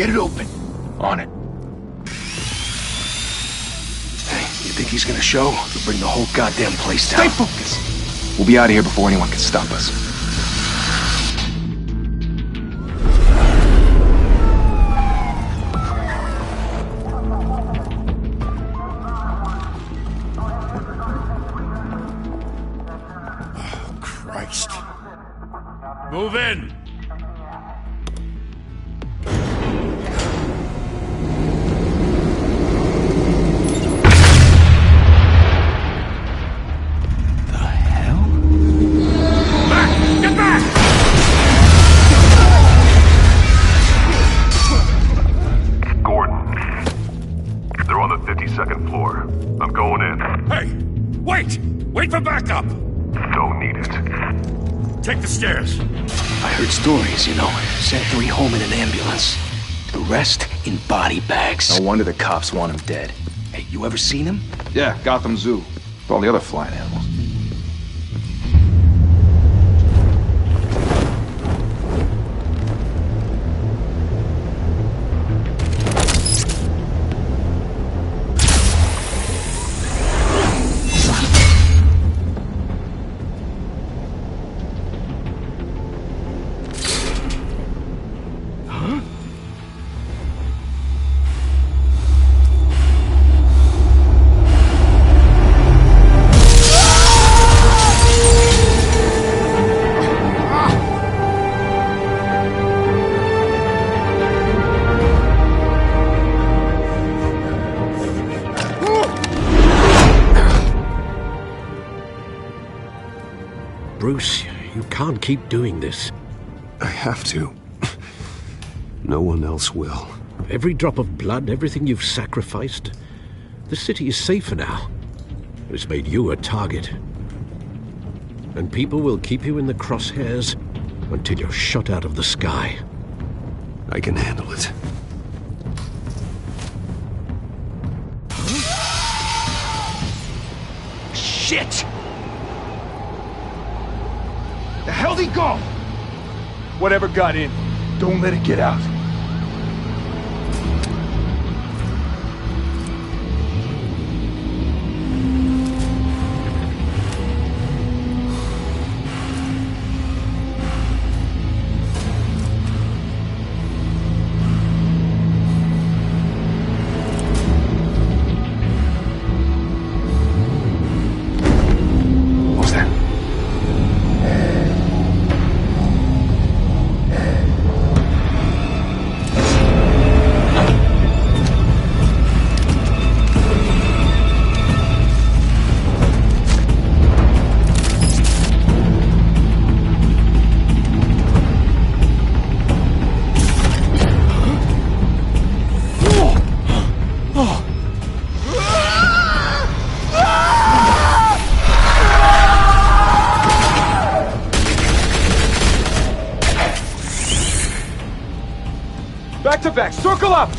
Get it open. On it. Hey, you think he's gonna show? He'll bring the whole goddamn place down. Stay focused. We'll be out of here before anyone can stop us. Oh, Christ. Move in! Wait for backup! Don't need it. Take the stairs. I heard stories, you know. Sent 3 home in an ambulance. The rest in body bags. No wonder the cops want him dead. Hey, you ever seen him? Yeah, Gotham Zoo. With all the other flying animals. Bruce, you can't keep doing this. I have to. No one else will. Every drop of blood, everything you've sacrificed. The city is safer now. It's made you a target. And people will keep you in the crosshairs until you're shot out of the sky. I can handle it. Shit! The hell'd he go? Whatever got in, Don't let it get out. Back to back, circle up!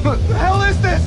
What the hell is this?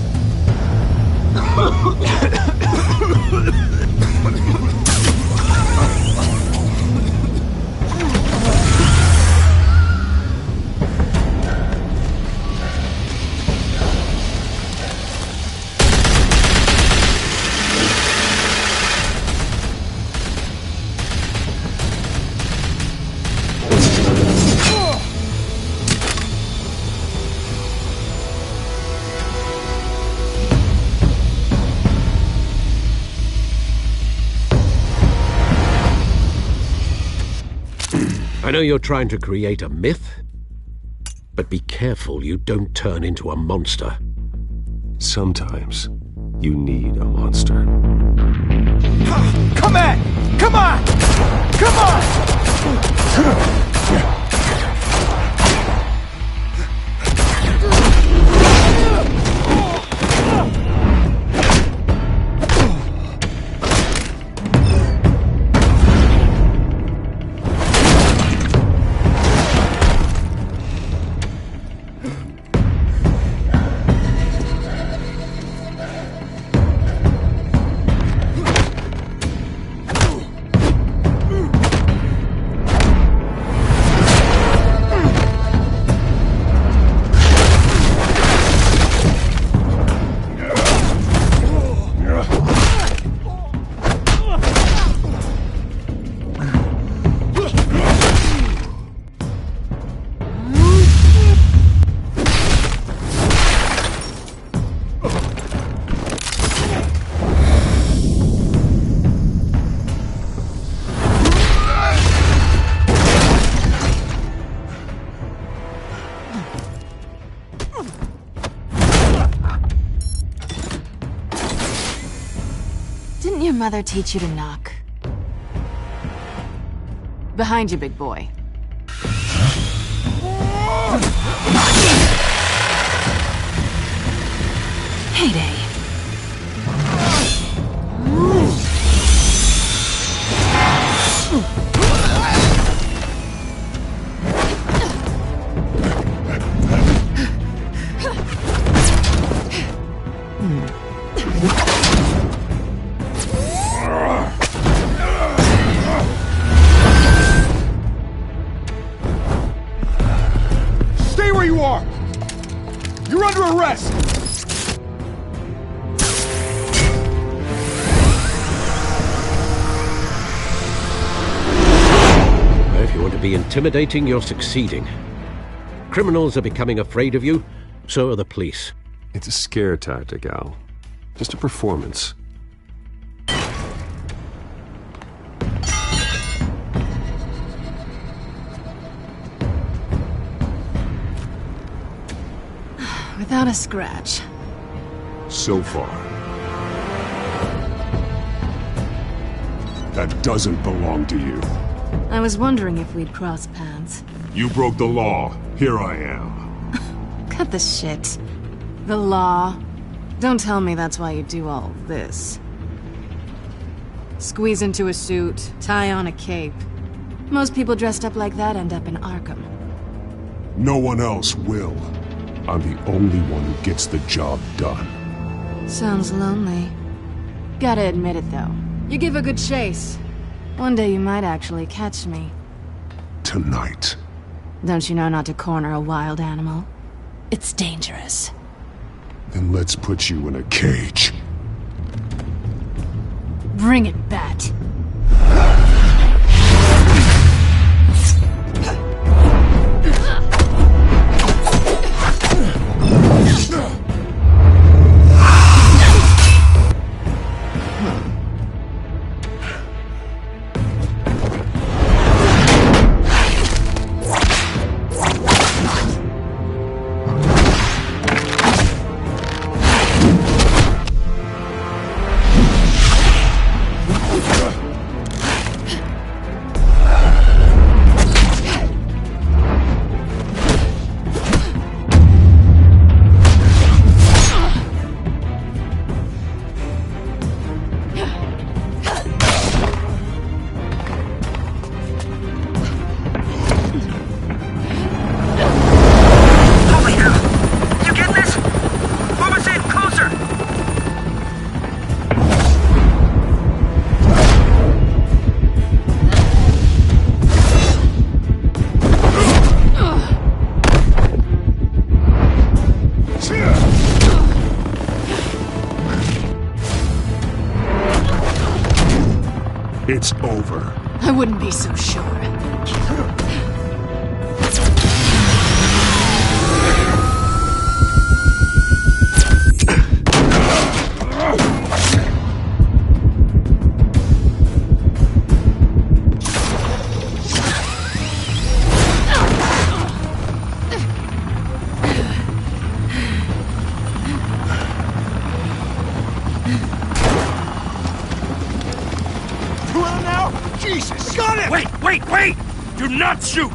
I know you're trying to create a myth, but be careful you don't turn into a monster. Sometimes you need a monster. Come on! Come on! Come on! mother teach you to knock? Behind you, big boy. Heyday. Stay where you are! You're under arrest! If you want to be intimidating, you're succeeding. Criminals are becoming afraid of you, so are the police. It's a scare tactic, Al. Just a performance. Without a scratch. So far. That doesn't belong to you. I was wondering if we'd cross paths. You broke the law. Here I am. Cut the shit. The law. Don't tell me that's why you do all this. Squeeze into a suit, tie on a cape. Most people dressed up like that end up in Arkham. No one else will. I'm the only one who gets the job done. Sounds lonely. Gotta admit it, though. You give a good chase. One day you might actually catch me. Tonight. Don't you know not to corner a wild animal? It's dangerous. Then let's put you in a cage. Bring it, Bat. It's over. I wouldn't be so sure. Jesus! Got him! Wait! Do not shoot!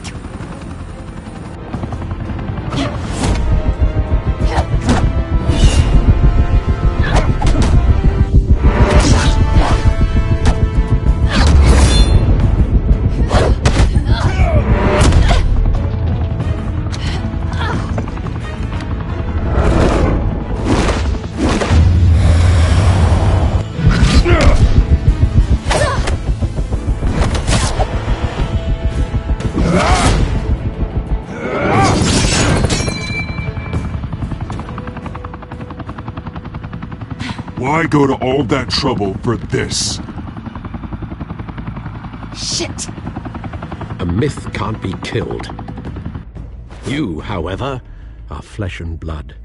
Why go to all that trouble for this? Shit! A myth can't be killed. You, however, are flesh and blood.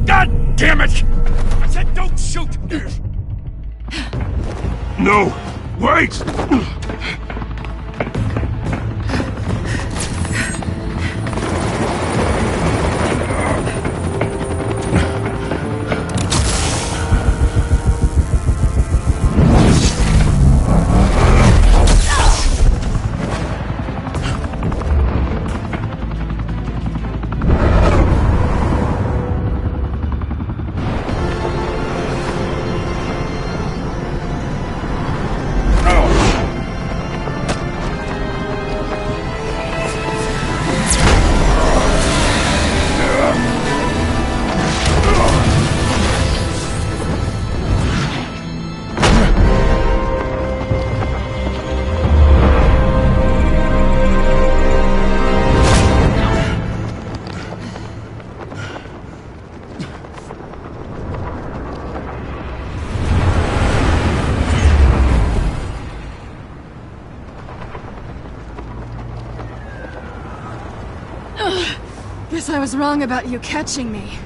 God damn it! I said don't shoot! No! Wait! Guess I was wrong about you catching me.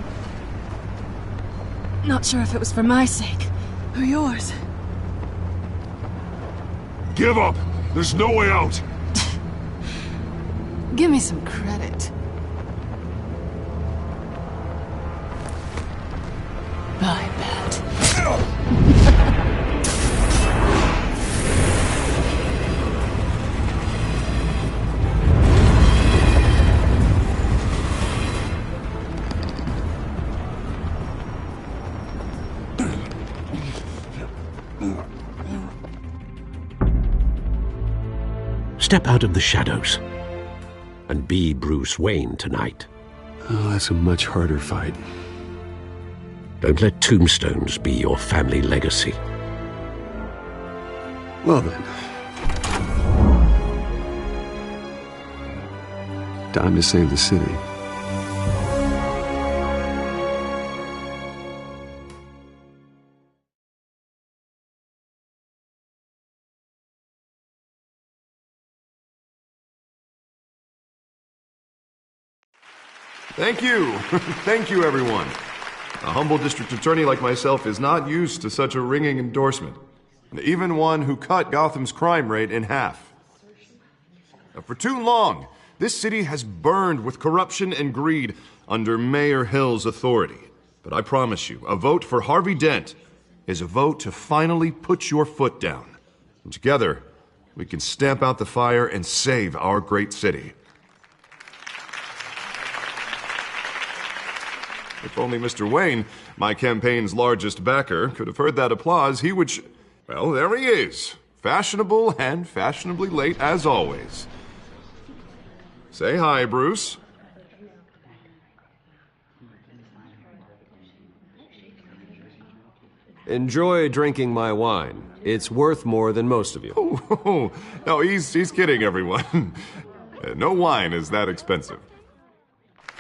Not sure if it was for my sake, or yours. Give up! There's no way out! Give me some credit. I bet. Step out of the shadows and be Bruce Wayne tonight. Oh, that's a much harder fight. Don't let tombstones be your family legacy. Well then. Time to save the city. Thank you. Thank you, everyone. A humble district attorney like myself is not used to such a ringing endorsement. Even one who cut Gotham's crime rate in half. For too long, this city has burned with corruption and greed under Mayor Hill's authority. But I promise you, a vote for Harvey Dent is a vote to finally put your foot down. And together, we can stamp out the fire and save our great city. If only Mr. Wayne, my campaign's largest backer, could have heard that applause, he would well, there he is. Fashionable and fashionably late as always. Say hi, Bruce. Enjoy drinking my wine. It's worth more than most of you. Oh, no, he's kidding, everyone. No wine is that expensive.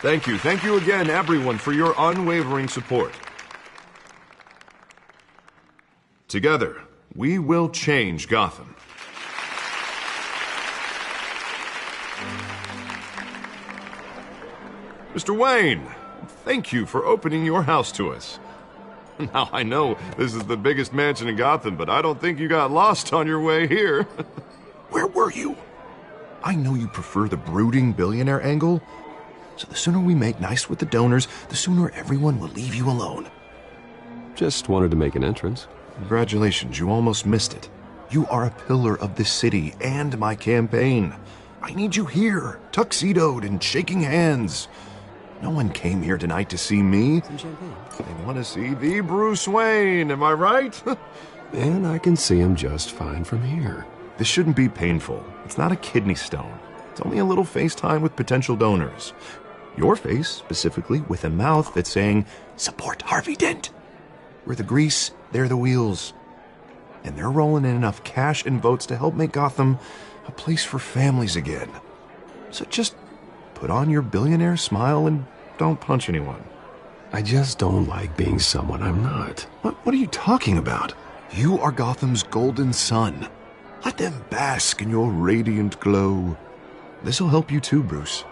Thank you again, everyone, for your unwavering support. Together, we will change Gotham. Mr. Wayne, thank you for opening your house to us. Now, I know this is the biggest mansion in Gotham, but I don't think you got lost on your way here. Where were you? I know you prefer the brooding billionaire angle, so the sooner we make nice with the donors, the sooner everyone will leave you alone. Just wanted to make an entrance. Congratulations, you almost missed it. You are a pillar of this city and my campaign. I need you here, tuxedoed and shaking hands. No one came here tonight to see me. Some champagne. They want to see the Bruce Wayne, am I right? And I can see him just fine from here. This shouldn't be painful. It's not a kidney stone. It's only a little FaceTime with potential donors. Your face, specifically, with a mouth that's saying, support Harvey Dent. We're the grease, they're the wheels. And they're rolling in enough cash and votes to help make Gotham a place for families again. So just put on your billionaire smile and don't punch anyone. I just don't like being someone I'm not. What are you talking about? You are Gotham's golden sun. Let them bask in your radiant glow. This'll help you too, Bruce.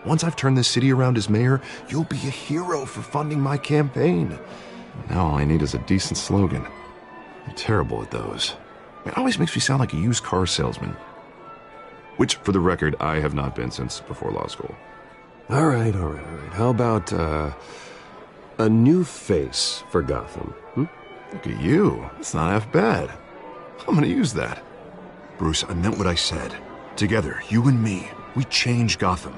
Once I've turned this city around as mayor, you'll be a hero for funding my campaign. Now all I need is a decent slogan. I'm terrible at those. It always makes me sound like a used car salesman. Which, for the record, I have not been since before law school. All right. How about, a new face for Gotham? Look at you. It's not half bad. I'm gonna use that. Bruce, I meant what I said. Together, you and me, we change Gotham.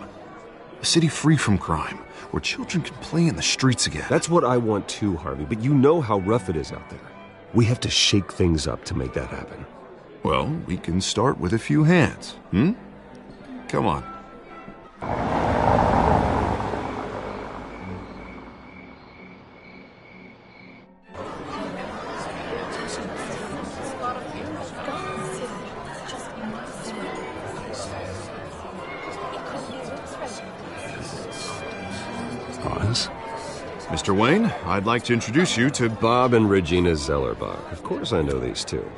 A city free from crime, where children can play in the streets again. That's what I want too, Harvey, but you know how rough it is out there. We have to shake things up to make that happen. Well, we can start with a few hands, Come on. Pause. Mr. Wayne, I'd like to introduce you to Bob and Regina Zellerbach. Of course I know these two.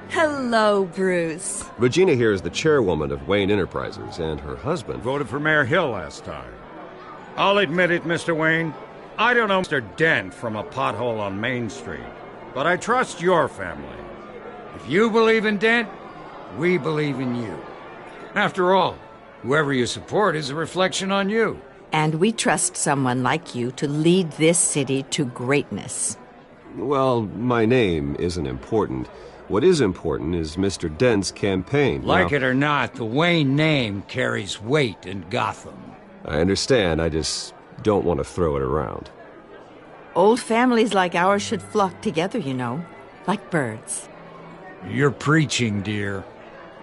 Hello, Bruce. Regina here is the chairwoman of Wayne Enterprises, and her husband Voted for Mayor Hill last time. I'll admit it, Mr. Wayne. I don't know Mr. Dent from a pothole on Main Street, but I trust your family. If you believe in Dent, we believe in you. After all, whoever you support is a reflection on you. And we trust someone like you to lead this city to greatness. Well, my name isn't important. What is important is Mr. Dent's campaign. Like it or not, the Wayne name carries weight in Gotham. I understand, I just don't want to throw it around. Old families like ours should flock together, you know, like birds. You're preaching, dear.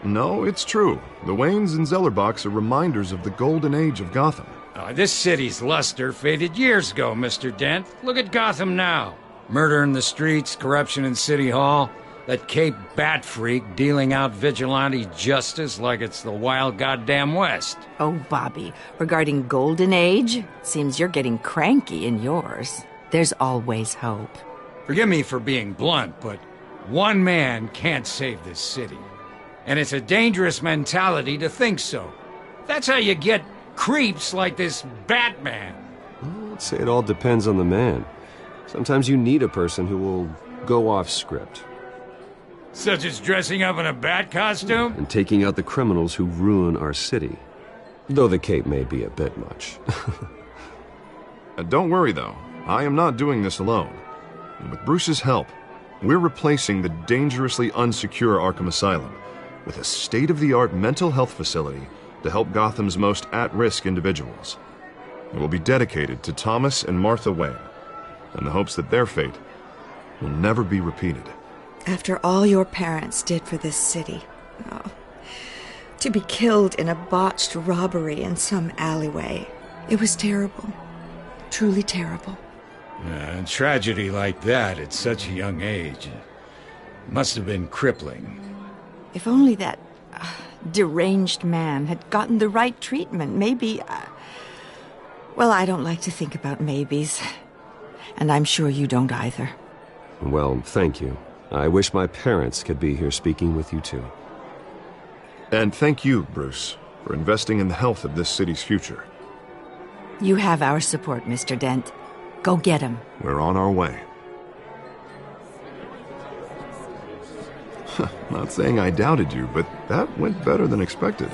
No, it's true. The Waynes and Zellerbachs are reminders of the golden age of Gotham. This city's luster faded years ago, Mr. Dent. Look at Gotham now. Murder in the streets, corruption in City Hall, that Cape Bat freak dealing out vigilante justice like it's the wild goddamn West. Oh, Bobby, regarding Golden Age, seems you're getting cranky in yours. There's always hope. Forgive me for being blunt, but one man can't save this city. And it's a dangerous mentality to think so. That's how you get creeps like this Batman. I'd say it all depends on the man. Sometimes you need a person who will go off script. Such as dressing up in a bat costume? And taking out the criminals who ruin our city. Though the cape may be a bit much. Don't worry, though. I am not doing this alone. And with Bruce's help, we're replacing the dangerously unsecure Arkham Asylum with a state-of-the-art mental health facility to help Gotham's most at-risk individuals. It will be dedicated to Thomas and Martha Wayne, in the hopes that their fate will never be repeated. After all your parents did for this city, to be killed in a botched robbery in some alleyway, it was terrible. Truly terrible. A tragedy like that at such a young age must have been crippling. If only that deranged man had gotten the right treatment, maybe... well, I don't like to think about maybes. And I'm sure you don't either. Well, thank you. I wish my parents could be here speaking with you too. And thank you, Bruce, for investing in the health of this city's future. You have our support, Mr. Dent. Go get him. We're on our way. Not saying I doubted you, but that went better than expected.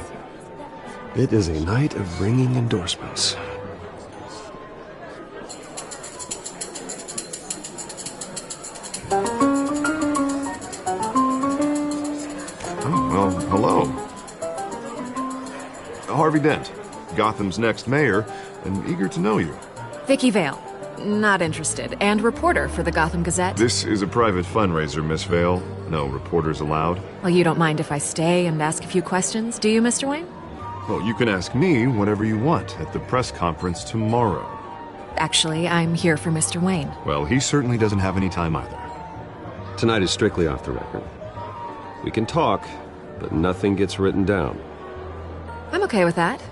It is a night of ringing endorsements. Oh, well, hello. Harvey Dent, Gotham's next mayor, and eager to know you. Vicky Vale. Not interested. And reporter for the Gotham Gazette. This is a private fundraiser, Miss Vale. No reporters allowed. Well, you don't mind if I stay and ask a few questions, do you, Mr. Wayne? Well, you can ask me whatever you want at the press conference tomorrow. Actually, I'm here for Mr. Wayne. Well, he certainly doesn't have any time either. Tonight is strictly off the record. We can talk, but nothing gets written down. I'm okay with that.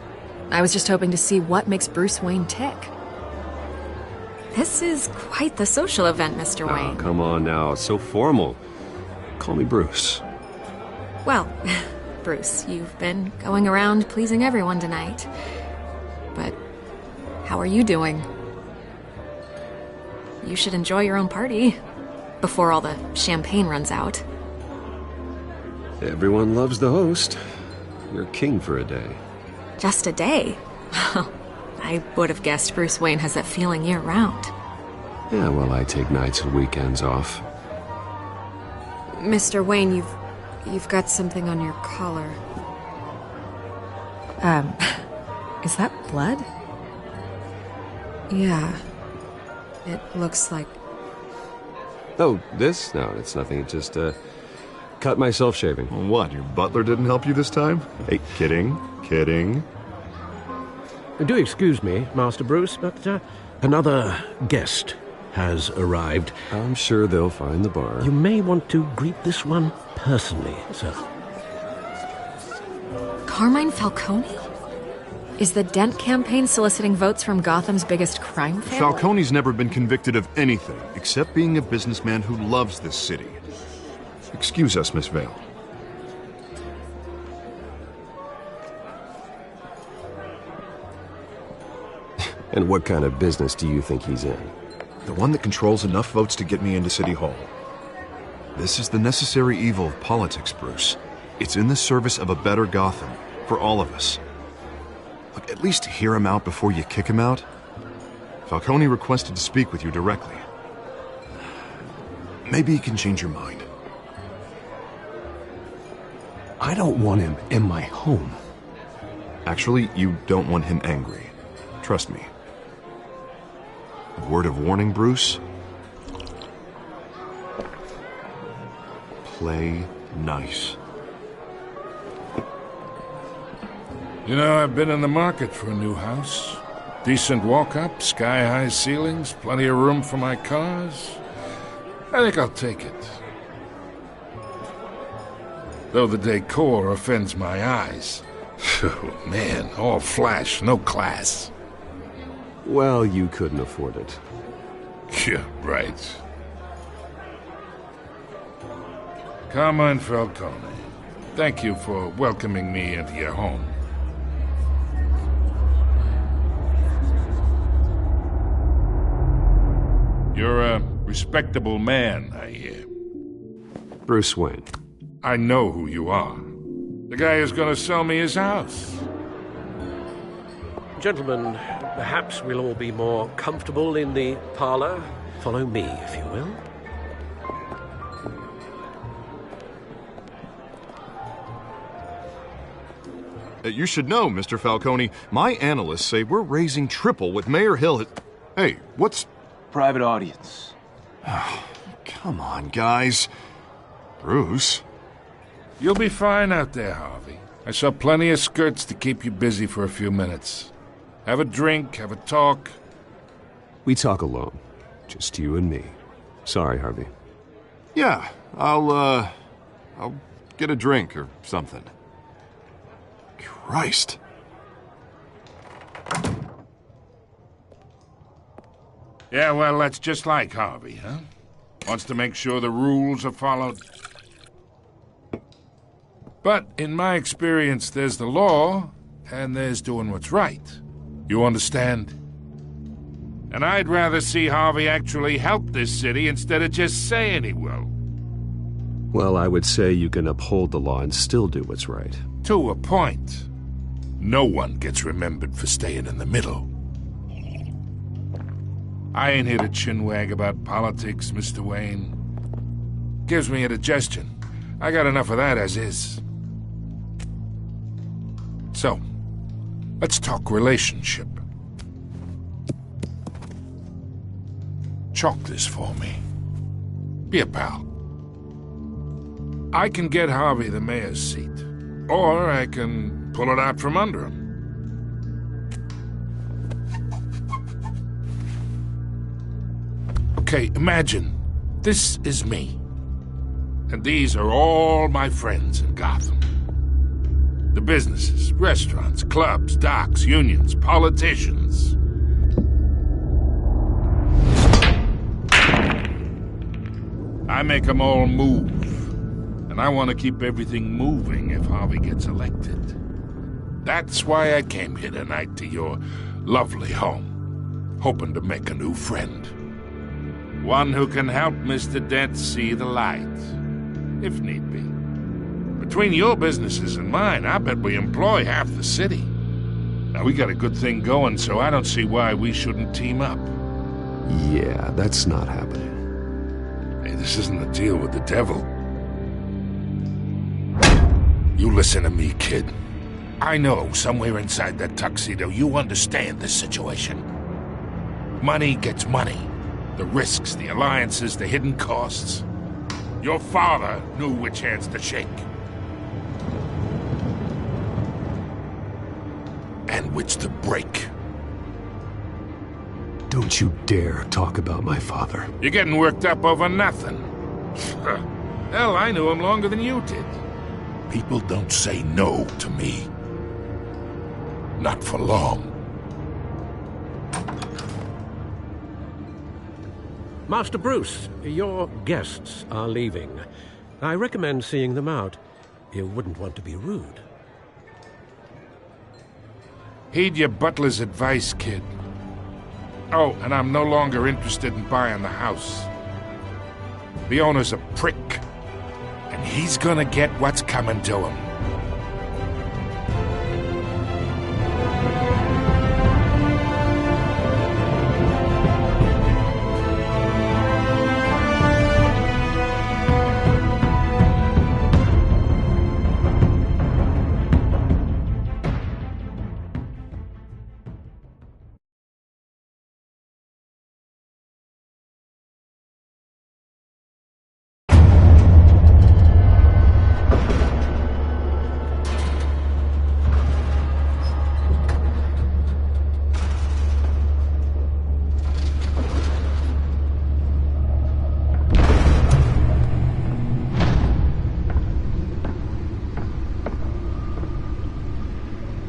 I was just hoping to see what makes Bruce Wayne tick. This is quite the social event, Mr. Wayne. Oh, come on now. It's so formal. Call me Bruce. Well, Bruce, you've been going around pleasing everyone tonight. But how are you doing? You should enjoy your own party before all the champagne runs out. Everyone loves the host. You're king for a day. Just a day? I would have guessed Bruce Wayne has that feeling year-round. Yeah, well, I take nights and weekends off. Mr. Wayne, you've got something on your collar. Is that blood? Yeah. It looks like... Oh, this? No, it's nothing. It just, cut myself shaving. Well, what, your butler didn't help you this time? Hey, kidding. Do excuse me, Master Bruce, but another guest has arrived. I'm sure they'll find the bar. You may want to greet this one personally, sir. Carmine Falcone? Is the Dent campaign soliciting votes from Gotham's biggest crime family? Falcone's never been convicted of anything except being a businessman who loves this city. Excuse us, Miss Vale. And what kind of business do you think he's in? The one that controls enough votes to get me into City Hall. This is the necessary evil of politics, Bruce. It's in the service of a better Gotham, for all of us. Look, at least hear him out before you kick him out. Falcone requested to speak with you directly. Maybe he can change your mind. I don't want him in my home. Actually, you don't want him angry. Trust me. A word of warning, Bruce. Play nice. You know, I've been in the market for a new house. Decent walk-up, sky-high ceilings, plenty of room for my cars. I think I'll take it. Though the decor offends my eyes. Oh, man, all flash, no class. Well, you couldn't afford it. Yeah, right. Carmine Falcone, thank you for welcoming me into your home. You're a respectable man, I hear. Bruce Wayne. I know who you are. The guy who's gonna sell me his house. Gentlemen, perhaps we'll all be more comfortable in the parlor. Follow me, if you will. You should know, Mr. Falcone, my analysts say we're raising triple with Mayor Hill. Hey, what's... Private audience. Oh, come on, guys. Bruce? You'll be fine out there, Harvey. I saw plenty of skirts to keep you busy for a few minutes. Have a drink, have a talk. We talk alone. Just you and me. Sorry, Harvey. Yeah, I'll get a drink or something. Christ. Yeah, well, that's just like Harvey, huh? Wants to make sure the rules are followed. But in my experience, there's the law, and there's doing what's right. You understand? And I'd rather see Harvey actually help this city instead of just saying he will. Well, I would say you can uphold the law and still do what's right. To a point. No one gets remembered for staying in the middle. I ain't here to chinwag about politics, Mr. Wayne. Gives me indigestion. I got enough of that as is. So, let's talk relationship. Chalk this for me. Be a pal. I can get Harvey the mayor's seat, or I can pull it out from under him. Okay, imagine this is me, and these are all my friends in Gotham. The businesses, restaurants, clubs, docks, unions, politicians. I make them all move. And I want to keep everything moving if Harvey gets elected. That's why I came here tonight to your lovely home, hoping to make a new friend. One who can help Mr. Dent see the light, if need be. Between your businesses and mine, I bet we employ half the city. Now, we got a good thing going, so I don't see why we shouldn't team up. Yeah, that's not happening. Hey, this isn't a deal with the devil. You listen to me, kid. I know somewhere inside that tuxedo you understand this situation. Money gets money. The risks, the alliances, the hidden costs. Your father knew which hands to shake. And which to break. Don't you dare talk about my father. You're getting worked up over nothing. Hell, I knew him longer than you did. People don't say no to me. Not for long. Master Bruce, your guests are leaving. I recommend seeing them out. You wouldn't want to be rude. Heed your butler's advice, kid. Oh, and I'm no longer interested in buying the house. The owner's a prick, and he's gonna get what's coming to him.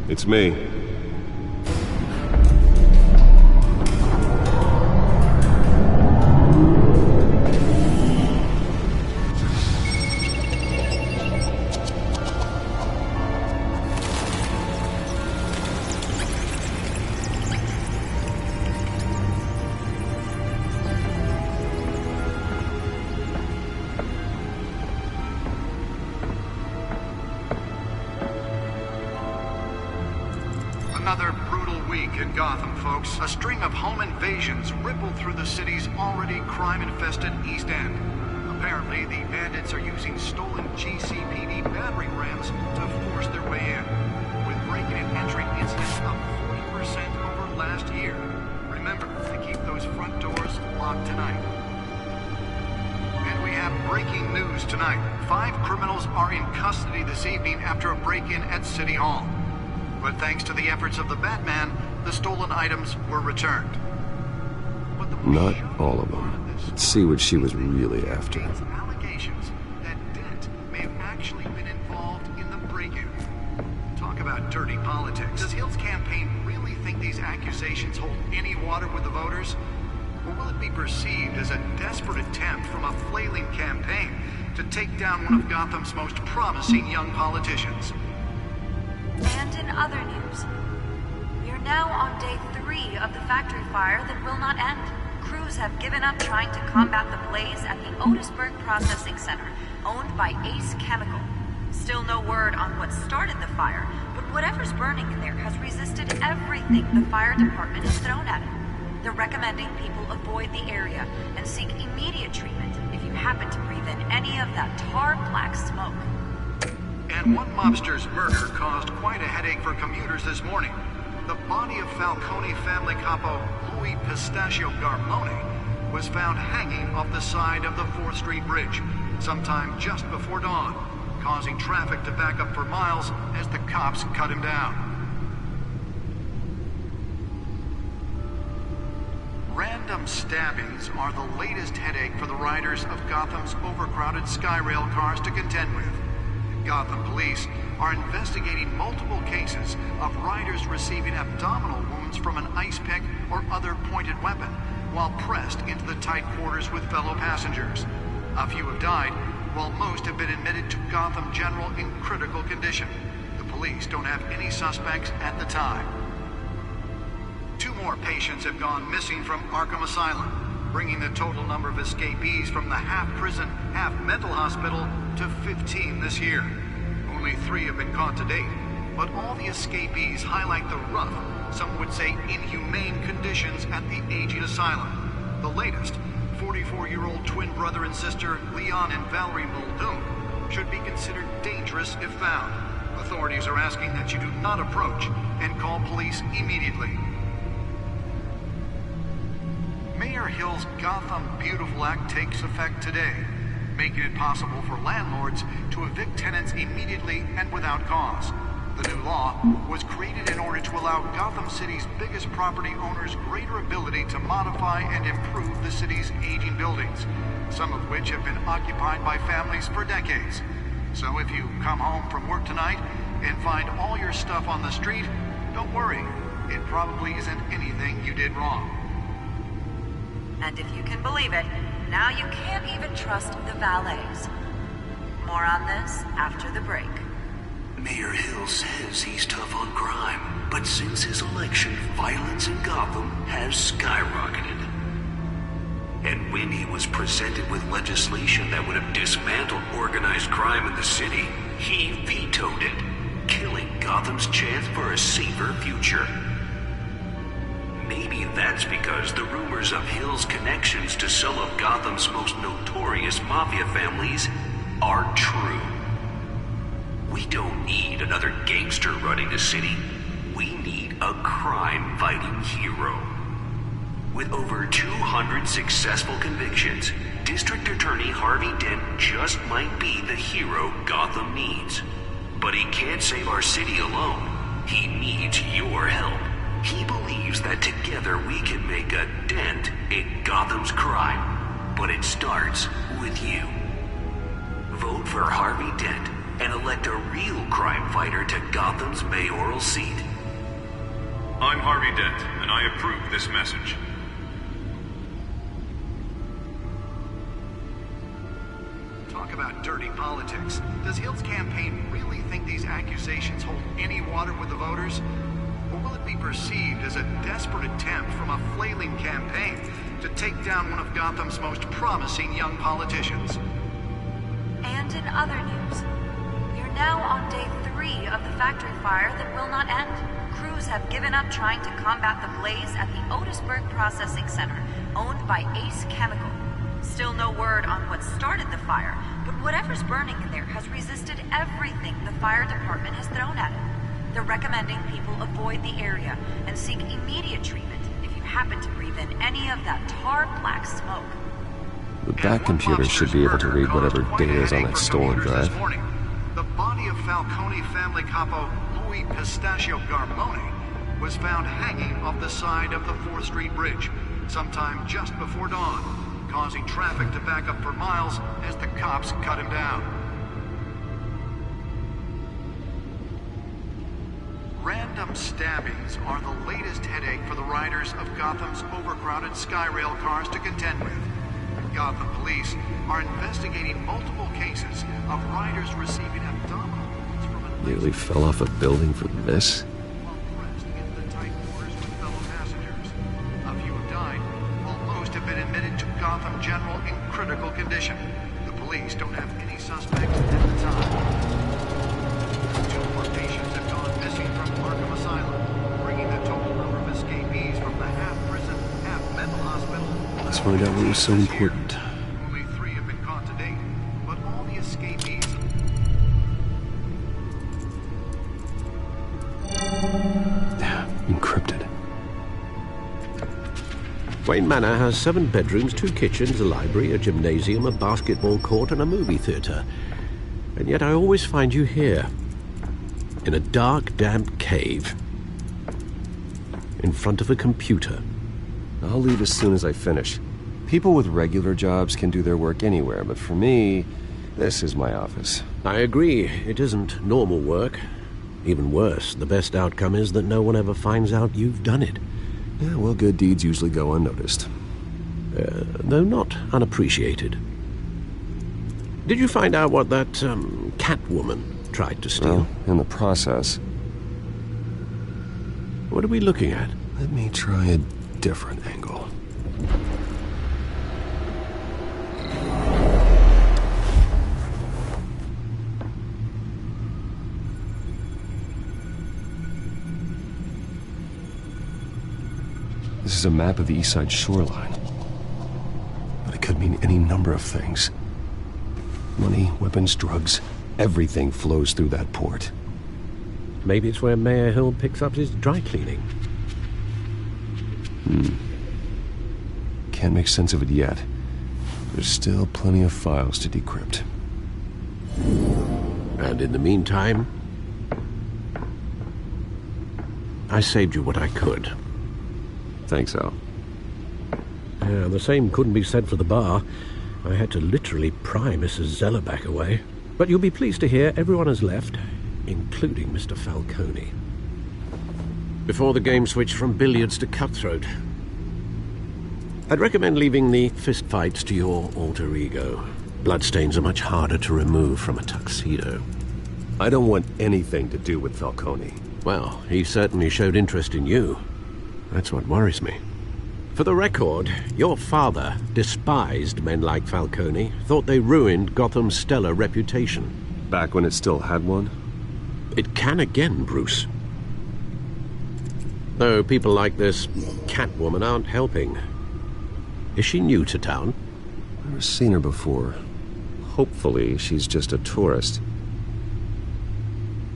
It's me. Another brutal week in Gotham, folks. A string of home invasions rippled through the city's already crime-infested East End. Apparently, the bandits are using stolen GCPD battering rams to force their way in, with break-in and entry incidents up 40% over last year. Remember to keep those front doors locked tonight. And we have breaking news tonight. 5 criminals are in custody this evening after a break-in at City Hall. But thanks to the efforts of the Batman, the stolen items were returned. Not all of them. Let's see what she was really after. Allegations that Dent may have actually been involved in the break-in. Talk about dirty politics. Does Hill's campaign really think these accusations hold any water with the voters? Or will it be perceived as a desperate attempt from a flailing campaign to take down one of Gotham's most promising young politicians? And in other news, we are now on day 3 of the factory fire that will not end. Crews have given up trying to combat the blaze at the Otisburg Processing Center, owned by Ace Chemical. Still no word on what started the fire, but whatever's burning in there has resisted everything the fire department has thrown at it. They're recommending people avoid the area and seek immediate treatment if you happen to breathe in any of that tar black smoke. And one mobster's murder caused quite a headache for commuters this morning. The body of Falcone family capo Louis Pistachio Garmone was found hanging off the side of the 4th Street Bridge sometime just before dawn, causing traffic to back up for miles as the cops cut him down. Random stabbings are the latest headache for the riders of Gotham's overcrowded Skyrail cars to contend with. Gotham police are investigating multiple cases of riders receiving abdominal wounds from an ice pick or other pointed weapon while pressed into the tight quarters with fellow passengers. A few have died, while most have been admitted to Gotham General in critical condition. The police don't have any suspects at the time. 2 more patients have gone missing from Arkham Asylum, bringing the total number of escapees from the half-prison, half-mental hospital to 15 this year. Only 3 have been caught to date, but all the escapees highlight the rough, some would say inhumane conditions at the aging asylum. The latest, 44-year-old twin brother and sister Leon and Valerie Muldoon, should be considered dangerous if found. Authorities are asking that you do not approach and call police immediately. Mayor Hill's Gotham Beautiful Act takes effect today, making it possible for landlords to evict tenants immediately and without cause. The new law was created in order to allow Gotham City's biggest property owners greater ability to modify and improve the city's aging buildings, some of which have been occupied by families for decades. So if you come home from work tonight and find all your stuff on the street, don't worry. It probably isn't anything you did wrong. And if you can believe it, now you can't even trust the valets. More on this after the break. Mayor Hill says he's tough on crime, but since his election, violence in Gotham has skyrocketed. And when he was presented with legislation that would have dismantled organized crime in the city, he vetoed it, killing Gotham's chance for a safer future. Maybe that's because the rumors of Hill's connections to some of Gotham's most notorious mafia families are true. We don't need another gangster running the city. We need a crime-fighting hero. With over 200 successful convictions, District Attorney Harvey Dent just might be the hero Gotham needs. But he can't save our city alone. He needs your help. He believes that together we can make a dent in Gotham's crime. But it starts with you. Vote for Harvey Dent and elect a real crime fighter to Gotham's mayoral seat. I'm Harvey Dent, and I approve this message. Talk about dirty politics. Does Hill's campaign really think these accusations hold any water with the voters? Or will it be perceived as a desperate attempt from a flailing campaign to take down one of Gotham's most promising young politicians? And in other news, we're now on day 3 of the factory fire that will not end. Crews have given up trying to combat the blaze at the Otisburg Processing Center, owned by Ace Chemical. Still no word on what started the fire, but whatever's burning in there has resisted everything the fire department has thrown at it. They're recommending people avoid the area and seek immediate treatment if you happen to breathe in any of that tar black smoke. The back computer should be able to read whatever data is on that stolen drive. The body of Falcone family capo Louis Pistachio Garmone was found hanging off the side of the 4th Street Bridge sometime just before dawn, causing traffic to back up for miles as the cops cut him down. Random stabbings are the latest headache for the riders of Gotham's overcrowded Skyrail cars to contend with. Gotham police are investigating multiple cases of riders receiving abdominal wounds from a... Nearly fell off a building for this? While pressed into the tight quarters with fellow passengers. A few have died, while most have been admitted to Gotham General in critical condition. The police don't have any suspects at the time. 2 more patients have gone missing from Arkham Asylum, bringing the total number of escapees from the half-prison, half-mental hospital... Let's find out what was so important. Only 3 have been caught to date, but all the escapees... Encrypted. Wayne Manor has 7 bedrooms, 2 kitchens, a library, a gymnasium, a basketball court, and a movie theatre. And yet I always find you here, in a dark, damp cave, in front of a computer. I'll leave as soon as I finish. People with regular jobs can do their work anywhere, but for me, this is my office. I agree. It isn't normal work. Even worse, the best outcome is that no one ever finds out you've done it. Yeah, well, good deeds usually go unnoticed. Though not unappreciated. Did you find out what that, Catwoman tried to steal? Well, in the process. What are we looking at? Let me try a different angle. This is a map of the East Side shoreline. But it could mean any number of things. Money, weapons, drugs, everything flows through that port. Maybe it's where Mayor Hill picks up his dry cleaning. Can't make sense of it yet. There's still plenty of files to decrypt. And in the meantime, I saved you what I could. Thanks, Al. Yeah, the same couldn't be said for the bar. I had to literally pry Mrs. Zeller back away. But you'll be pleased to hear everyone has left, including Mr. Falcone. Before the game switched from billiards to cutthroat. I'd recommend leaving the fistfights to your alter ego. Bloodstains are much harder to remove from a tuxedo. I don't want anything to do with Falcone. Well, he certainly showed interest in you. That's what worries me. For the record, your father despised men like Falcone, thought they ruined Gotham's stellar reputation. Back when it still had one? It can again, Bruce. Though people like this Catwoman aren't helping. Is she new to town? I've never seen her before. Hopefully, she's just a tourist.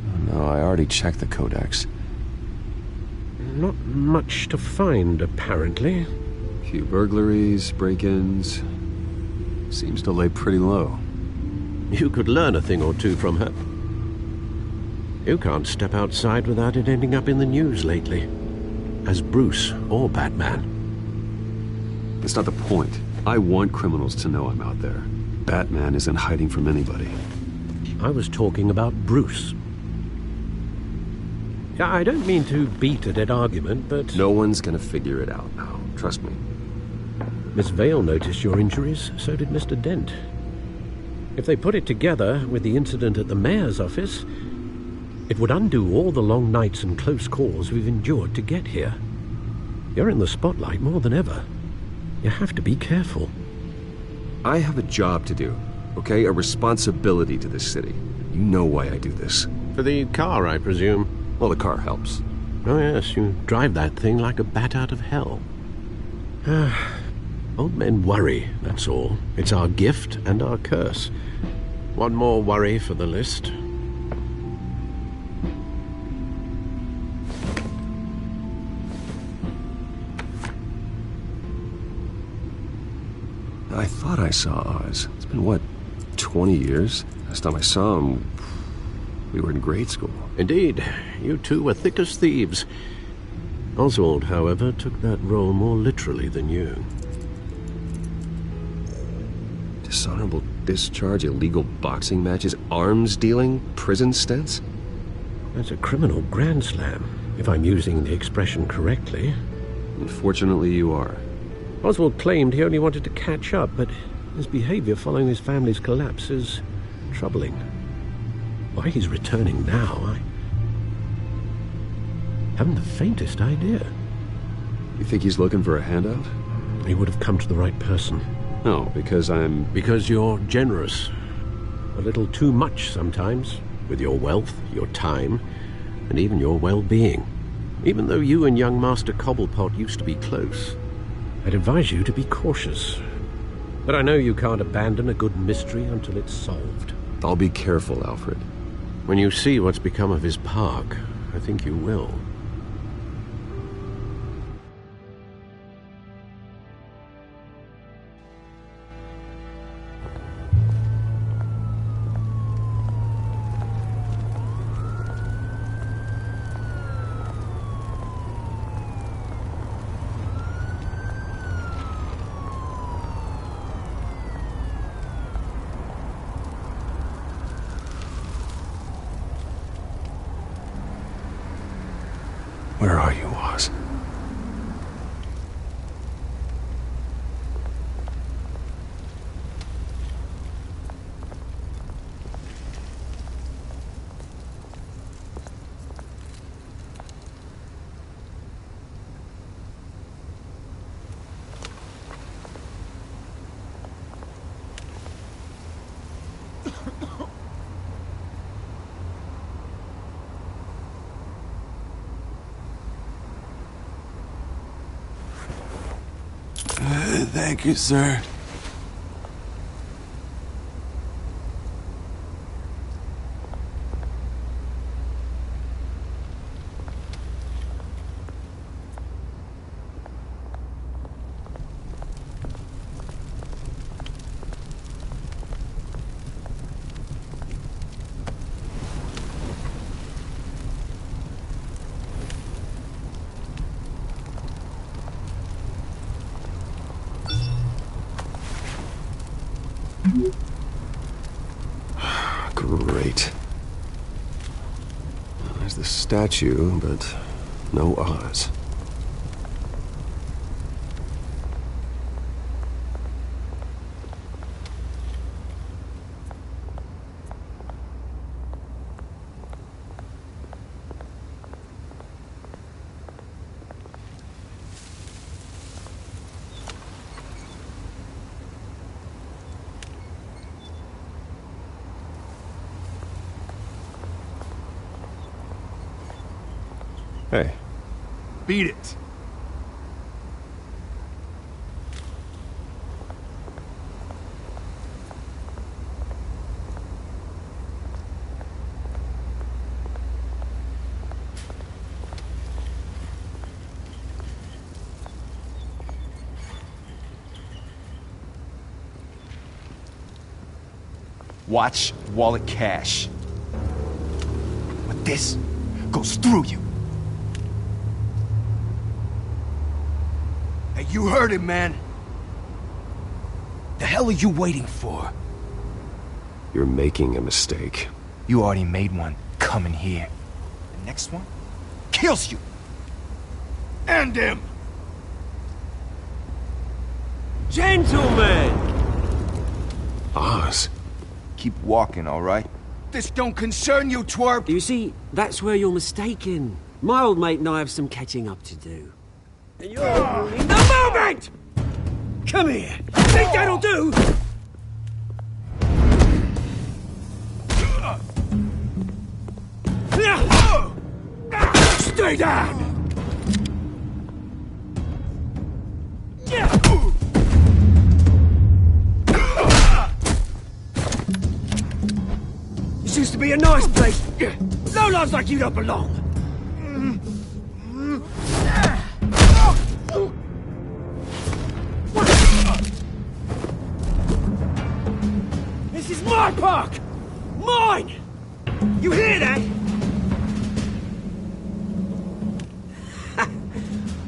Oh, no, I already checked the codex. Not much to find, apparently. Few burglaries, break-ins. Seems to lay pretty low. You could learn a thing or two from her. You can't step outside without it ending up in the news lately. As Bruce or Batman. That's not the point. I want criminals to know I'm out there. Batman isn't hiding from anybody. I was talking about Bruce. I don't mean to beat a dead argument, but... No one's gonna figure it out now. Trust me. Miss Vale noticed your injuries, so did Mr. Dent. If they put it together with the incident at the mayor's office, it would undo all the long nights and close calls we've endured to get here. You're in the spotlight more than ever. You have to be careful. I have a job to do, okay? A responsibility to this city. You know why I do this. For the car, I presume. Well, the car helps. Oh yes, you drive that thing like a bat out of hell. Old men worry, that's all. It's our gift and our curse. One more worry for the list. I thought I saw Oz. It's been, what, 20 years? Last time I saw him, we were in grade school. Indeed. You two were thick as thieves. Oswald, however, took that role more literally than you. Dishonorable discharge, illegal boxing matches, arms dealing, prison stints? That's a criminal grand slam, if I'm using the expression correctly. Unfortunately, you are. Oswald claimed he only wanted to catch up, but his behavior following his family's collapse is troubling. Why he's returning now, I haven't the faintest idea. You think he's looking for a handout? He would have come to the right person. No, because I'm... Because you're generous. A little too much sometimes, with your wealth, your time, and even your well-being. Even though you and young Master Cobblepot used to be close, I'd advise you to be cautious. But I know you can't abandon a good mystery until it's solved. I'll be careful, Alfred. When you see what's become of his park, I think you will. Where are you, Oz? Thank you, sir. Great. There's the statue, but no Oz. Hey. Beat it. Watch wallet cash. But this goes through you. Hey, you heard him, man. The hell are you waiting for? You're making a mistake. You already made one coming here. The next one kills you. And him. Gentlemen! Oz. Keep walking, all right? This don't concern you, twerp! You see, that's where you're mistaken. My old mate and I have some catching up to do. And you're ruining the moment! Come here! Think that'll do? Stay down! This used to be a nice place. No lives like you don't belong. This is my park! Mine! You hear that?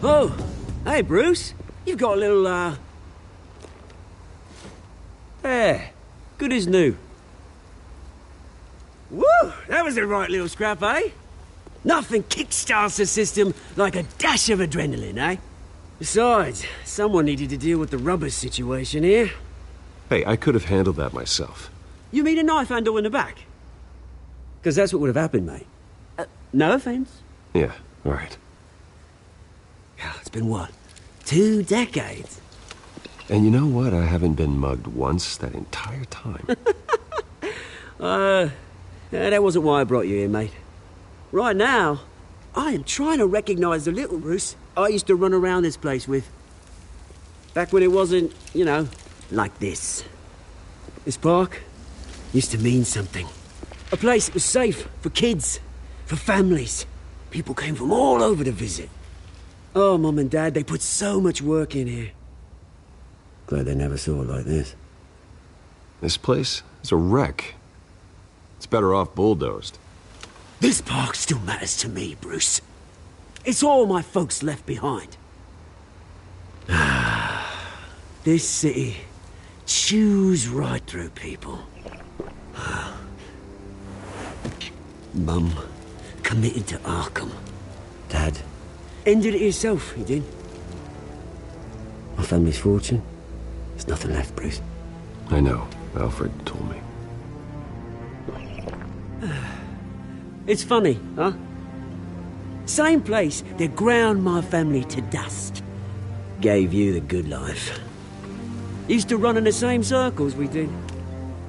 Oh, hey, Bruce. You've got a little, There. Good as new. Woo! That was a right little scrap, eh? Nothing kickstarts the system like a dash of adrenaline, eh? Besides, someone needed to deal with the rubber situation here. Hey, I could have handled that myself. You mean a knife handle in the back? Because that's what would have happened, mate. No offense. Yeah, all right. It's been what? 2 decades? And you know what? I haven't been mugged once that entire time. That wasn't why I brought you here, mate. Right now, I am trying to recognize the little Bruce I used to run around this place with. Back when it wasn't, you know, like this. This park used to mean something. A place that was safe for kids, for families. People came from all over to visit. Oh, Mum and Dad, they put so much work in here. Glad they never saw it like this. This place is a wreck. It's better off bulldozed. This park still matters to me, Bruce. It's all my folks left behind. This city chews right through people. Mum committed to Arkham. Dad ended it himself, he did. My family's fortune, there's nothing left, Bruce. I know. Alfred told me. It's funny, huh? Same place that ground my family to dust. Gave you the good life. Used to run in the same circles we did.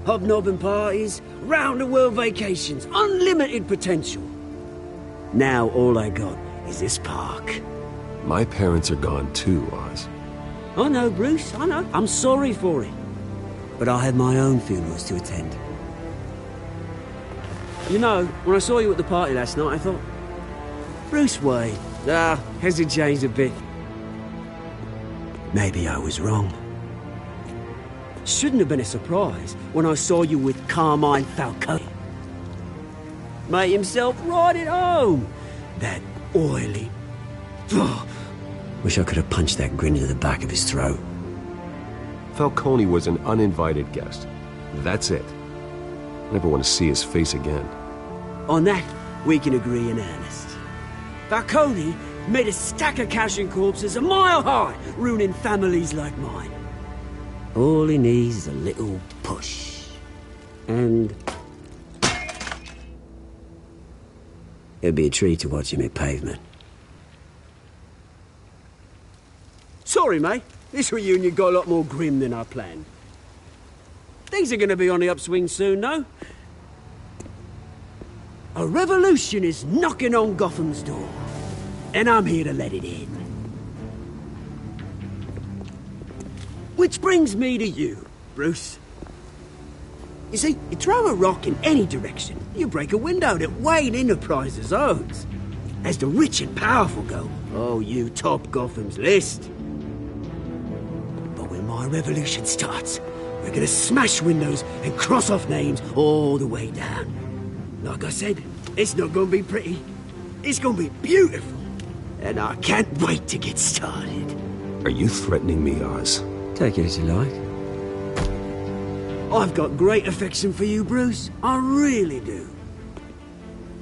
Hobnobbing parties, round-the-world vacations, unlimited potential. Now all I got is this park. My parents are gone too, Oz. I know, Bruce, I know. I'm sorry for it. But I had my own funerals to attend. You know, when I saw you at the party last night, I thought, Bruce Wayne, has it changed a bit? Maybe I was wrong. Shouldn't have been a surprise when I saw you with Carmine Falcone. Made himself right at home. That oily... Wish I could have punched that grin into the back of his throat. Falcone was an uninvited guest. That's it. Never want to see his face again. On that, we can agree in earnest. Falcone made a stack of cash and corpses a mile high, ruining families like mine. All he needs is a little push. And... it'd be a treat to watch him hit pavement. Sorry, mate. This reunion got a lot more grim than I planned. Things are gonna be on the upswing soon, no? A revolution is knocking on Gotham's door. and I'm here to let it in. Which brings me to you, Bruce. You see, you throw a rock in any direction, you break a window that Wayne Enterprises owns. As the rich and powerful go, oh, you top Gotham's list. But when my revolution starts, we're gonna smash windows and cross off names all the way down. Like I said, it's not gonna be pretty. It's gonna be beautiful. And I can't wait to get started. Are you threatening me, Oz? Take it as you like. I've got great affection for you, Bruce. I really do.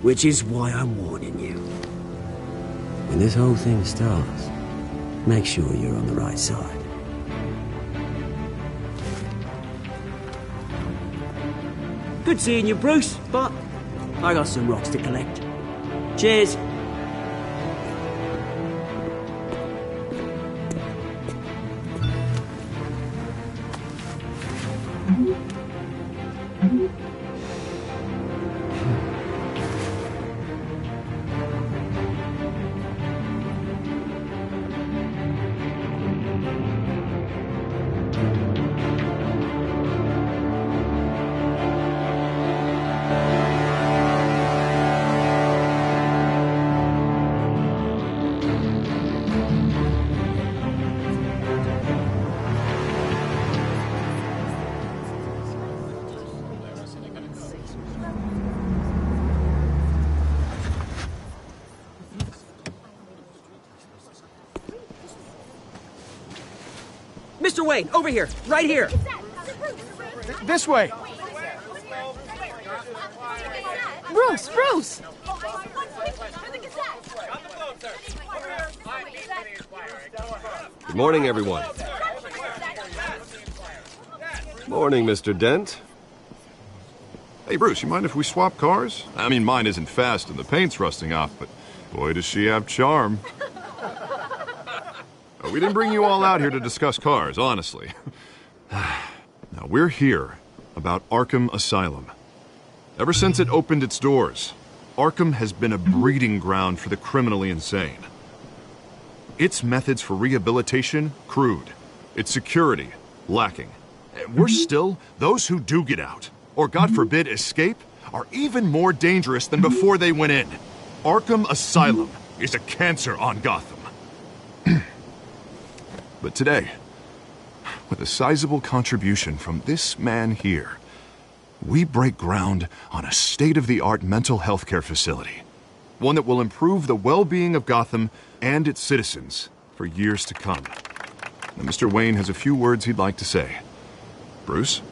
Which is why I'm warning you. When this whole thing starts, make sure you're on the right side. Good seeing you, Bruce, but I got some rocks to collect. Cheers. Mr. Wayne, over here, right here. This way. Bruce! Good morning, everyone. Morning, Mr. Dent. Hey, Bruce, you mind if we swap cars? I mean, mine isn't fast and the paint's rusting off, but boy, does she have charm. We didn't bring you all out here to discuss cars, honestly. Now, we're here about Arkham Asylum. Ever since it opened its doors, Arkham has been a breeding ground for the criminally insane. Its methods for rehabilitation, crude. Its security, lacking. And worse still, those who do get out, or God forbid escape, are even more dangerous than before they went in. Arkham Asylum is a cancer on Gotham. But today, with a sizable contribution from this man here, we break ground on a state-of-the-art mental health care facility. One that will improve the well-being of Gotham and its citizens for years to come. Now, Mr. Wayne has a few words he'd like to say. Bruce?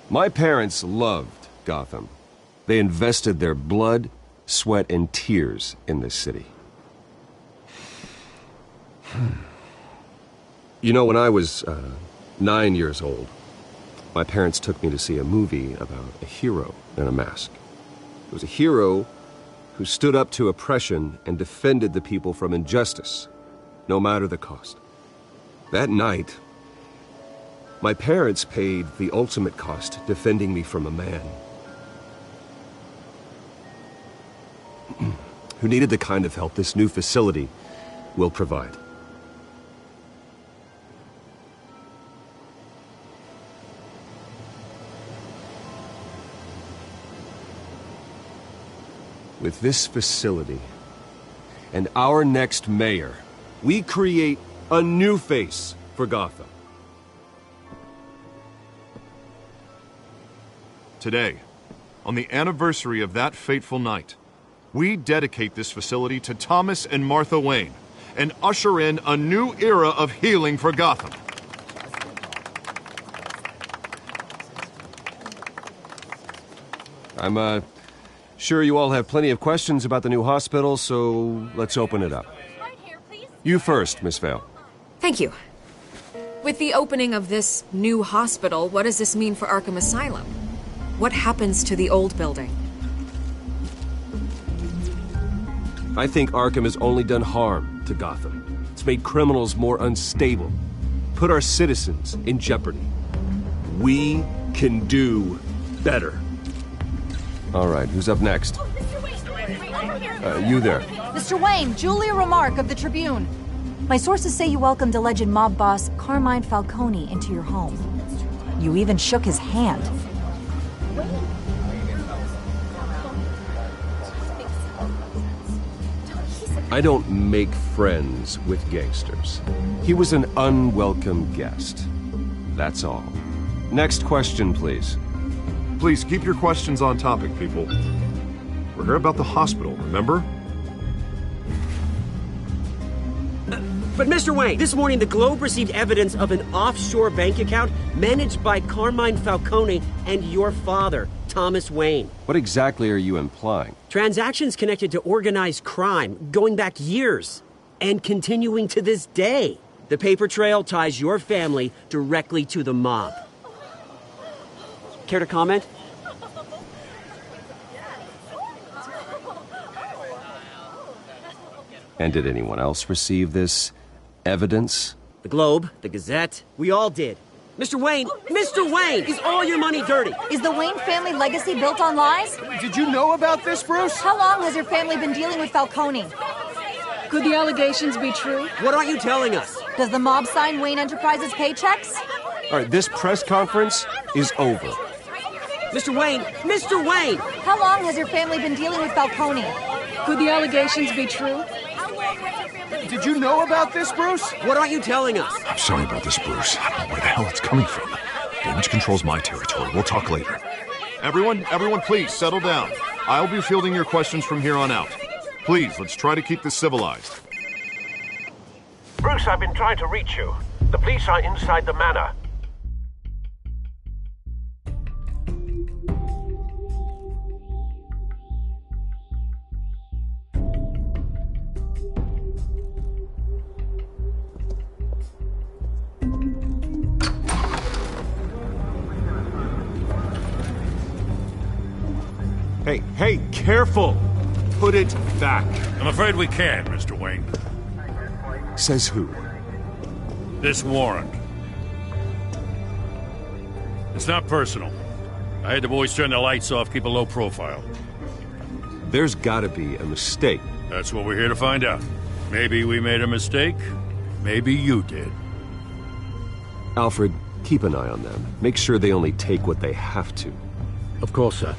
My parents loved Gotham. They invested their blood, sweat, and tears in this city. You know, when I was 9 years old, my parents took me to see a movie about a hero in a mask. It was a hero who stood up to oppression and defended the people from injustice, no matter the cost. That night, my parents paid the ultimate cost defending me from a man who needed the kind of help this new facility will provide. With this facility and our next mayor, we create a new face for Gotham. Today, on the anniversary of that fateful night, we dedicate this facility to Thomas and Martha Wayne and usher in a new era of healing for Gotham. I'm sure you all have plenty of questions about the new hospital, so let's open it up. You first, Miss Vale. Thank you. With the opening of this new hospital, what does this mean for Arkham Asylum? What happens to the old building? I think Arkham has only done harm to Gotham. It's made criminals more unstable, put our citizens in jeopardy. We can do better. All right, who's up next? You there. Mr. Wayne, Julia Remark of the Tribune. My sources say you welcomed alleged mob boss Carmine Falcone into your home. You even shook his hand. I don't make friends with gangsters. He was an unwelcome guest. That's all. Next question, please. Please keep your questions on topic, people. We're here about the hospital, remember? But Mr. Wayne, this morning the Globe received evidence of an offshore bank account managed by Carmine Falcone and your father, Thomas Wayne. What exactly are you implying? Transactions connected to organized crime going back years and continuing to this day. The paper trail ties your family directly to the mob. Care to comment? And did anyone else receive this evidence? The Globe, the Gazette, we all did. Mr. Wayne, is all your money dirty? Is the Wayne family legacy built on lies? Did you know about this, Bruce? How long has your family been dealing with Falcone? Could the allegations be true? What aren't you telling us? Does the mob sign Wayne Enterprises paychecks? All right, this press conference is over. Mr. Wayne! How long has your family been dealing with Falcone? Could the allegations be true? Did you know about this, Bruce? What aren't you telling us? I'm sorry about this, Bruce. I don't know where the hell it's coming from. Damage control's my territory. We'll talk later. Everyone, please, settle down. I'll be fielding your questions from here on out. Please, let's try to keep this civilized. Bruce, I've been trying to reach you. The police are inside the manor. Hey, careful! Put it back. I'm afraid we can't, Mr. Wayne. Says who? This warrant. It's not personal. I had the boys turn the lights off, keep a low profile. There's gotta be a mistake. That's what we're here to find out. Maybe we made a mistake. Maybe you did. Alfred, keep an eye on them. Make sure they only take what they have to. Of course, sir.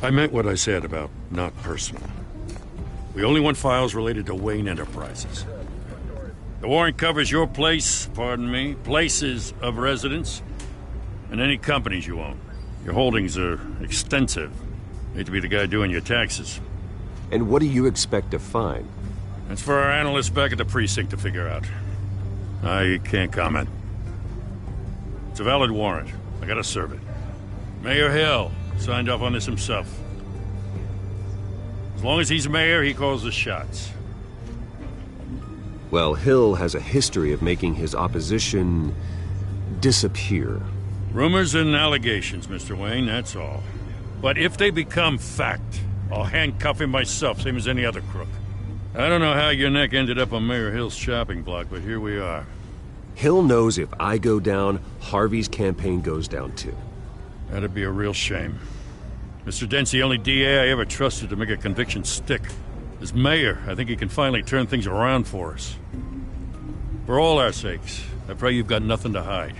I meant what I said about not personal. We only want files related to Wayne Enterprises. The warrant covers your place, places of residence, and any companies you own. Your holdings are extensive. Hate to be the guy doing your taxes. And what do you expect to find? That's for our analysts back at the precinct to figure out. I can't comment. It's a valid warrant. I gotta serve it. Mayor Hill signed off on this himself. As long as he's mayor, he calls the shots. Well, Hill has a history of making his opposition disappear. Rumors and allegations, Mr. Wayne, that's all. But if they become fact, I'll handcuff him myself, same as any other crook. I don't know how your neck ended up on Mayor Hill's shopping block, but here we are. Hill knows if I go down, Harvey's campaign goes down too. That'd be a real shame. Mr. Dent's the only DA I ever trusted to make a conviction stick. As mayor, I think he can finally turn things around for us. For all our sakes, I pray you've got nothing to hide.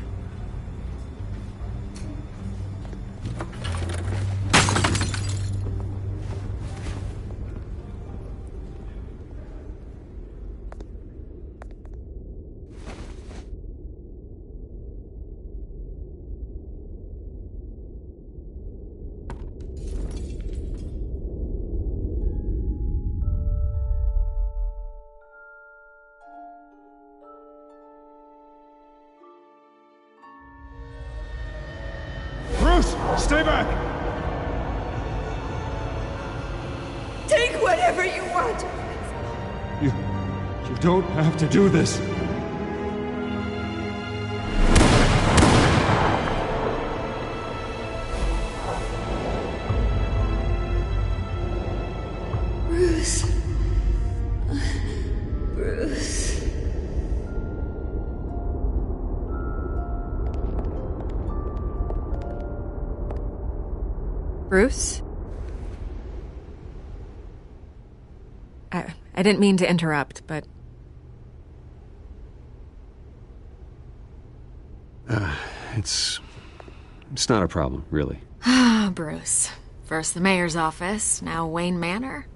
Stay back! Take whatever you want! You don't have to do this. Bruce. Bruce. Bruce? I didn't mean to interrupt, but... It's not a problem, really. Ah, Bruce. First the mayor's office, now Wayne Manor.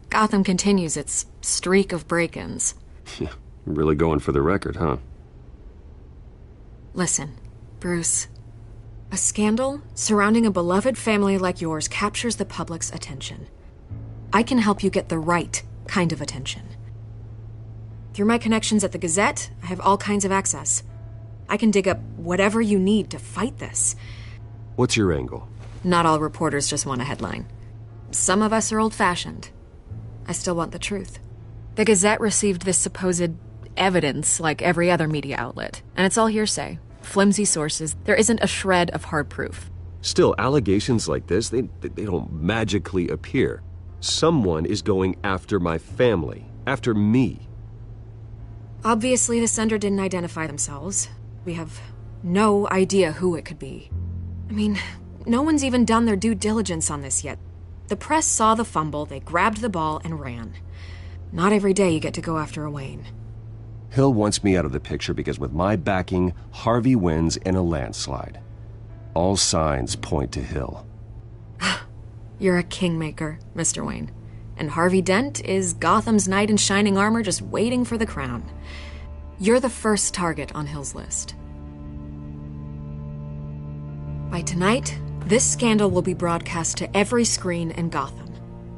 Gotham continues its streak of break-ins. Yeah, really going for the record, huh? Listen, Bruce. A scandal surrounding a beloved family like yours captures the public's attention. I can help you get the right kind of attention. Through my connections at the Gazette, I have all kinds of access. I can dig up whatever you need to fight this. What's your angle? Not all reporters just want a headline. Some of us are old-fashioned. I still want the truth. The Gazette received this supposed evidence like every other media outlet, and it's all hearsay. Flimsy sources. There isn't a shred of hard proof. Still, allegations like this, they don't magically appear. Someone is going after my family, after me. Obviously, the sender didn't identify themselves. We have no idea who it could be. I mean, no one's even done their due diligence on this yet. The press saw the fumble, they grabbed the ball and ran. Not every day you get to go after a Wayne. Hill wants me out of the picture because with my backing, Harvey wins in a landslide. All signs point to Hill. You're a kingmaker, Mr. Wayne. And Harvey Dent is Gotham's knight in shining armor just waiting for the crown. You're the first target on Hill's list. By tonight, this scandal will be broadcast to every screen in Gotham.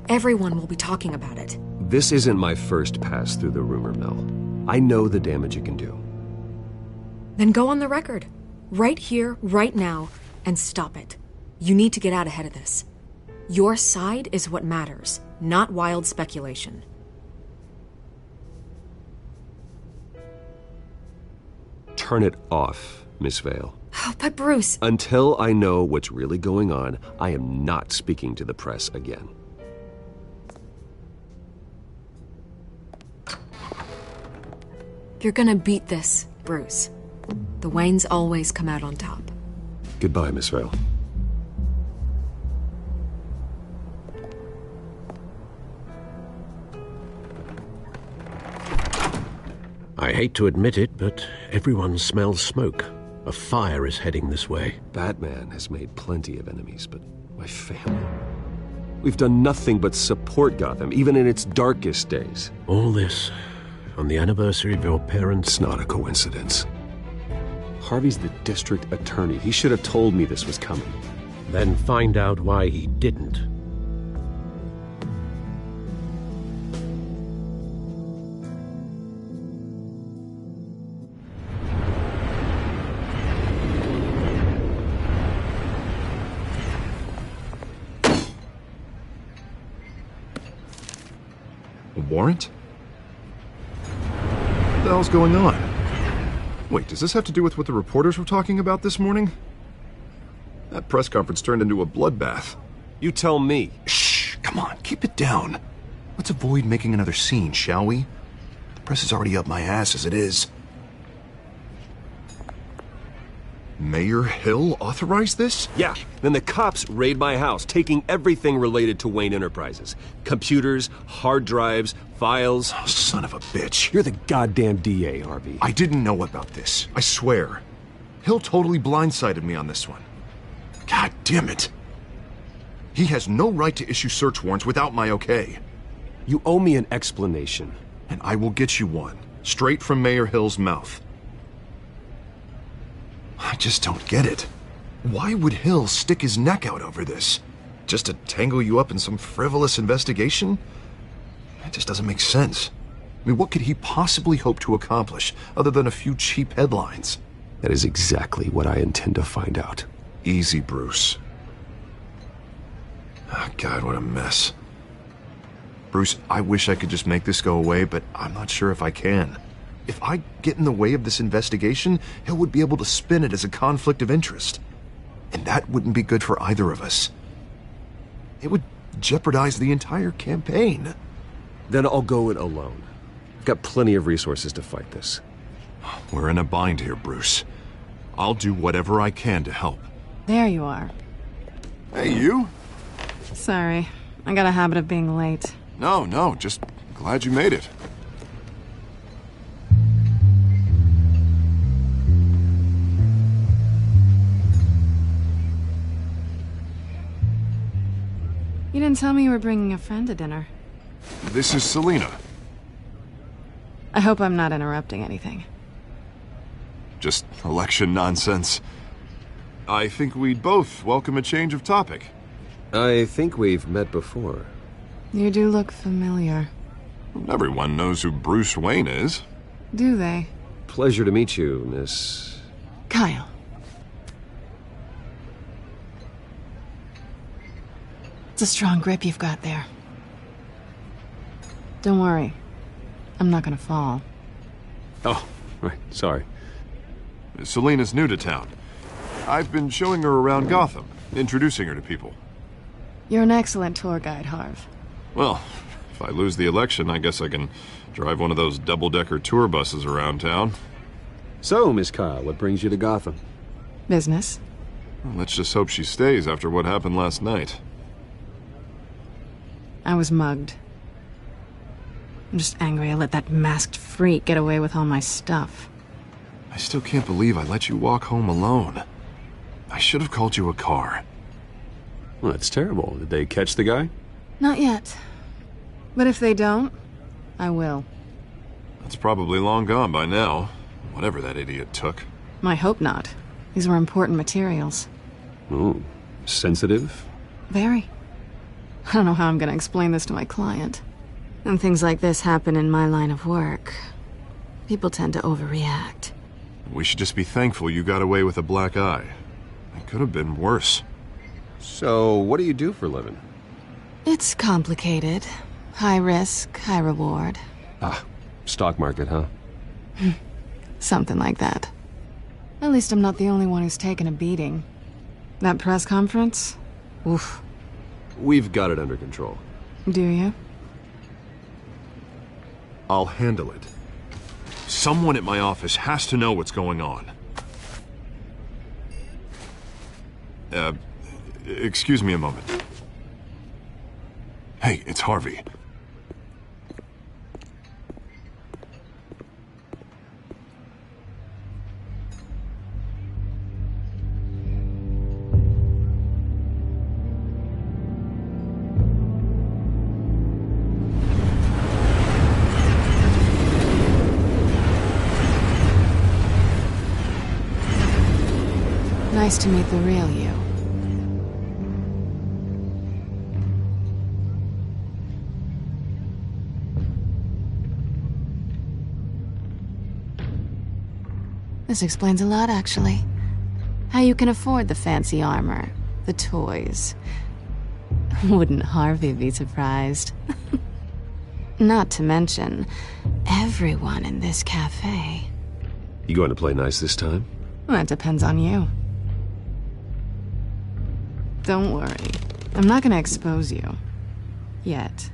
Everyone will be talking about it. This isn't my first pass through the rumor mill. I know the damage it can do. Then go on the record. Right here, right now, and stop it. You need to get out ahead of this. Your side is what matters, not wild speculation. Turn it off, Miss Vale. Oh, but Bruce... Until I know what's really going on, I am not speaking to the press again. You're gonna beat this, Bruce. The Waynes always come out on top. Goodbye, Miss Vale. I hate to admit it, but everyone smells smoke. A fire is heading this way. Batman has made plenty of enemies, but my family... We've done nothing but support Gotham, even in its darkest days. All this on the anniversary of your parents'... It's not a coincidence. Harvey's the district attorney. He should have told me this was coming. Then find out why he didn't. A warrant? What the hell's going on? Wait, does this have to do with what the reporters were talking about this morning? That press conference turned into a bloodbath. You tell me. Shh, come on, keep it down. Let's avoid making another scene, shall we? The press is already up my ass as it is. Mayor Hill authorized this? Yeah, then the cops raid my house, taking everything related to Wayne Enterprises. Computers, hard drives, files. Oh, son of a bitch. You're the goddamn DA, Harvey. I didn't know about this. I swear. Hill totally blindsided me on this one. God damn it. He has no right to issue search warrants without my okay. You owe me an explanation. And I will get you one, straight from Mayor Hill's mouth. I just don't get it. Why would Hill stick his neck out over this? Just to tangle you up in some frivolous investigation? It just doesn't make sense. I mean, what could he possibly hope to accomplish other than a few cheap headlines? That is exactly what I intend to find out. Easy, Bruce. Oh, God, what a mess. Bruce, I wish I could just make this go away, but I'm not sure if I can. If I get in the way of this investigation, Hill would be able to spin it as a conflict of interest. And that wouldn't be good for either of us. It would jeopardize the entire campaign. Then I'll go it alone. I've got plenty of resources to fight this. We're in a bind here, Bruce. I'll do whatever I can to help. There you are. Hey, you. Sorry. I got a habit of being late. No, just glad you made it. You didn't tell me you were bringing a friend to dinner. This is Selina. I hope I'm not interrupting anything. Just election nonsense. I think we'd both welcome a change of topic. I think we've met before. You do look familiar. Everyone knows who Bruce Wayne is. Do they? Pleasure to meet you, Miss... Kyle. It's a strong grip you've got there. Don't worry. I'm not gonna fall. Oh, right, sorry. Selina's new to town. I've been showing her around Gotham, introducing her to people. You're an excellent tour guide, Harv. Well, if I lose the election, I guess I can drive one of those double-decker tour buses around town. So, Miss Kyle, what brings you to Gotham? Business. Well, let's just hope she stays after what happened last night. I was mugged. I'm just angry I let that masked freak get away with all my stuff. I still can't believe I let you walk home alone. I should have called you a car. Well, that's terrible. Did they catch the guy? Not yet. But if they don't, I will. That's probably long gone by now, whatever that idiot took. I hope not. These were important materials. Ooh, sensitive? Very. I don't know how I'm gonna explain this to my client. When things like this happen in my line of work, people tend to overreact. We should just be thankful you got away with a black eye. It could have been worse. So, what do you do for a living? It's complicated. High risk, high reward. Ah, stock market, huh? Something like that. At least I'm not the only one who's taken a beating. That press conference? Oof. We've got it under control. Do you? I'll handle it. Someone at my office has to know what's going on. Excuse me a moment. Hey, it's Harvey. Nice to meet the real you. This explains a lot, actually. How you can afford the fancy armor, the toys. Wouldn't Harvey be surprised? Not to mention, everyone in this cafe. You going to play nice this time? Well, that depends on you. Don't worry. I'm not gonna expose you. Yet.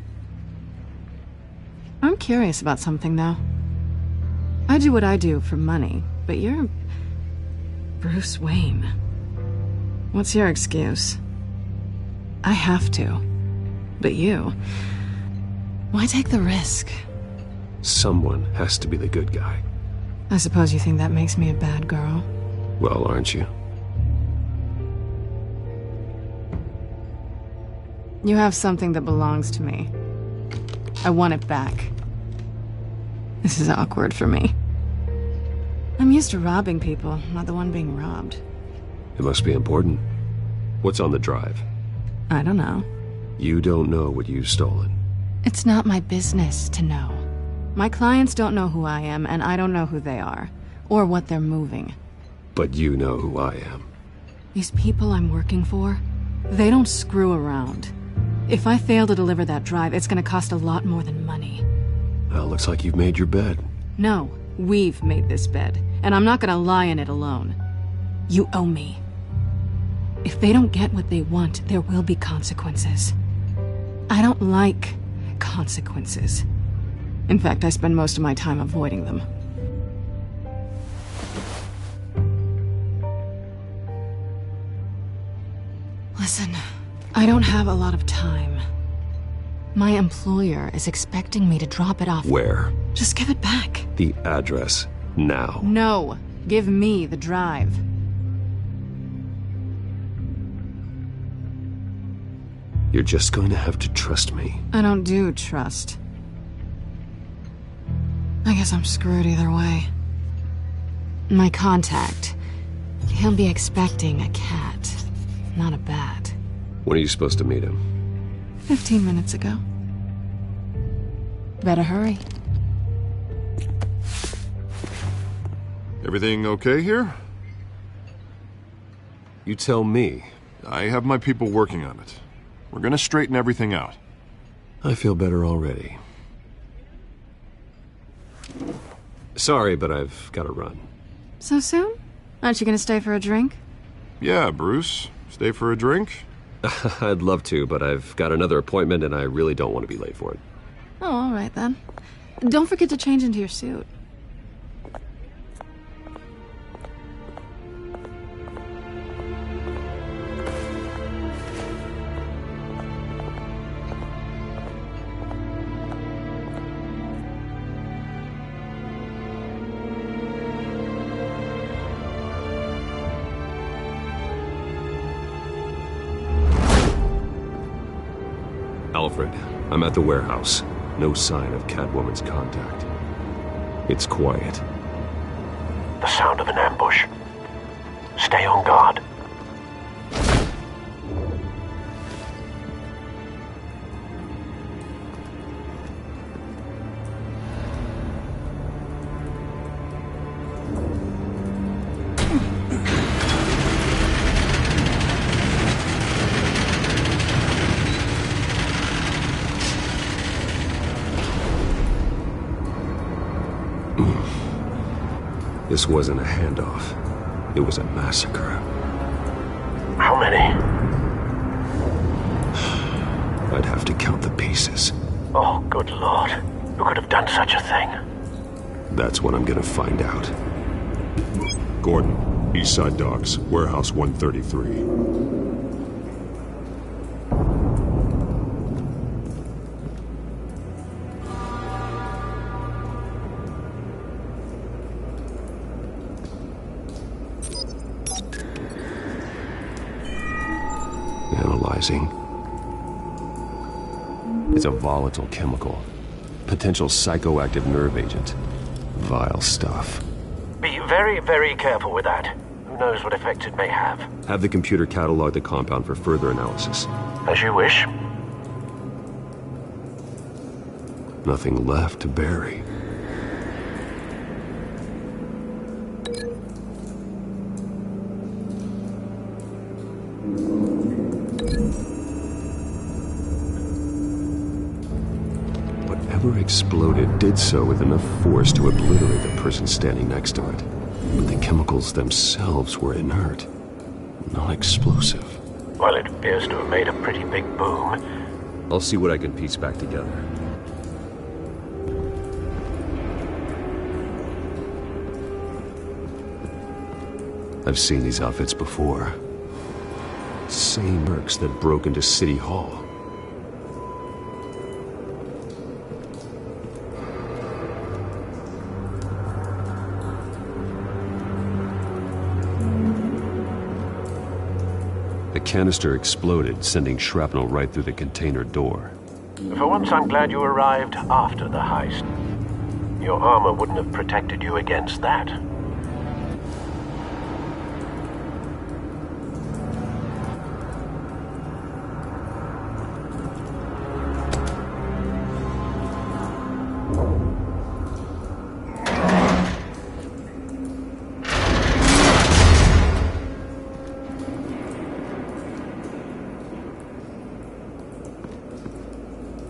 I'm curious about something, though. I do what I do for money, but you're... Bruce Wayne. What's your excuse? I have to. But you... Why take the risk? Someone has to be the good guy. I suppose you think that makes me a bad girl? Well, aren't you? You have something that belongs to me. I want it back. This is awkward for me. I'm used to robbing people, not the one being robbed. It must be important. What's on the drive? I don't know. You don't know what you've stolen. It's not my business to know. My clients don't know who I am, and I don't know who they are, or what they're moving. But you know who I am. These people I'm working for, they don't screw around. If I fail to deliver that drive, it's gonna cost a lot more than money. Well, looks like you've made your bed. No, we've made this bed, and I'm not gonna lie in it alone. You owe me. If they don't get what they want, there will be consequences. I don't like consequences. In fact, I spend most of my time avoiding them. Listen, I don't have a lot of time. My employer is expecting me to drop it off. Where? Just give it back. The address, now. No, give me the drive. You're just going to have to trust me. I don't do trust. I guess I'm screwed either way. My contact, he'll be expecting a cat, not a bat. When are you supposed to meet him? 15 minutes ago. Better hurry. Everything okay here? You tell me. I have my people working on it. We're gonna straighten everything out. I feel better already. Sorry, but I've got to run. So soon? Aren't you gonna stay for a drink? Yeah, Bruce. Stay for a drink? I'd love to, but I've got another appointment and I really don't want to be late for it. Oh, all right then. Don't forget to change into your suit. Alfred, I'm at the warehouse. No sign of Catwoman's contact. It's quiet. The sound of an ambush. Stay on guard. This wasn't a handoff. It was a massacre. How many? I'd have to count the pieces. Oh, good lord. Who could have done such a thing? That's what I'm gonna find out. Gordon, Eastside Docks, Warehouse 133. Analyzing. It's a volatile chemical. Potential psychoactive nerve agent. Vile stuff. Be very, very careful with that. Who knows what effects it may have. Have the computer catalog the compound for further analysis. As you wish. Nothing left to bury. Whatever exploded did so with enough force to obliterate the person standing next to it. But the chemicals themselves were inert, not explosive. Well, it appears to have made a pretty big boom. I'll see what I can piece back together. I've seen these outfits before. Same mercs that broke into City Hall. The canister exploded, sending shrapnel right through the container door. For once, I'm glad you arrived after the heist. Your armor wouldn't have protected you against that.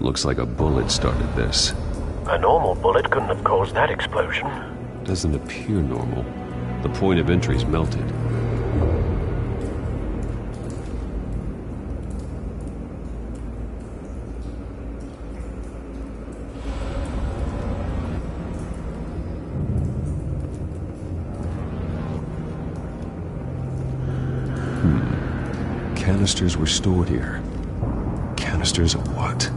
Looks like a bullet started this. A normal bullet couldn't have caused that explosion. Doesn't appear normal. The point of entry's melted. canisters were stored here. Canisters of what?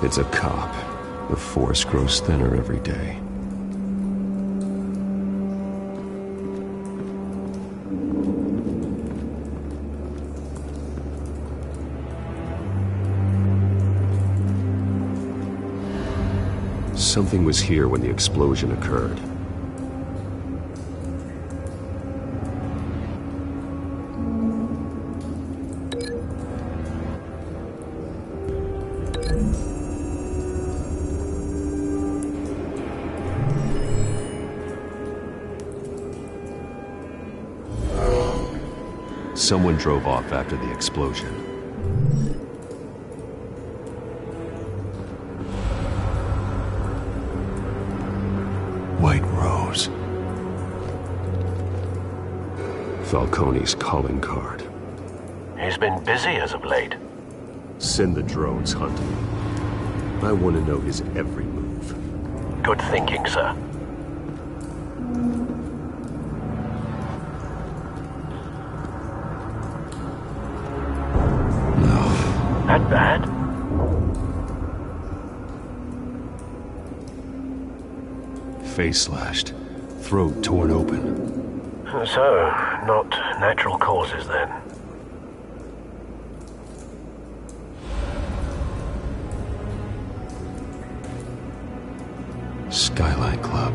It's a cop. The force grows thinner every day. Something was here when the explosion occurred. Someone drove off after the explosion. White Rose. Falcone's calling card. He's been busy as of late. Send the drones hunting. I want to know his every move. Good thinking, sir. That bad? Face slashed, throat torn open. So, not natural causes then. Skyline Club.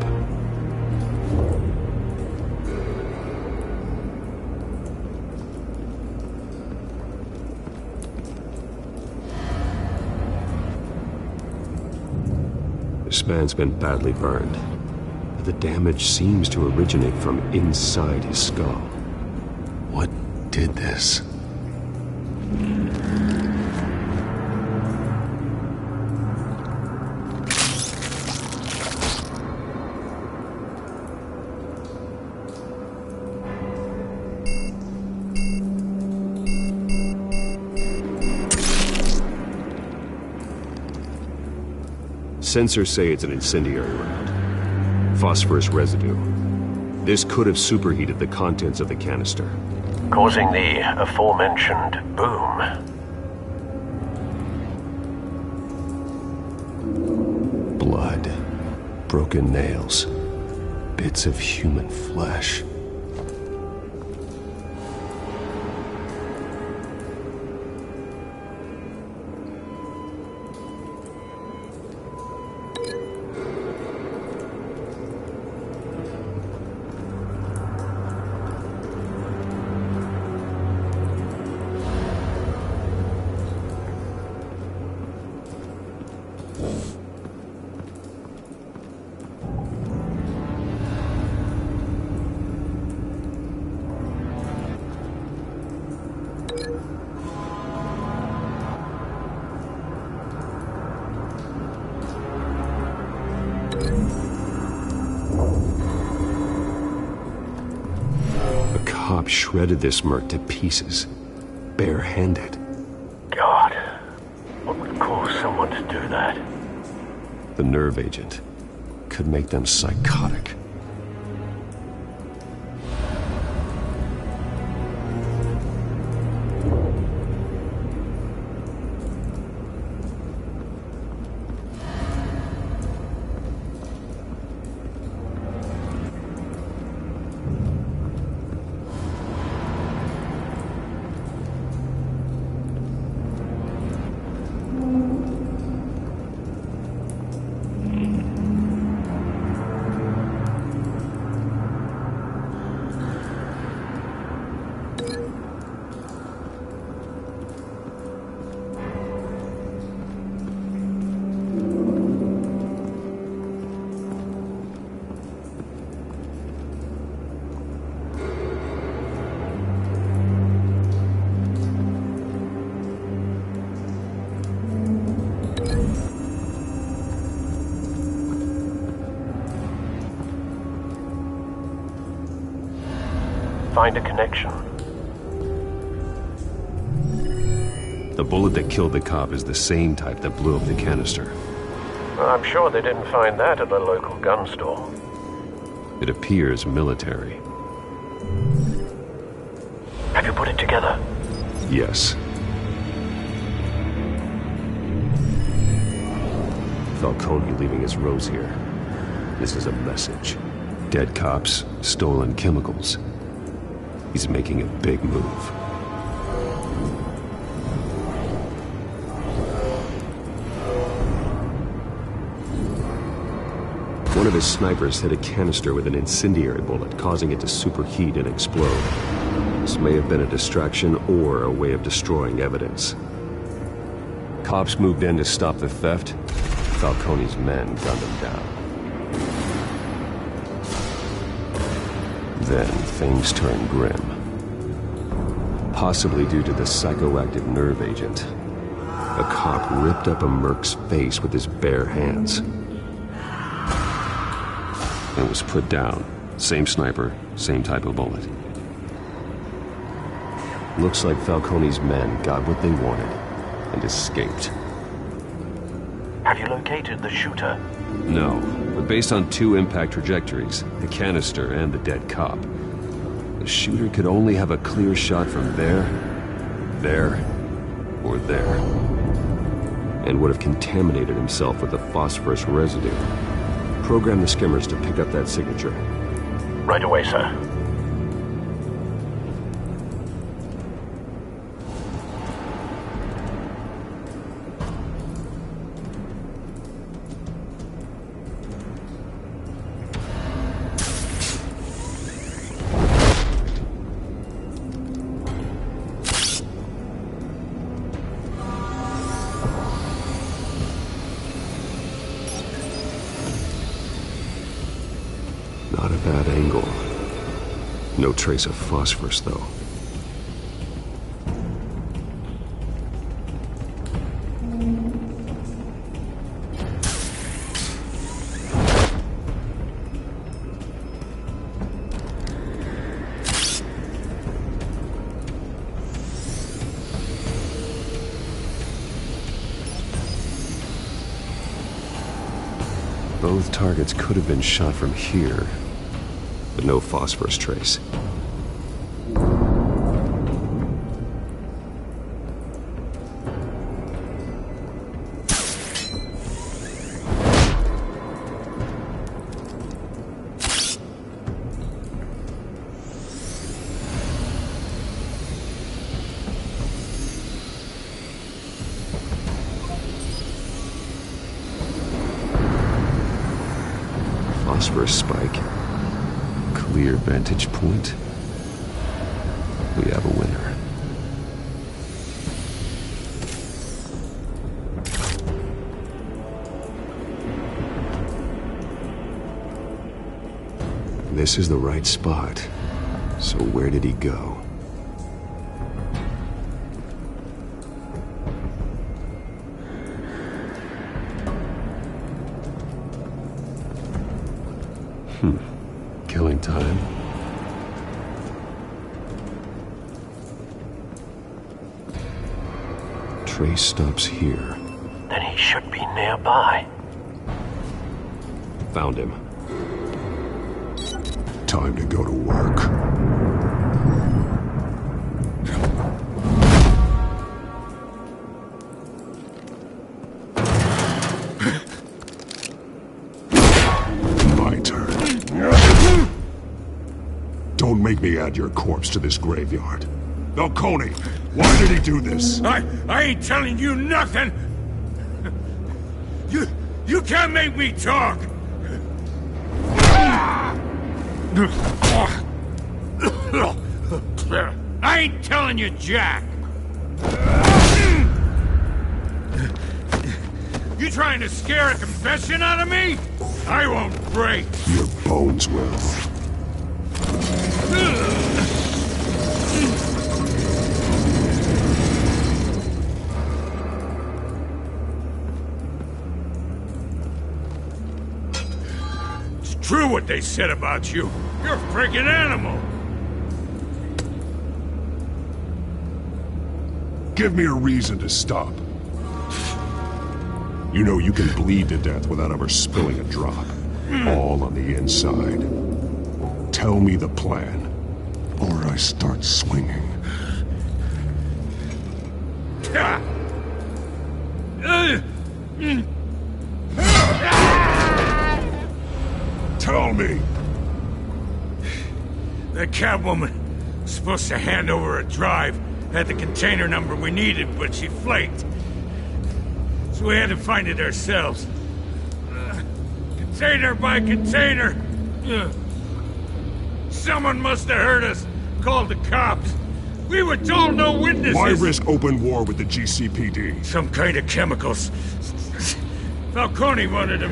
This man's been badly burned. The damage seems to originate from inside his skull. What did this? Sensors say it's an incendiary round. Phosphorus residue. This could have superheated the contents of the canister, causing the aforementioned boom. Blood, broken nails, bits of human flesh. Shredded this merc to pieces, barehanded. God, what would cause someone to do that? The nerve agent could make them psychotic. Find a connection. The bullet that killed the cop is the same type that blew up the canister. Well, I'm sure they didn't find that at the local gun store. It appears military. Have you put it together? Yes. Falcone leaving his rose here. This is a message. Dead cops, stolen chemicals. He's making a big move. One of his snipers hit a canister with an incendiary bullet, causing it to superheat and explode. This may have been a distraction or a way of destroying evidence. Cops moved in to stop the theft. Falcone's men gunned him down. Then things turned grim. Possibly due to the psychoactive nerve agent. A cop ripped up a merc's face with his bare hands. And was put down. Same sniper, same type of bullet. Looks like Falcone's men got what they wanted and escaped. Have you located the shooter? No, but based on two impact trajectories, the canister and the dead cop, the shooter could only have a clear shot from there, or there, and would have contaminated himself with the phosphorus residue. Program the skimmers to pick up that signature. Right away, sir. Not a bad angle. No trace of phosphorus, though. Both targets could have been shot from here, but no phosphorus trace. Phosphorus spike. Clear vantage point. We have a winner. This is the right spot. So where did he go? Killing time. Trace stops here. Then he should be nearby. Found him. Time to go to work. My turn. Don't make me add your corpse to this graveyard. Falcone, why did he do this? I ain't telling you nothing! You can't make me talk! I ain't telling you jack! You trying to scare a confession out of me? I won't break! Your bones will. It's true what they said about you. You're a freaking animal! Give me a reason to stop. You know you can bleed to death without ever spilling a drop. All on the inside. Tell me the plan, or I start swinging. Tell me! The Catwoman was supposed to hand over a drive, had the container number we needed, but she flaked. So we had to find it ourselves. Container by container. Someone must have heard us, called the cops. We were told no witnesses. Why risk open war with the GCPD? Some kind of chemicals. Falcone wanted them.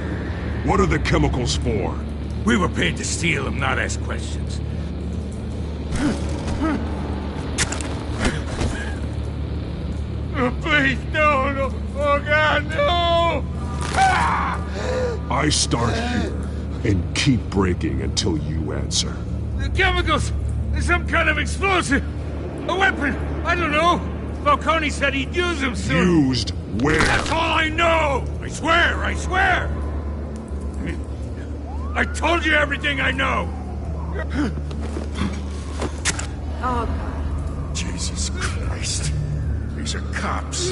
What are the chemicals for? We were paid to steal them, not ask questions. Oh, please, no. Oh, God, no! I start here and keep breaking until you answer. The chemicals! There's some kind of explosive! A weapon! I don't know! Falcone said he'd use them soon! Used where? That's all I know! I swear! I told you everything I know! Oh, Jesus Christ. These are cops.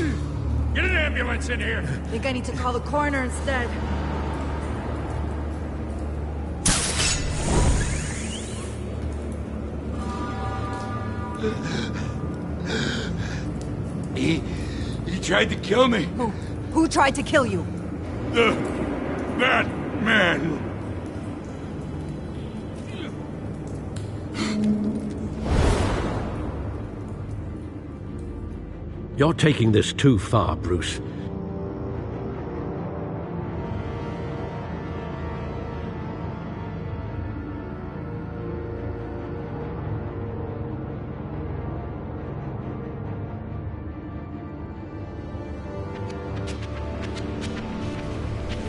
Get an ambulance in here! I think I need to call the coroner instead. He tried to kill me. Who tried to kill you? That man. You're taking this too far, Bruce.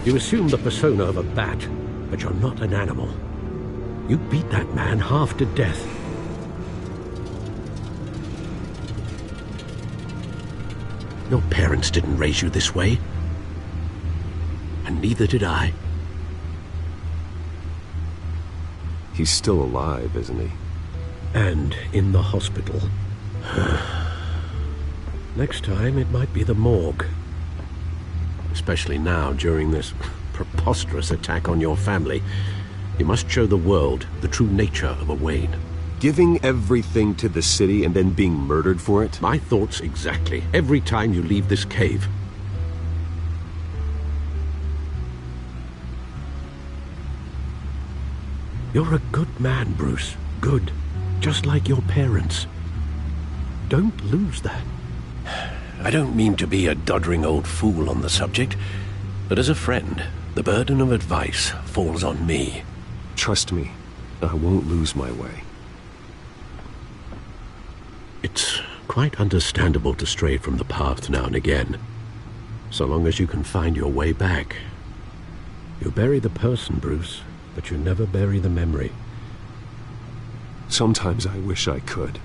You assume the persona of a bat, but you're not an animal. You beat that man half to death. Your parents didn't raise you this way. And neither did I. He's still alive, isn't he? And in the hospital. Next time, it might be the morgue. Especially now, during this preposterous attack on your family. You must show the world the true nature of a Wayne. Giving everything to the city and then being murdered for it? My thoughts exactly. Every time you leave this cave. You're a good man, Bruce. Good. Just like your parents. Don't lose that. I don't mean to be a doddering old fool on the subject, but as a friend, the burden of advice falls on me. Trust me, I won't lose my way. It's quite understandable to stray from the path now and again, so long as you can find your way back. You bury the person, Bruce, but you never bury the memory. Sometimes I wish I could.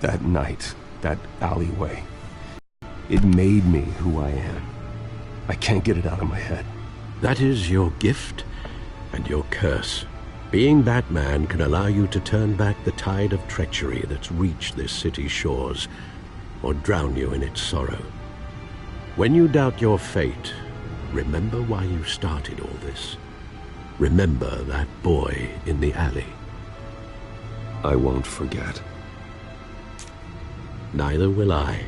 That night, that alleyway, it made me who I am. I can't get it out of my head. That is your gift and your curse. Being Batman can allow you to turn back the tide of treachery that's reached this city's shores, or drown you in its sorrow. When you doubt your fate, remember why you started all this. Remember that boy in the alley. I won't forget. Neither will I.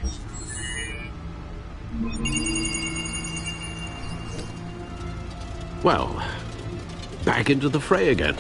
Well, back into the fray again.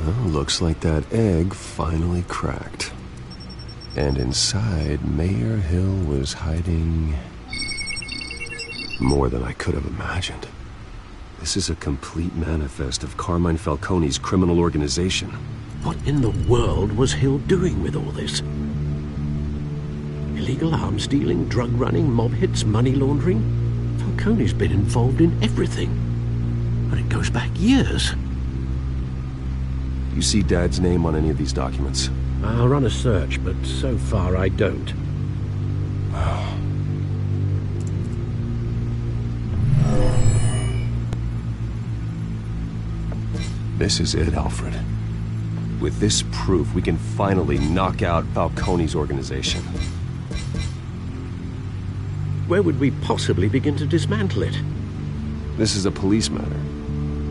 Well, looks like that egg finally cracked. And inside, Mayor Hill was hiding more than I could have imagined. This is a complete manifest of Carmine Falcone's criminal organization. What in the world was Hill doing with all this? Illegal arms dealing, drug running, mob hits, money laundering? Falcone's been involved in everything. And it goes back years. You see Dad's name on any of these documents? I'll run a search, but so far I don't. This is it, Alfred. With this proof, we can finally knock out Falcone's organization. Where would we possibly begin to dismantle it? This is a police matter.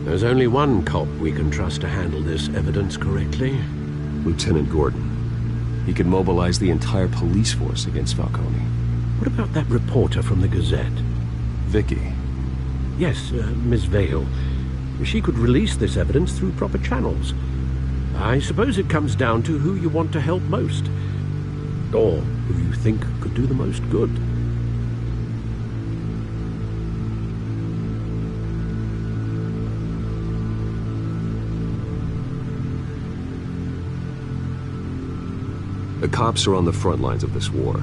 There's only one cop we can trust to handle this evidence correctly. Lieutenant Gordon. He could mobilize the entire police force against Falcone. What about that reporter from the Gazette? Vicky. Yes, Miss Vale. She could release this evidence through proper channels. I suppose it comes down to who you want to help most. Or who you think could do the most good. The cops are on the front lines of this war.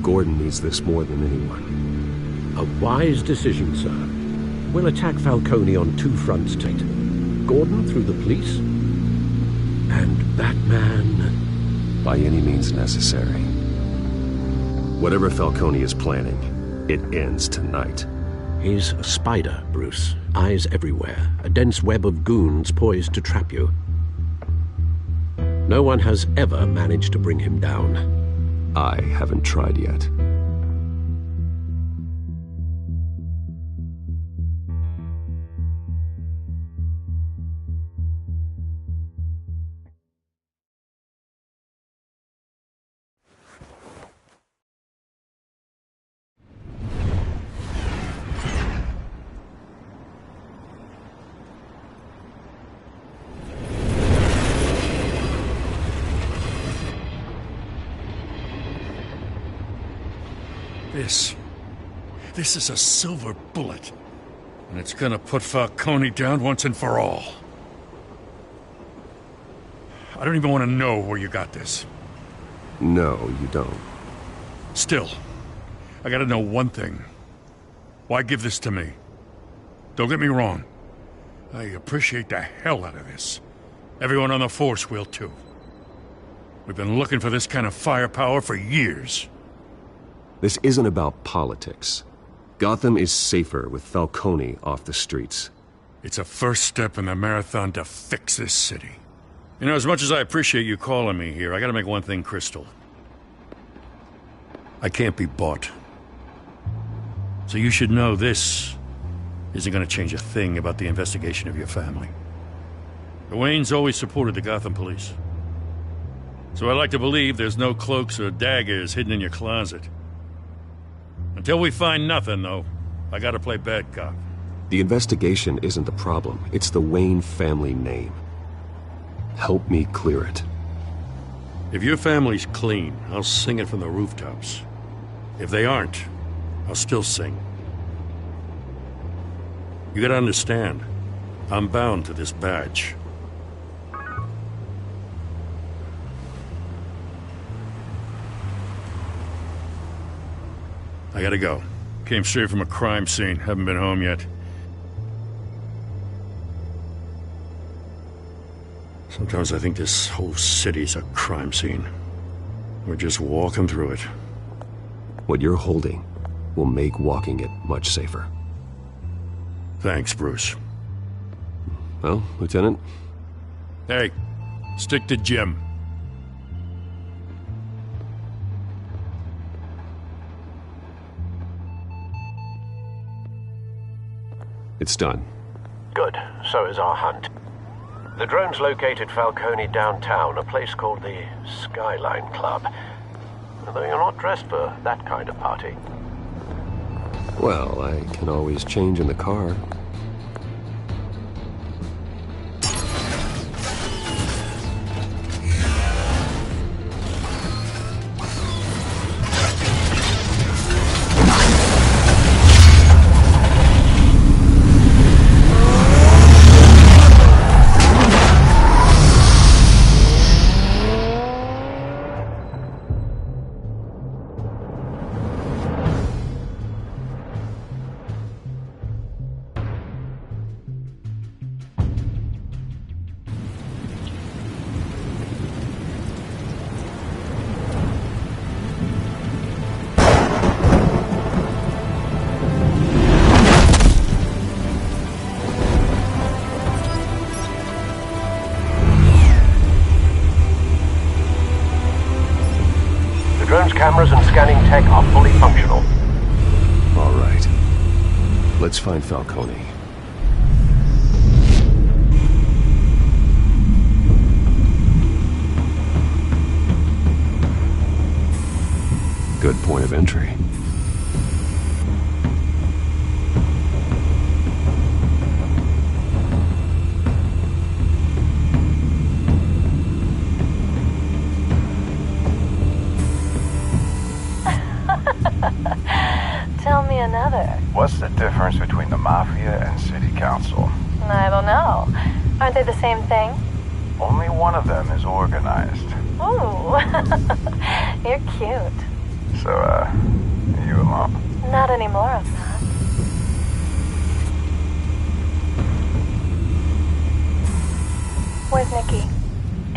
Gordon needs this more than anyone. A wise decision, sir. We'll attack Falcone on two fronts, Tate. Gordon through the police, and Batman... by any means necessary. Whatever Falcone is planning, it ends tonight. He's a spider, Bruce. Eyes everywhere. A dense web of goons poised to trap you. No one has ever managed to bring him down. I haven't tried yet. This is a silver bullet. And it's gonna put Falcone down once and for all. I don't even want to know where you got this. No, you don't. Still, I gotta know one thing. Why give this to me? Don't get me wrong. I appreciate the hell out of this. Everyone on the force will too. We've been looking for this kind of firepower for years. This isn't about politics. Gotham is safer with Falcone off the streets. It's a first step in the marathon to fix this city. You know, as much as I appreciate you calling me here, I gotta make one thing crystal. I can't be bought. So you should know this isn't gonna change a thing about the investigation of your family. The Waynes always supported the Gotham police. So I like to believe there's no cloaks or daggers hidden in your closet. Until we find nothing, though, I gotta play bad cop. The investigation isn't the problem. It's the Wayne family name. Help me clear it. If your family's clean, I'll sing it from the rooftops. If they aren't, I'll still sing. You gotta understand, I'm bound to this badge. I gotta go. Came straight from a crime scene. Haven't been home yet. Sometimes I think this whole city's a crime scene. We're just walking through it. What you're holding will make walking it much safer. Thanks, Bruce. Well, Lieutenant? Hey, stick to Jim. It's done. Good. So is our hunt. The drone's located Falcone downtown, a place called the Skyline Club. Although you're not dressed for that kind of party. Well, I can always change in the car. Cameras and scanning tech are fully functional. All right. Let's find Falcone. Good point of entry. Tell me another. What's the difference between the Mafia and City Council? I don't know. Aren't they the same thing? Only one of them is organized. Ooh. You're cute. So, are you alone? Not anymore, I'm not. Where's Nikki?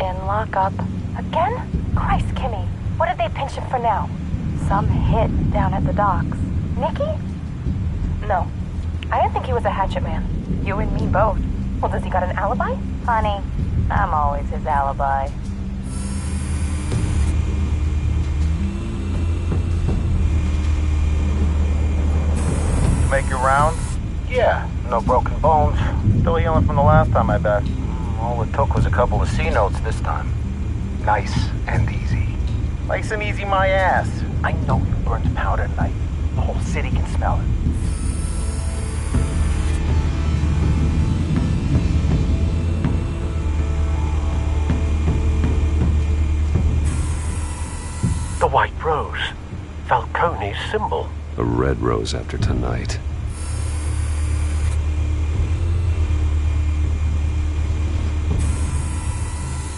In lockup. Again? Christ, Kimmy. What did they pinch him for now? Some hit down at the docks. Nikki? No. I didn't think he was a hatchet man. You and me both. Well, does he got an alibi? Honey, I'm always his alibi. Make your rounds? Yeah, no broken bones. Still healing from the last time, I bet. All it took was a couple of C notes this time. Nice and easy. Nice and easy my ass. I know you burned powder at night. The whole city can smell it. The White Rose. Falcone's symbol. A red rose after tonight.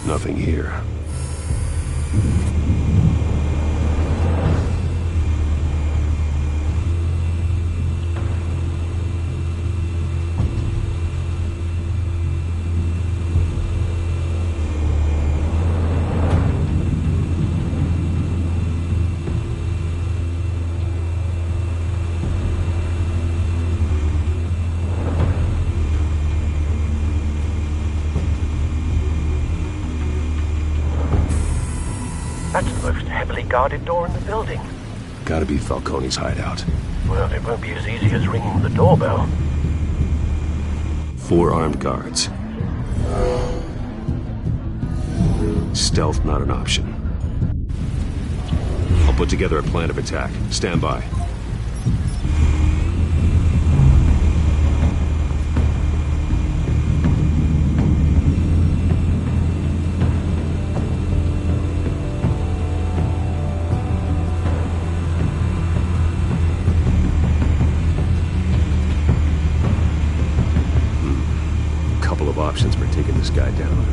Nothing here. That's the most heavily guarded door in the building. Gotta be Falcone's hideout. Well, it won't be as easy as ringing the doorbell. 4 armed guards. Stealth not an option. I'll put together a plan of attack. Stand by. Options for taking this guy down.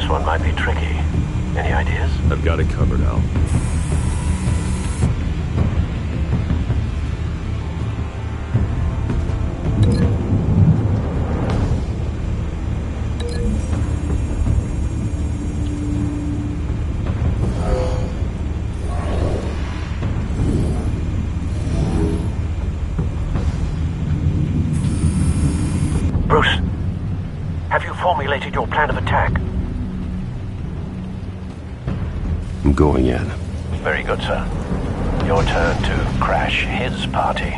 One might be tricky. Any ideas? I've got it covered, Al. Bruce, have you formulated your plan of attack? I'm going in. Very good, sir. Your turn to crash his party.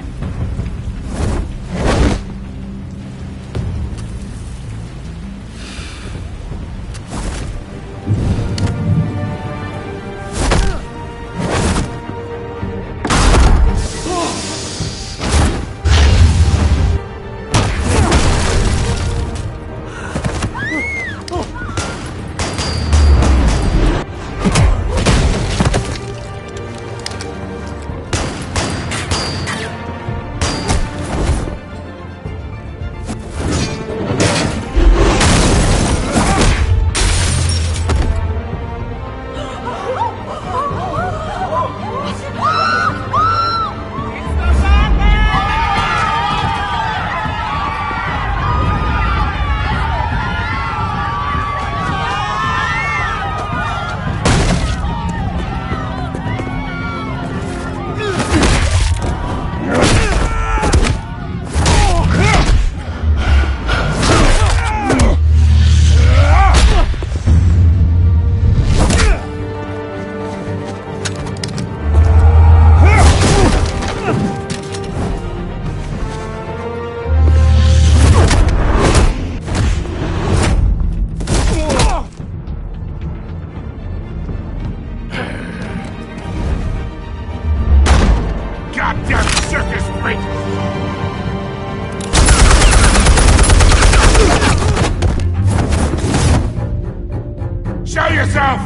yourself!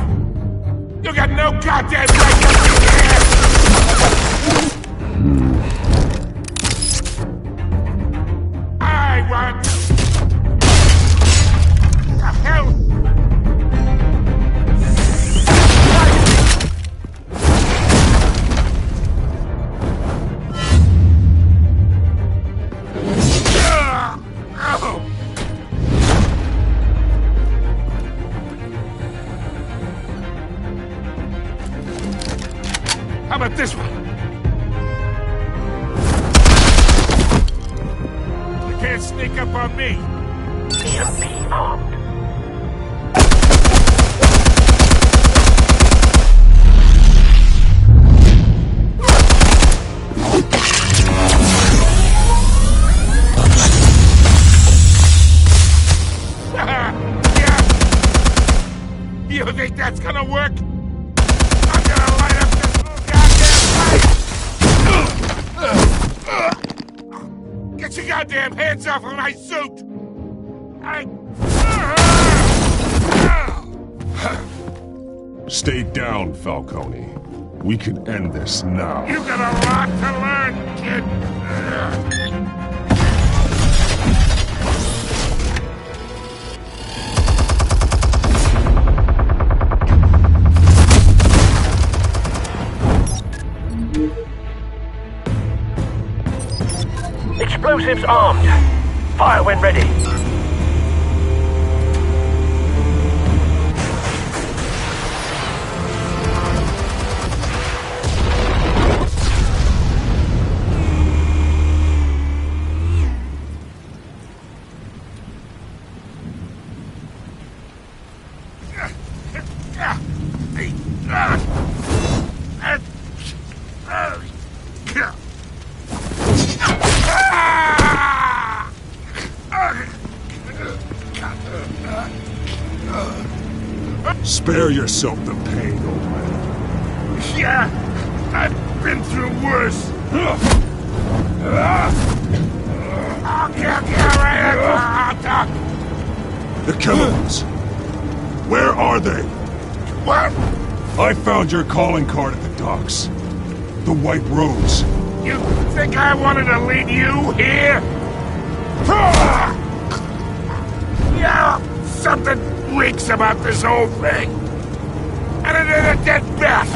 You got no goddamn right to be here! I want... The hell? How about this one? You can't sneak up on me. EMP armed. Yeah. You think that's gonna work? I'm gonna light up this whole goddamn place! Get your goddamn hands off of my suit! Stay down, Falcone. We can end this now. You got a lot to learn, kid! Explosives armed. Fire when ready. Spare yourself the pain, old man. Yeah, I've been through worse. I'll kill you right now. The chemicals. Where are they? What? I found your calling card at the docks. The White Rose. You think I wanted to lead you here? Yeah, something reeks about this whole thing. And it is a dead bat.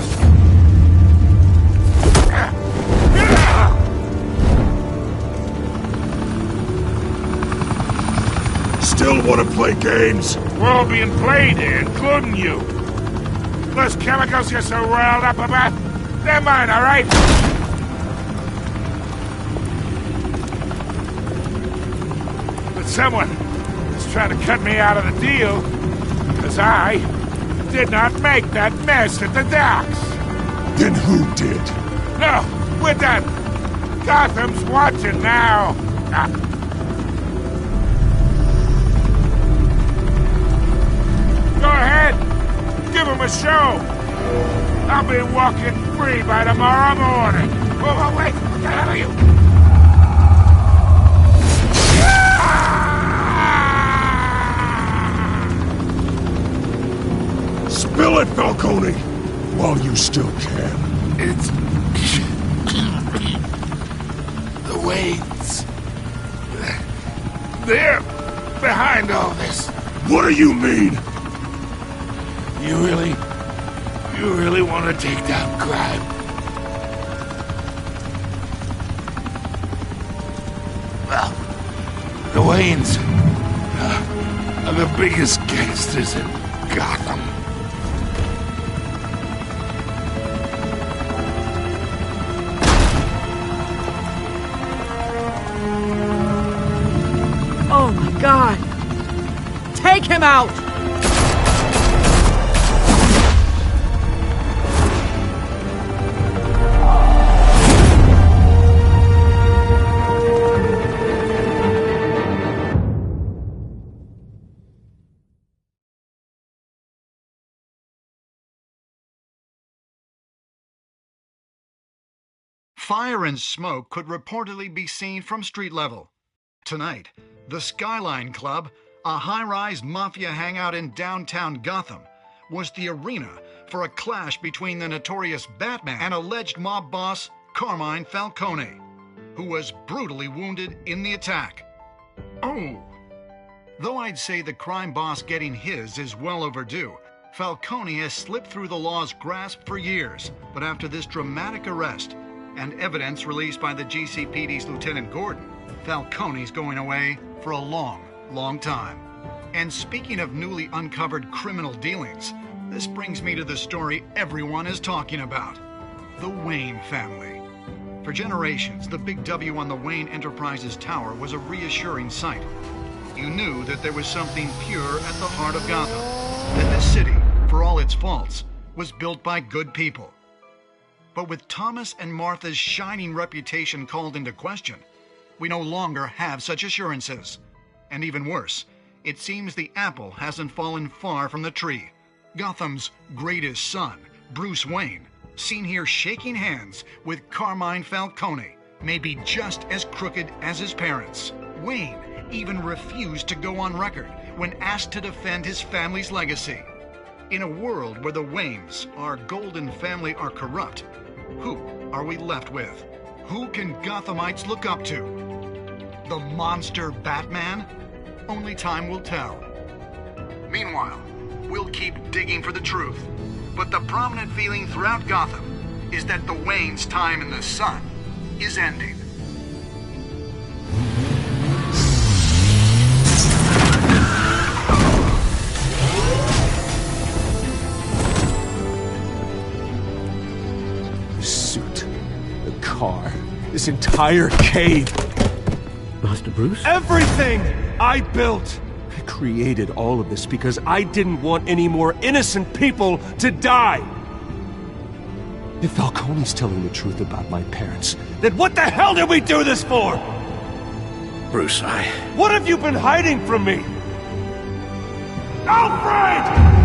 Still want to play games? We're all being played here, including you. Those chemicals you're so riled up about, they're mine, all right? But someone is trying to cut me out of the deal, because I did not make that mess at the docks. Then who did? No, we're done. Gotham's watching now. Go ahead. Give him a show. I'll be walking free by tomorrow morning. Oh, wait. What the hell are you? Spill it, Falcone, while you still can. It's... the Waynes. They're behind all this. What do you mean? You really want to take down crime? Well, the Waynes are the biggest gangsters in Gotham. Oh my God! Take him out! Fire and smoke could reportedly be seen from street level. Tonight, the Skyline Club, a high-rise mafia hangout in downtown Gotham, was the arena for a clash between the notorious Batman and alleged mob boss Carmine Falcone, who was brutally wounded in the attack. Oh! Though I'd say the crime boss getting his is well overdue, Falcone has slipped through the law's grasp for years, but after this dramatic arrest and evidence released by the GCPD's Lieutenant Gordon, Falcone's going away for a long, long time. And speaking of newly uncovered criminal dealings, this brings me to the story everyone is talking about: the Wayne family. For generations, the big W on the Wayne Enterprises tower was a reassuring sight. You knew that there was something pure at the heart of Gotham, that this city, for all its faults, was built by good people. But with Thomas and Martha's shining reputation called into question, we no longer have such assurances. And even worse, it seems the apple hasn't fallen far from the tree. Gotham's greatest son, Bruce Wayne, seen here shaking hands with Carmine Falcone, may be just as crooked as his parents. Wayne even refused to go on record when asked to defend his family's legacy. In a world where the Waynes, our golden family, are corrupt, who are we left with? Who can Gothamites look up to? The monster Batman? Only time will tell. Meanwhile, we'll keep digging for the truth. But the prominent feeling throughout Gotham is that the Waynes' time in the sun is ending. The suit, the car, this entire cave. Master Bruce? Everything I built! I created all of this because I didn't want any more innocent people to die! If Falcone's telling the truth about my parents, then what the hell did we do this for? Bruce, What have you been hiding from me? Alfred!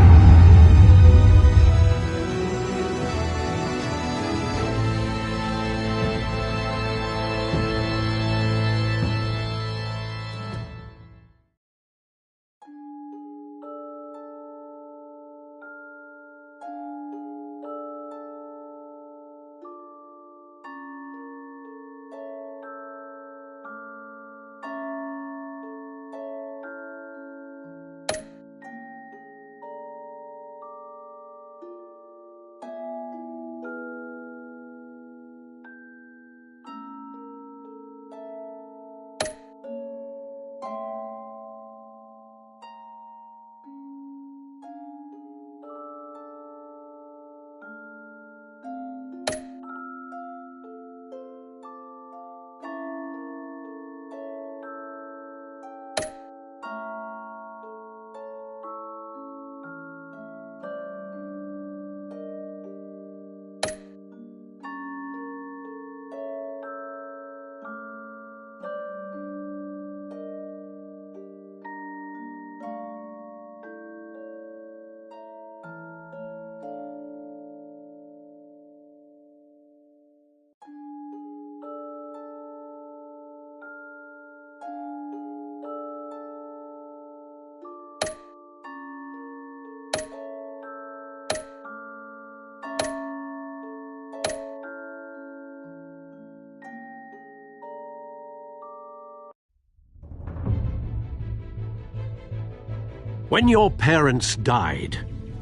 When your parents died,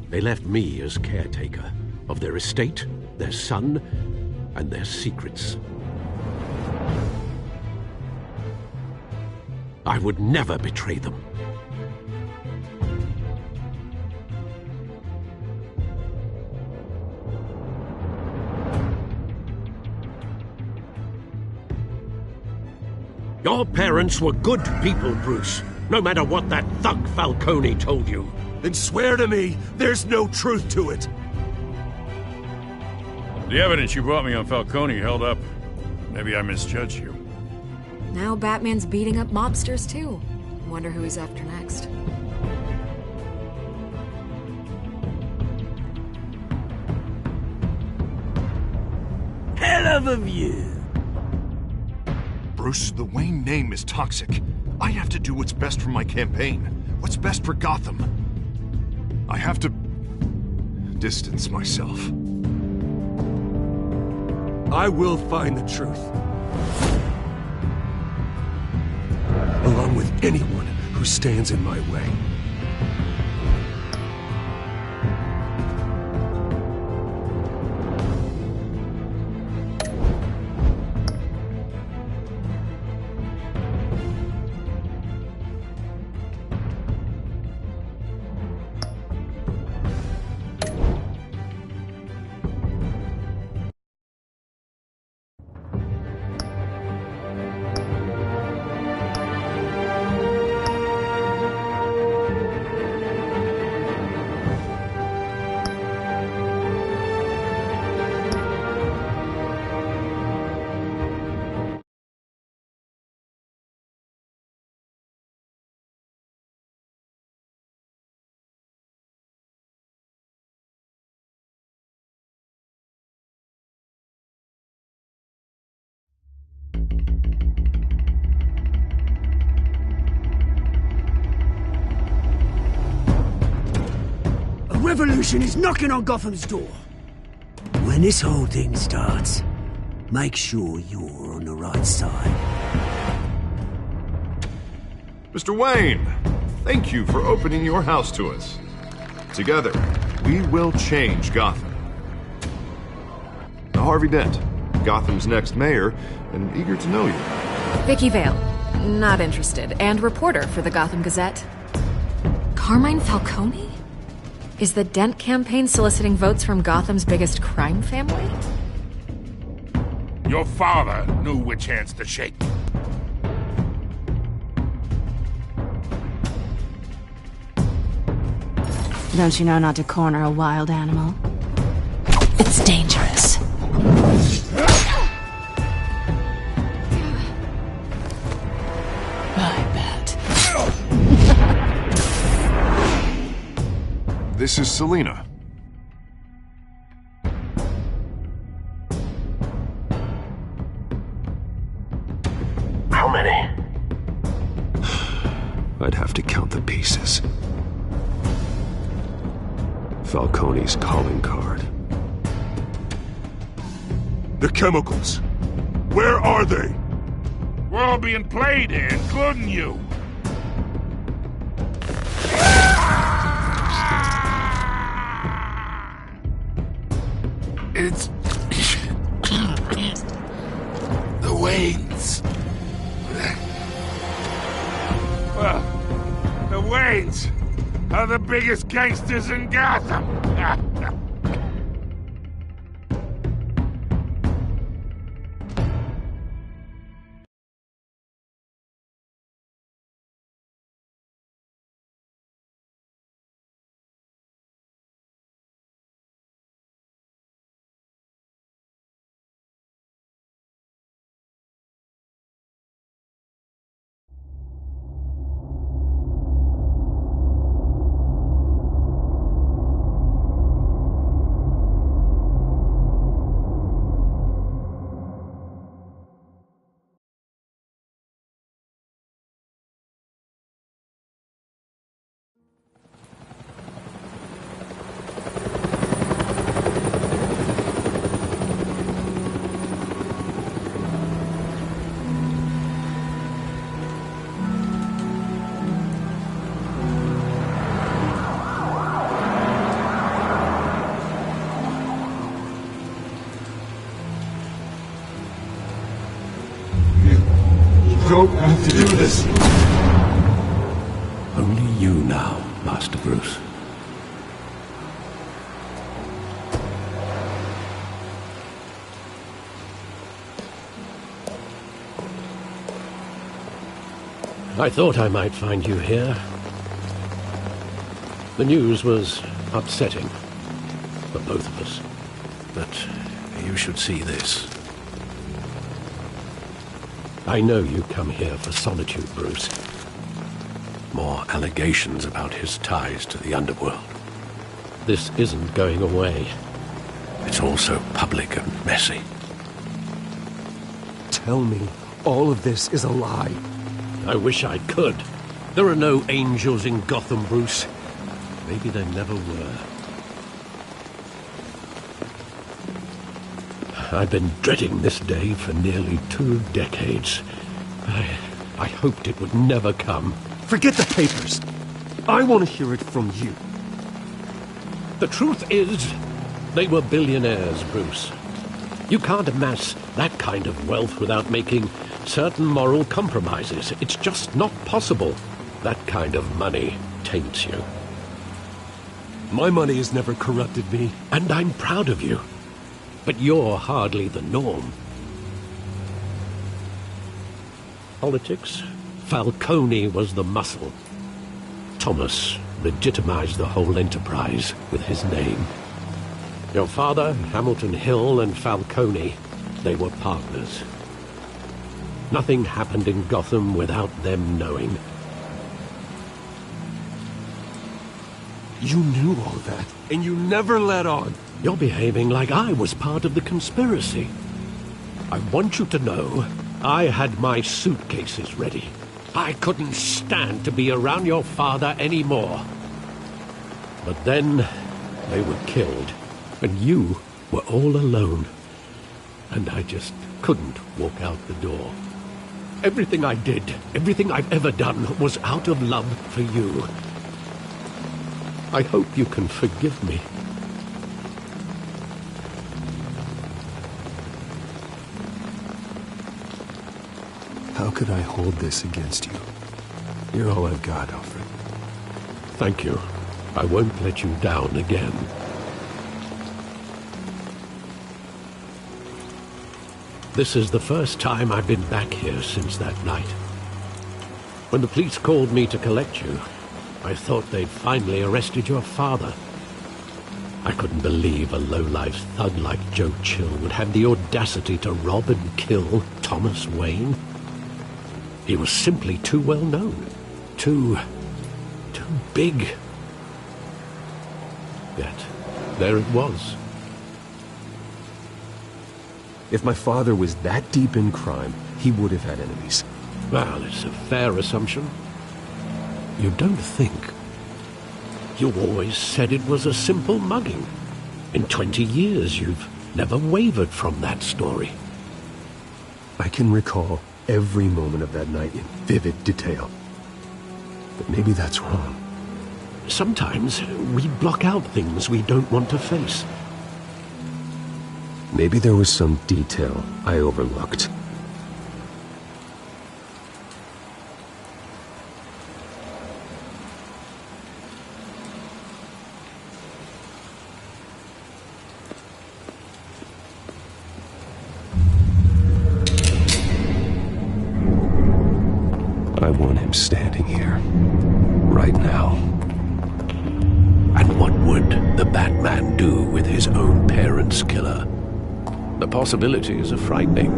they left me as caretaker of their estate, their son, and their secrets. I would never betray them. Your parents were good people, Bruce. No matter what that thug Falcone told you. Then swear to me there's no truth to it. The evidence you brought me on Falcone held up. Maybe I misjudged you. Now Batman's beating up mobsters, too. Wonder who he's after next. Hell of a view. Bruce, the Wayne name is toxic. I have to do what's best for my campaign. What's best for Gotham. I have to distance myself. I will find the truth. Along with anyone who stands in my way. Revolution is knocking on Gotham's door. When this whole thing starts, make sure you're on the right side. Mr. Wayne, thank you for opening your house to us. Together, we will change Gotham. Now, Harvey Dent, Gotham's next mayor, and eager to know you. Vicky Vale, not interested, and reporter for the Gotham Gazette. Carmine Falcone? Is the Dent campaign soliciting votes from Gotham's biggest crime family? Your father knew which hands to shake. Don't you know not to corner a wild animal? It's dangerous. I bet. This is Selina. How many? I'd have to count the pieces. Falcone's calling card. The chemicals. Where are they? We're all being played here, including you. It's... the Waynes. Well, the Waynes are the biggest gangsters in Gotham. Don't have to do this. Only you now, Master Bruce. I thought I might find you here. The news was upsetting for both of us. But you should see this. I know you come here for solitude, Bruce. More allegations about his ties to the underworld. This isn't going away. It's all so public and messy. Tell me all of this is a lie. I wish I could. There are no angels in Gotham, Bruce. Maybe there never were. I've been dreading this day for nearly 2 decades. I hoped it would never come. Forget the papers. I want to hear it from you. The truth is, they were billionaires, Bruce. You can't amass that kind of wealth without making certain moral compromises. It's just not possible. That kind of money taints you. My money has never corrupted me. And I'm proud of you. But you're hardly the norm. Politics? Falcone was the muscle. Thomas legitimized the whole enterprise with his name. Your father, Hamilton Hill, and Falcone, they were partners. Nothing happened in Gotham without them knowing. You knew all that, and you never let on. You're behaving like I was part of the conspiracy. I want you to know, I had my suitcases ready. I couldn't stand to be around your father anymore. But then, they were killed, and you were all alone. And I just couldn't walk out the door. Everything I did, everything I've ever done, was out of love for you. I hope you can forgive me. How could I hold this against you? You're all I've got, Alfred. Thank you. I won't let you down again. This is the first time I've been back here since that night. When the police called me to collect you, I thought they'd finally arrested your father. I couldn't believe a low-life thug like Joe Chill would have the audacity to rob and kill Thomas Wayne. He was simply too well known. Too big. Yet, there it was. If my father was that deep in crime, he would have had enemies. Well, it's a fair assumption. You don't think. You always said it was a simple mugging. In 20 years, you've never wavered from that story. I can recall every moment of that night in vivid detail. But maybe that's wrong. Sometimes we block out things we don't want to face. Maybe there was some detail I overlooked. I want him standing here, right now. And what would the Batman do with his own parents' killer? The possibilities are frightening.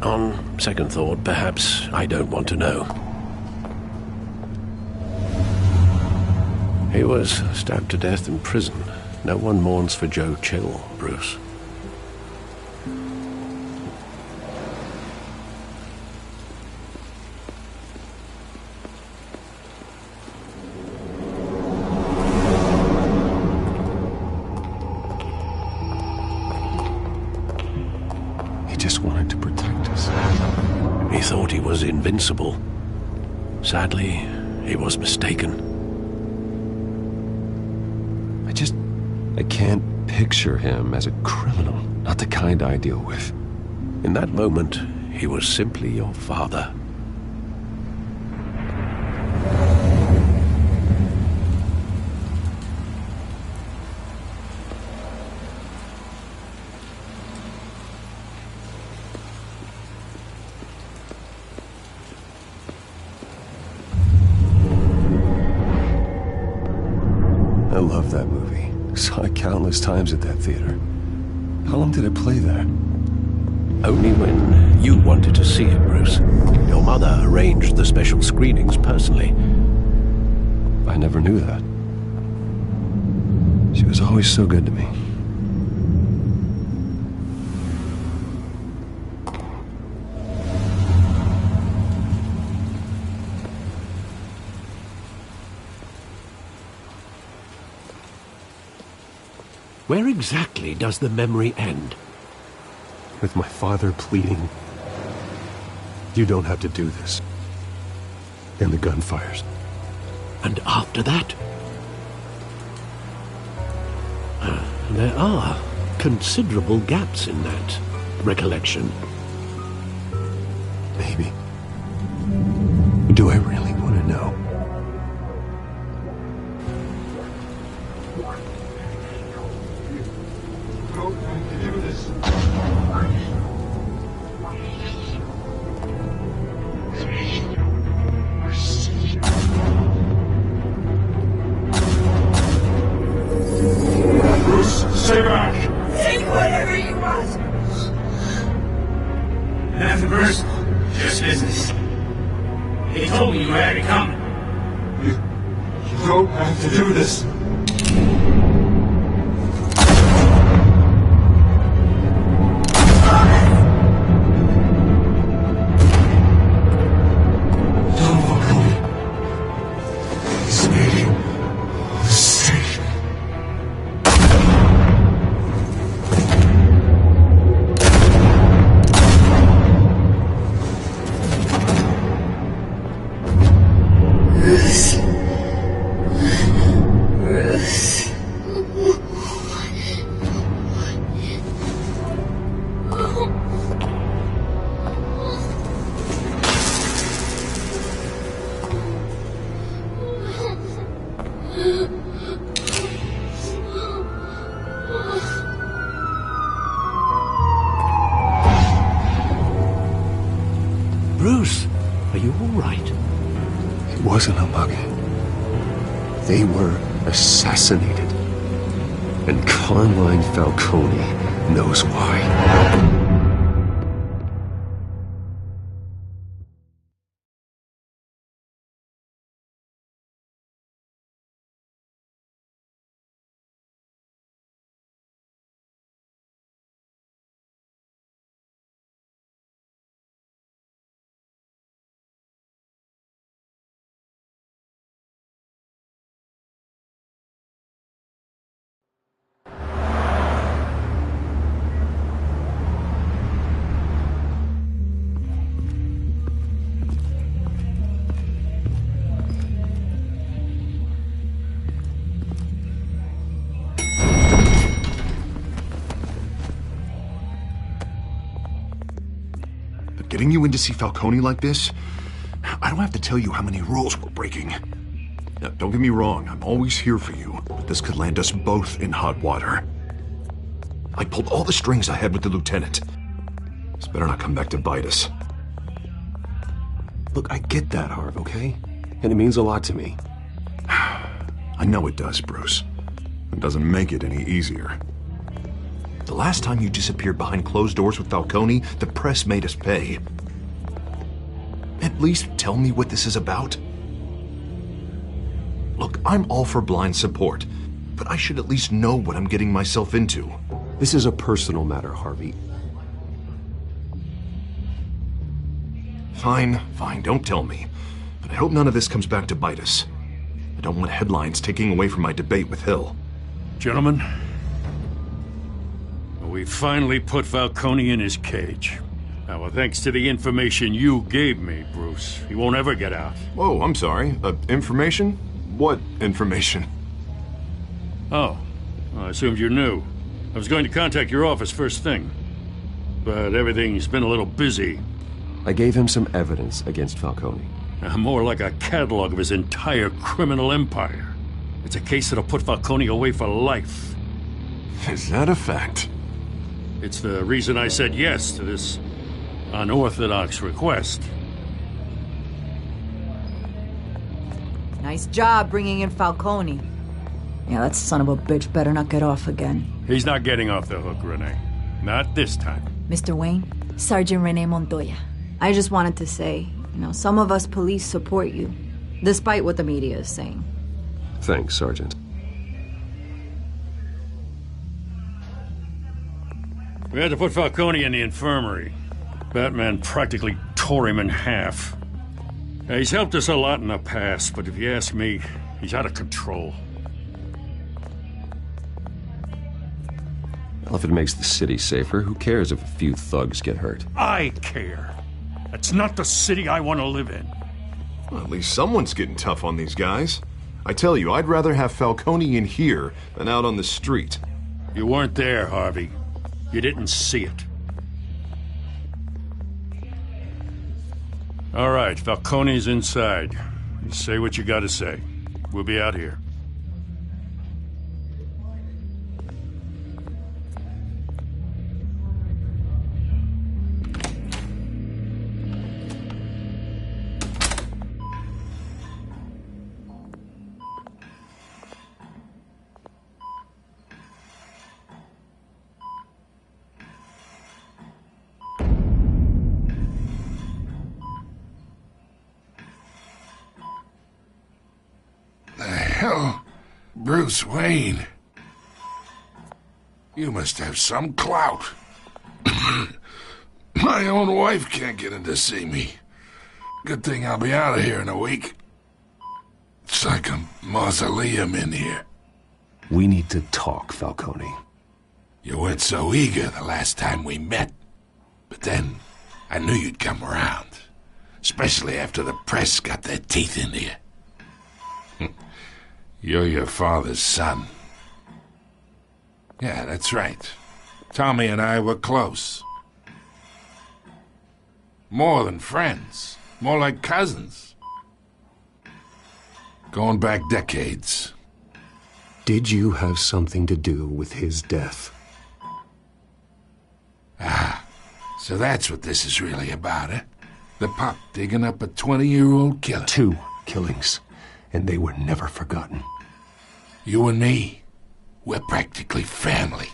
On second thought, perhaps I don't want to know. He was stabbed to death in prison. No one mourns for Joe Chill, Bruce. He just wanted to protect us. He thought he was invincible. Sadly, he was mistaken. I can't picture him as a criminal, not the kind I deal with. In that moment, he was simply your father. I love that movie. Saw it countless times at that theater. How long did it play there? Only when you wanted to see it, Bruce. Your mother arranged the special screenings personally. I never knew that. She was always so good to me. Where exactly does the memory end? With my father pleading, "You don't have to do this." And the gun fires. And after that? There are considerable gaps in that recollection. Maybe. Do I really want to know? Stay back! Take whatever you want! Nothing personal, just business. They told me you had it coming. You don't have to do this. Don't walk on me. He's making a mistake. Bruce, are you all right? It wasn't a mug. They were assassinated. And Carmine Falcone knows why. Getting you in to see Falcone like this, I don't have to tell you how many rules we're breaking. Now, don't get me wrong, I'm always here for you, but this could land us both in hot water. I pulled all the strings I had with the lieutenant. This better not come back to bite us. Look, I get that, Harv, okay? And it means a lot to me. I know it does, Bruce. It doesn't make it any easier. The last time you disappeared behind closed doors with Falcone, the press made us pay. At least tell me what this is about. Look, I'm all for blind support, but I should at least know what I'm getting myself into. This is a personal matter, Harvey. Fine, don't tell me. But I hope none of this comes back to bite us. I don't want headlines taking away from my debate with Hill. Gentlemen, we finally put Falcone in his cage. Now, well, thanks to the information you gave me, Bruce, he won't ever get out. Whoa, I'm sorry. Information? What information? Oh, well, I assumed you knew. I was going to contact your office first thing. But everything's been a little busy. I gave him some evidence against Falcone. More like a catalog of his entire criminal empire. It's a case that'll put Falcone away for life. Is that a fact? It's the reason I said yes to this unorthodox request. Nice job bringing in Falcone. Yeah, that son of a bitch better not get off again. He's not getting off the hook, Renee. Not this time. Mr. Wayne, Sergeant Renee Montoya. I just wanted to say, some of us police support you, despite what the media is saying. Thanks, Sergeant. We had to put Falcone in the infirmary. Batman practically tore him in half. He's helped us a lot in the past, but if you ask me, he's out of control. Well, if it makes the city safer, who cares if a few thugs get hurt? I care. It's not the city I want to live in. Well, at least someone's getting tough on these guys. I tell you, I'd rather have Falcone in here than out on the street. You weren't there, Harvey. You didn't see it. All right, Falcone's inside. You say what you gotta say. We'll be out here. Hell, Bruce Wayne. You must have some clout. My own wife can't get in to see me. Good thing I'll be out of here in a week. It's like a mausoleum in here. We need to talk, Falcone. You weren't so eager the last time we met. But then, I knew you'd come around. Especially after the press got their teeth into you. You're your father's son. Yeah, that's right. Tommy and I were close. More than friends. More like cousins. Going back decades. Did you have something to do with his death? Ah, so that's what this is really about, eh? The pup digging up a 20-year-old killer. 2 killings, and they were never forgotten. You and me, we're practically family.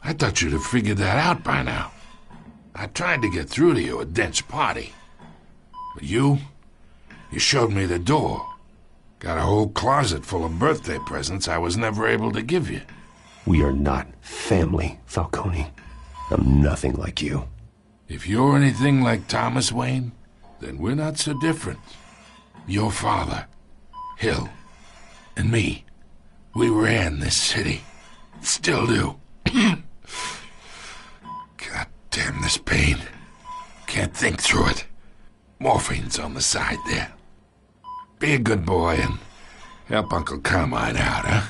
I thought you'd have figured that out by now. I tried to get through to you at Dent's party. But you showed me the door. Got a whole closet full of birthday presents I was never able to give you. We are not family, Falcone. I'm nothing like you. If you're anything like Thomas Wayne, then we're not so different. Your father, Hill, and me, we ran this city. Still do. God damn this pain. Can't think through it. Morphine's on the side there. Be a good boy and help Uncle Carmine out, huh?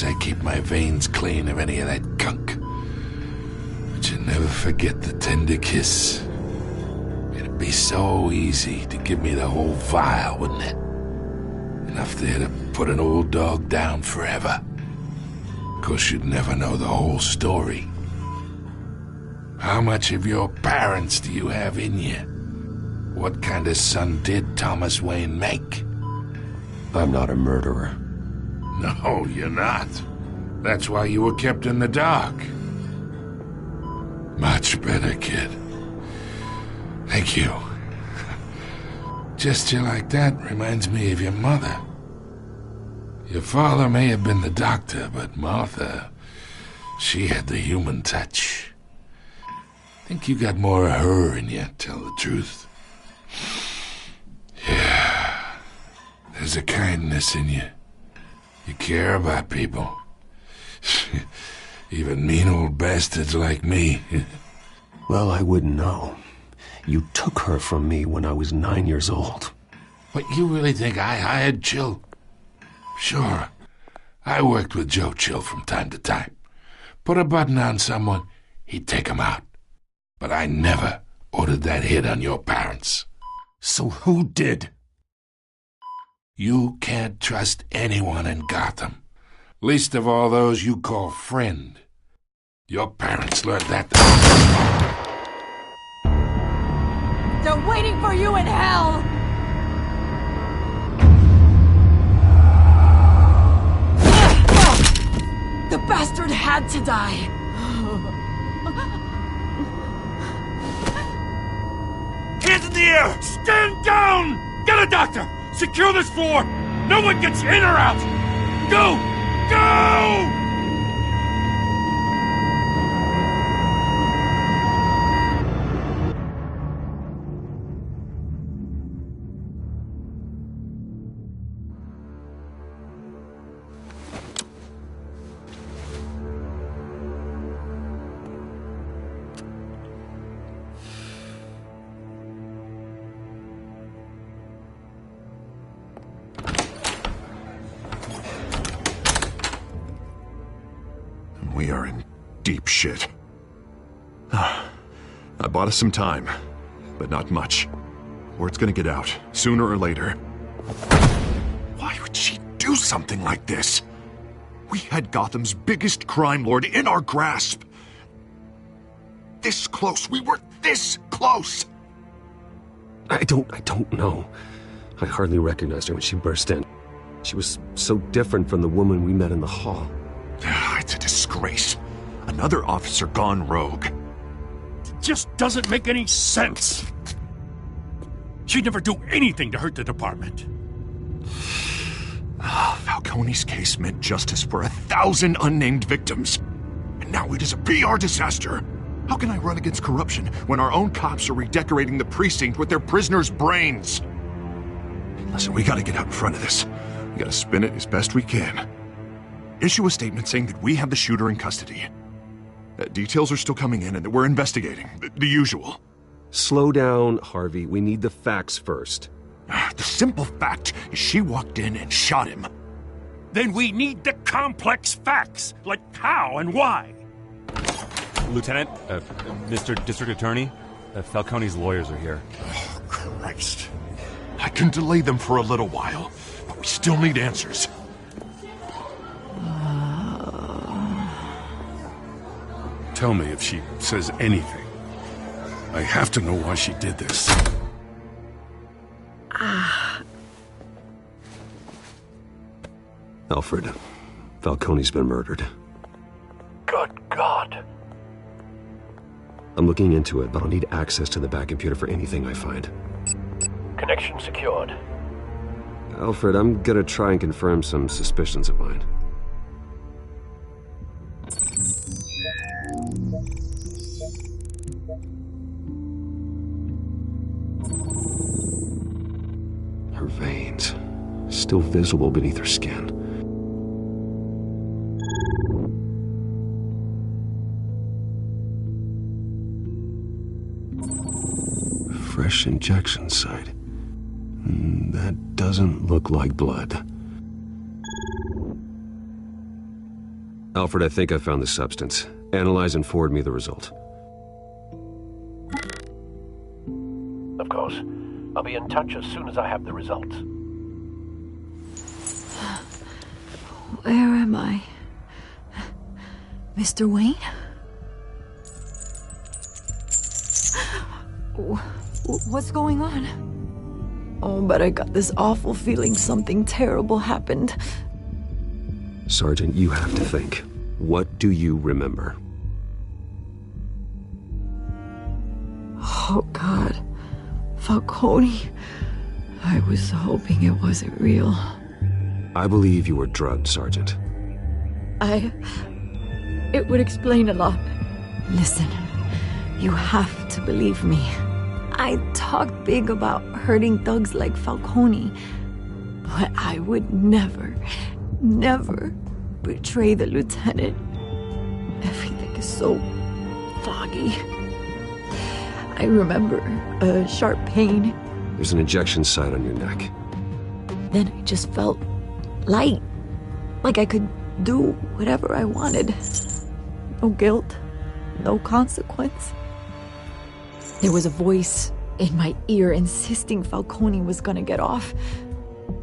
I keep my veins clean of any of that gunk. But you never forget the tender kiss. It'd be so easy to give me the whole vial, wouldn't it? Enough there to put an old dog down forever. Of course, you'd never know the whole story. How much of your parents do you have in you? What kind of son did Thomas Wayne make? I'm not a murderer. No, you're not. That's why you were kept in the dark. Much better, kid. Thank you. Gesture like that reminds me of your mother. Your father may have been the doctor, but Martha, she had the human touch. Think you got more of her in you, tell the truth. Yeah. There's a kindness in you. You care about people. Even mean old bastards like me. Well, I wouldn't know. You took her from me when I was 9 years old. What, you really think I hired Chill? Sure. I worked with Joe Chill from time to time. Put a button on someone, he'd take him out. But I never ordered that hit on your parents. So who did? You can't trust anyone in Gotham. Least of all those you call friend. Your parents learned that. They're waiting for you in hell! The bastard had to die! Hands in the air! Stand down! Get a doctor! Secure this floor! No one gets in or out! Go! Go! We are in deep shit. I bought us some time, but not much. Word's gonna get out, sooner or later. Why would she do something like this? We had Gotham's biggest crime lord in our grasp. This close. We were this close. I don't know. I hardly recognized her when she burst in. She was so different from the woman we met in the hall. It's a disgrace. Another officer gone rogue. It just doesn't make any sense. She'd never do anything to hurt the department. Falcone's case meant justice for 1,000 unnamed victims. And now it is a PR disaster. How can I run against corruption when our own cops are redecorating the precinct with their prisoners' brains? Listen, we gotta get out in front of this. We gotta spin it as best we can. Issue a statement saying that we have the shooter in custody. Details are still coming in and that we're investigating. The usual. Slow down, Harvey. We need the facts first. The simple fact is she walked in and shot him. Then we need the complex facts, like how and why. Lieutenant, Mr. District Attorney, Falcone's lawyers are here. Oh, Christ. I can delay them for a little while, but we still need answers. Tell me if she says anything. I have to know why she did this. Alfred, Falcone's been murdered. Good God. I'm looking into it, but I'll need access to the back computer for anything I find. Connection secured. Alfred, I'm gonna try and confirm some suspicions of mine. Her veins, still visible beneath her skin. Fresh injection site. That doesn't look like blood. Alfred, I think I found the substance. Analyze and forward me the result. Of course. I'll be in touch as soon as I have the results. Where am I? Mr. Wayne? What's going on? Oh, but I got this awful feeling something terrible happened. Sergeant, you have to think. What do you remember? Oh, God. Falcone. I was hoping it wasn't real. I believe you were drugged, Sergeant. It would explain a lot. Listen, you have to believe me. I talked big about hurting thugs like Falcone, but I would never betray the lieutenant. Everything is so foggy. I remember a sharp pain. There's an injection site on your neck. Then I just felt light, like I could do whatever I wanted. No guilt, no consequence. There was a voice in my ear insisting Falcone was gonna get off.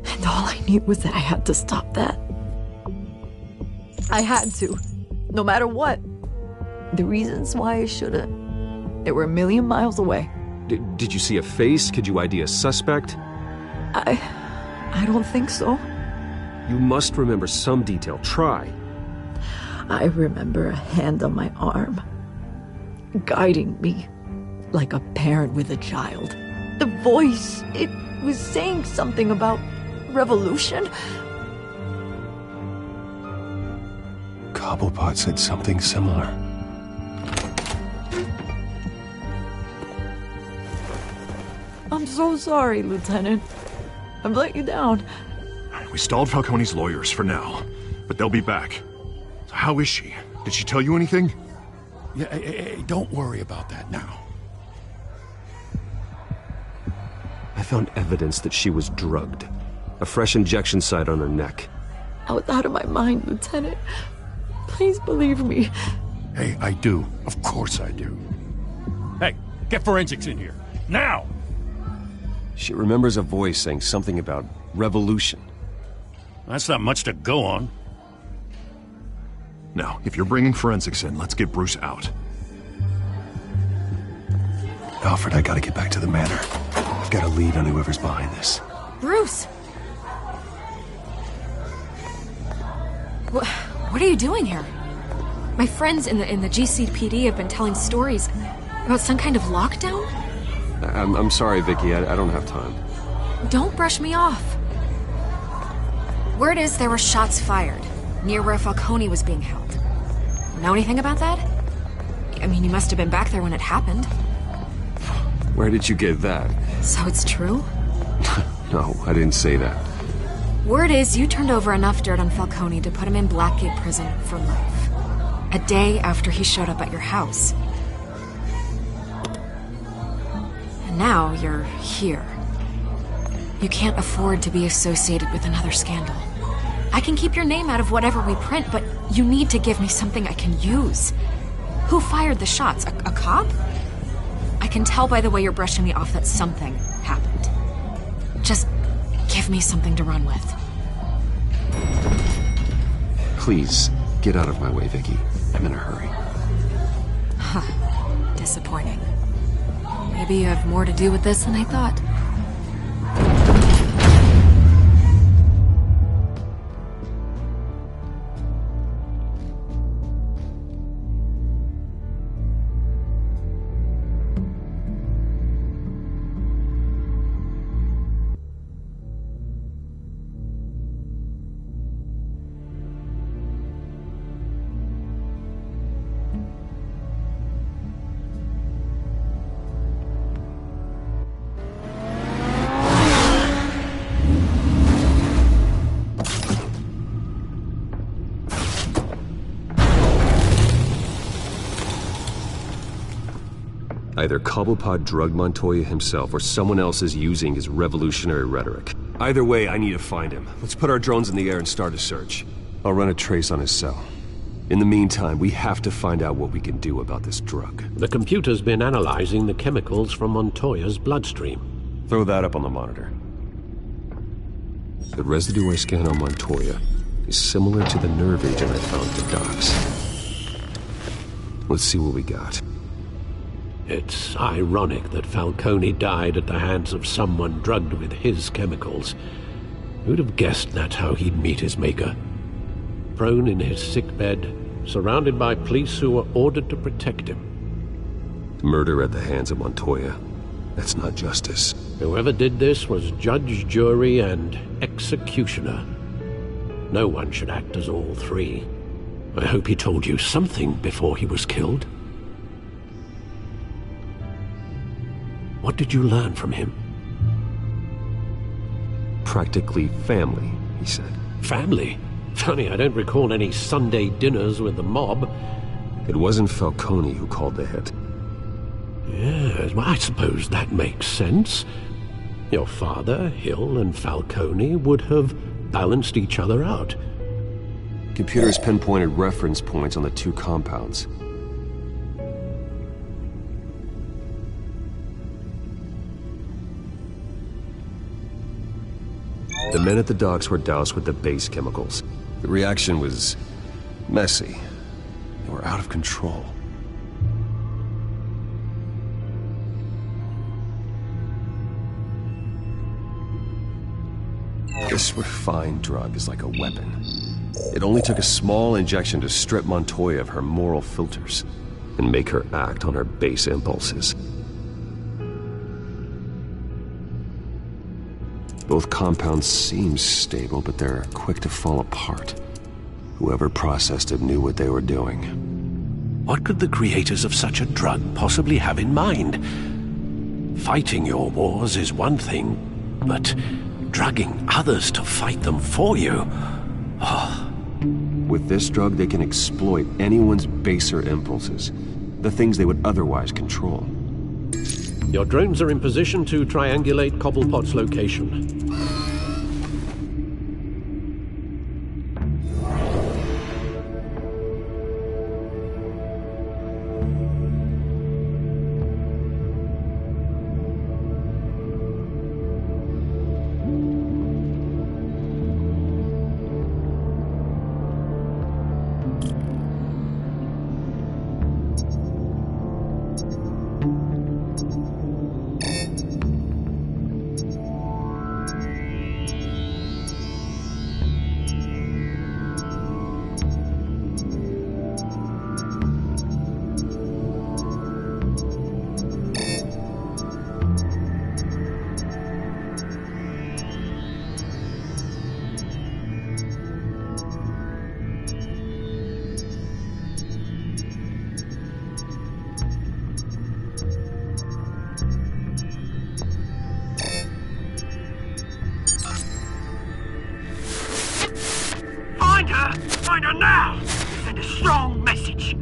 And all I knew was that I had to stop that. I had to, no matter what. The reasons why I shouldn't, they were a million miles away. Did you see a face? Could you ID a suspect? I don't think so. You must remember some detail. Try. I remember a hand on my arm, guiding me like a parent with a child. The voice. It was saying something about revolution. Cobblepot said something similar. I'm so sorry, Lieutenant. I've let you down. We stalled Falcone's lawyers for now, but they'll be back. So how is she? Did she tell you anything? Yeah, hey, don't worry about that now. I found evidence that she was drugged. A fresh injection site on her neck. I was out of my mind, Lieutenant. Please believe me. Hey, I do. Of course I do. Hey, get forensics in here. Now! She remembers a voice saying something about revolution. That's not much to go on. Now, if you're bringing forensics in, let's get Bruce out. Alfred, I gotta get back to the manor. I've got a lead on whoever's behind this. Bruce! What are you doing here? My friends in the GCPD have been telling stories about some kind of lockdown? I'm sorry, Vicky. I don't have time. Don't brush me off. Word is there were shots fired near where Falcone was being held. Know anything about that? I mean, you must have been back there when it happened. Where did you get that? So it's true? No, I didn't say that. Word is you turned over enough dirt on Falcone to put him in Blackgate Prison for life. A day after he showed up at your house. And now you're here. You can't afford to be associated with another scandal. I can keep your name out of whatever we print, but you need to give me something I can use. Who fired the shots? A cop? I can tell by the way you're brushing me off that something happened. Just give me something to run with. Please, get out of my way, Vicky. I'm in a hurry. Huh. Disappointing. Maybe you have more to do with this than I thought. Either Cobblepot drugged Montoya himself, or someone else is using his revolutionary rhetoric. Either way, I need to find him. Let's put our drones in the air and start a search. I'll run a trace on his cell. In the meantime, we have to find out what we can do about this drug. The computer's been analyzing the chemicals from Montoya's bloodstream. Throw that up on the monitor. The residue I scanned on Montoya is similar to the nerve agent I found at the docks. Let's see what we got. It's ironic that Falcone died at the hands of someone drugged with his chemicals. Who'd have guessed that's how he'd meet his maker? Prone in his sickbed, surrounded by police who were ordered to protect him. Murder at the hands of Montoya. That's not justice. Whoever did this was judge, jury, and executioner. No one should act as all three. I hope he told you something before he was killed. What did you learn from him? Practically family, he said. Family? Funny, I don't recall any Sunday dinners with the mob. It wasn't Falcone who called the hit. Yes, well, I suppose that makes sense. Your father, Hill, and Falcone would have balanced each other out. Computers pinpointed reference points on the two compounds. The men at the docks were doused with the base chemicals. The reaction was messy. They were out of control. This refined drug is like a weapon. It only took a small injection to strip Montoya of her moral filters and make her act on her base impulses. Both compounds seem stable, but they're quick to fall apart. Whoever processed it knew what they were doing. What could the creators of such a drug possibly have in mind? Fighting your wars is one thing, but drugging others to fight them for you? Oh. With this drug, they can exploit anyone's baser impulses, the things they would otherwise control. Your drones are in position to triangulate Cobblepot's location. Find her now! Send a strong message!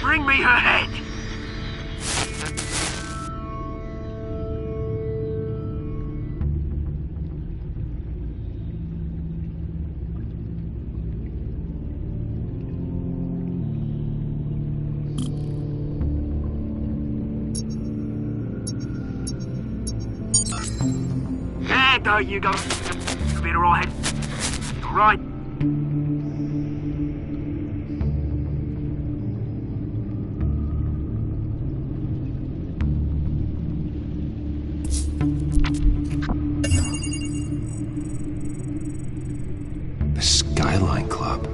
Bring me her head! There you go. Been alright. Right. The Skyline Club.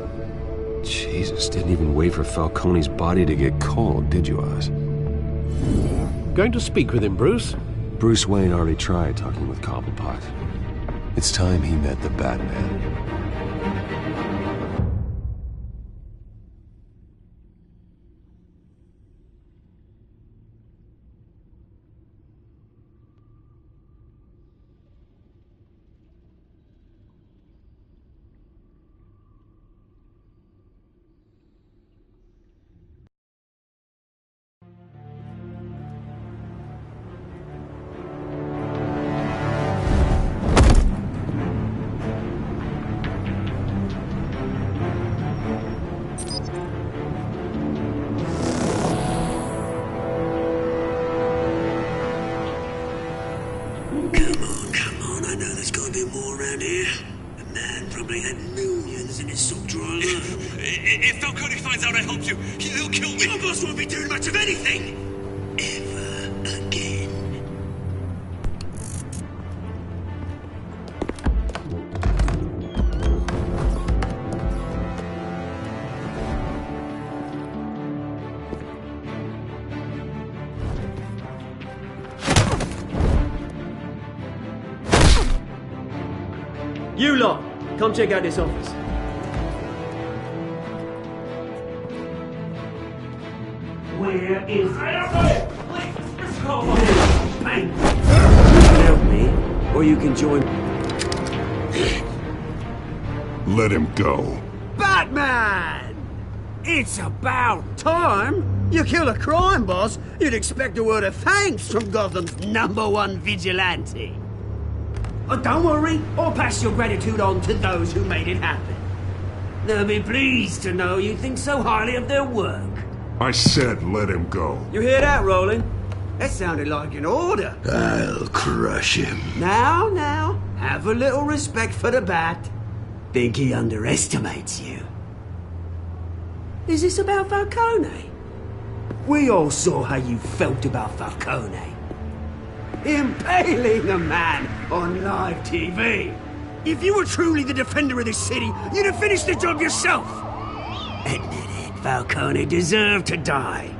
Jesus, didn't even wait for Falcone's body to get cold, did you, Oz? Going to speak with him, Bruce? Bruce Wayne already tried talking with Cobblepot. It's time he met the Batman. If Falcone finds out I helped you, he'll kill me. Your boss won't be doing much of anything. Ever again. You lot, come check out this office. Where is Please, come on. Bang. You can help me, or you can join. Let him go. Batman! It's about time. You kill a crime boss, you'd expect a word of thanks from Gotham's #1 vigilante. Oh, don't worry, I'll pass your gratitude on to those who made it happen. They'll be pleased to know you think so highly of their work. I said let him go. You hear that, Roland? That sounded like an order. I'll crush him. Now, have a little respect for the Bat. Think he underestimates you. Is this about Falcone? We all saw how you felt about Falcone. Impaling a man on live TV. If you were truly the defender of this city, you'd have finished the job yourself. Admit it, Falcone deserved to die.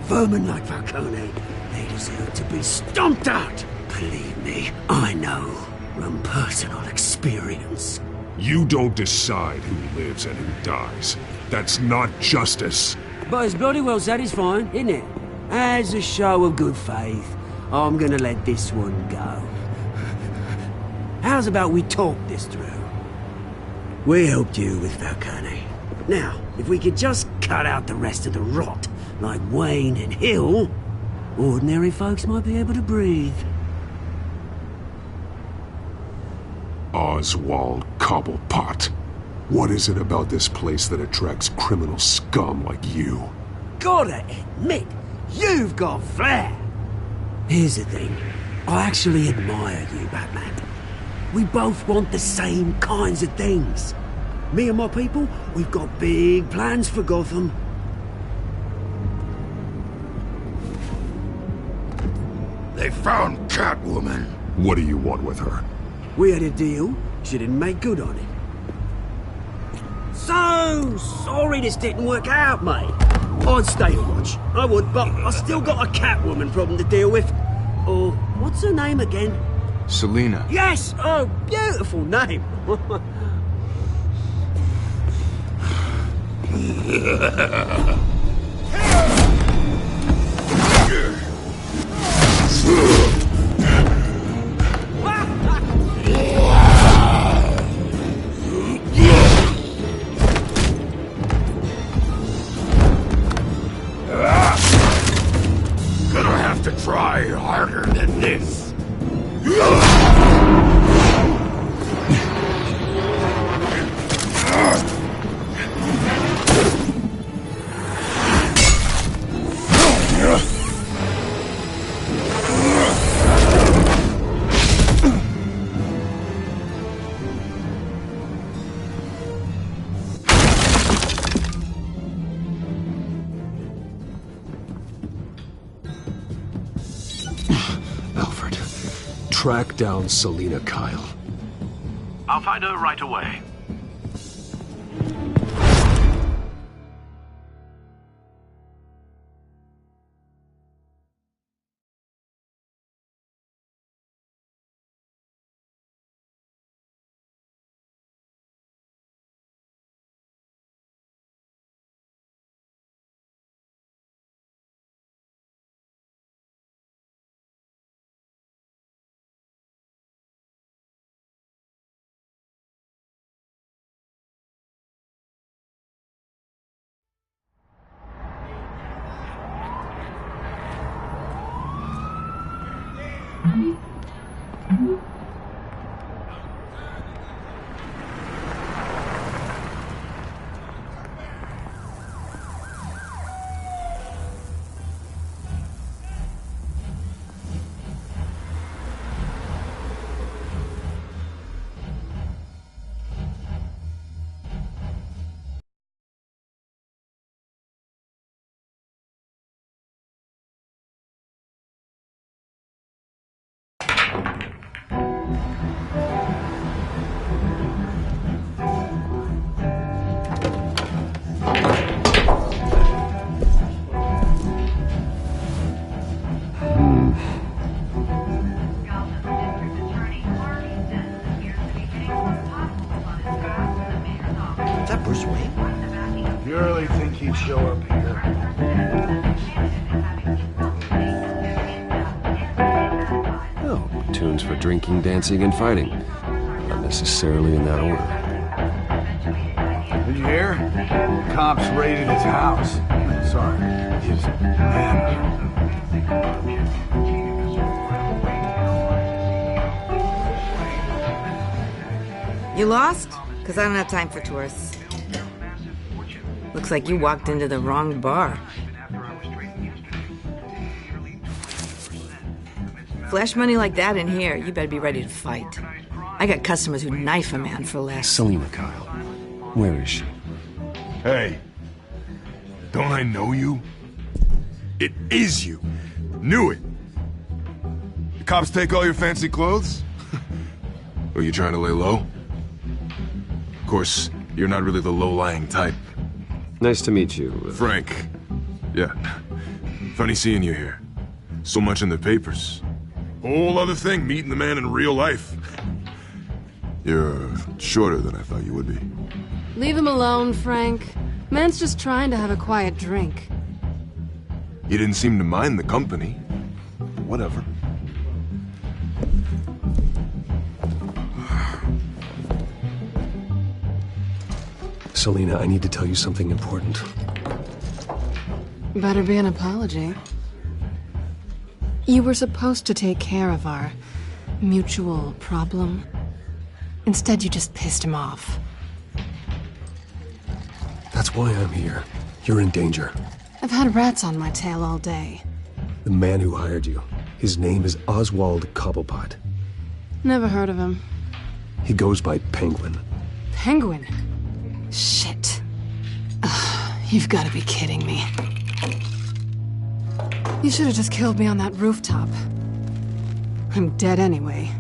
Vermin like Falcone, they deserve to be stomped out. Believe me, I know from personal experience. You don't decide who lives and who dies. That's not justice. But it's bloody well satisfying, isn't it? As a show of good faith, I'm gonna let this one go. How's about we talk this through? We helped you with Falcone. Now, if we could just cut out the rest of the rot, like Wayne and Hill, ordinary folks might be able to breathe. Oswald Cobblepot. What is it about this place that attracts criminal scum like you? Gotta admit, you've got flair. Here's the thing. I actually admire you, Batman. We both want the same kinds of things. Me and my people, we've got big plans for Gotham. They found Catwoman. What do you want with her? We had a deal. She didn't make good on it. So sorry this didn't work out, mate. I'd stay a watch. I would, but I still got a Catwoman problem to deal with. Oh, what's her name again? Selina. Yes! Oh, beautiful name. Gonna have to try harder than this. Alfred, track down Selina Kyle. I'll find her right away. You really think he'd show up here? Oh, tunes for drinking, dancing, and fighting. Not necessarily in that order. Did you hear? The cops raided his house. Sorry, his manor. You lost? Because I don't have time for tourists. Looks like you walked into the wrong bar. Flash money like that in here, you better be ready to fight. I got customers who knife a man for less. Selina Kyle. Where is she? Hey, don't I know you? It is you. Knew it. The cops take all your fancy clothes? Are you trying to lay low? Of course, you're not really the low-lying type. Nice to meet you. Frank. Yeah. Funny seeing you here. So much in the papers. Whole other thing, meeting the man in real life. You're shorter than I thought you would be. Leave him alone, Frank. Man's just trying to have a quiet drink. You didn't seem to mind the company. Whatever. Selina, I need to tell you something important. Better be an apology. You were supposed to take care of our mutual problem. Instead, you just pissed him off. That's why I'm here. You're in danger. I've had rats on my tail all day. The man who hired you, his name is Oswald Cobblepot. Never heard of him. He goes by Penguin. Penguin? Shit. Ugh, you've got to be kidding me. You should have just killed me on that rooftop. I'm dead anyway.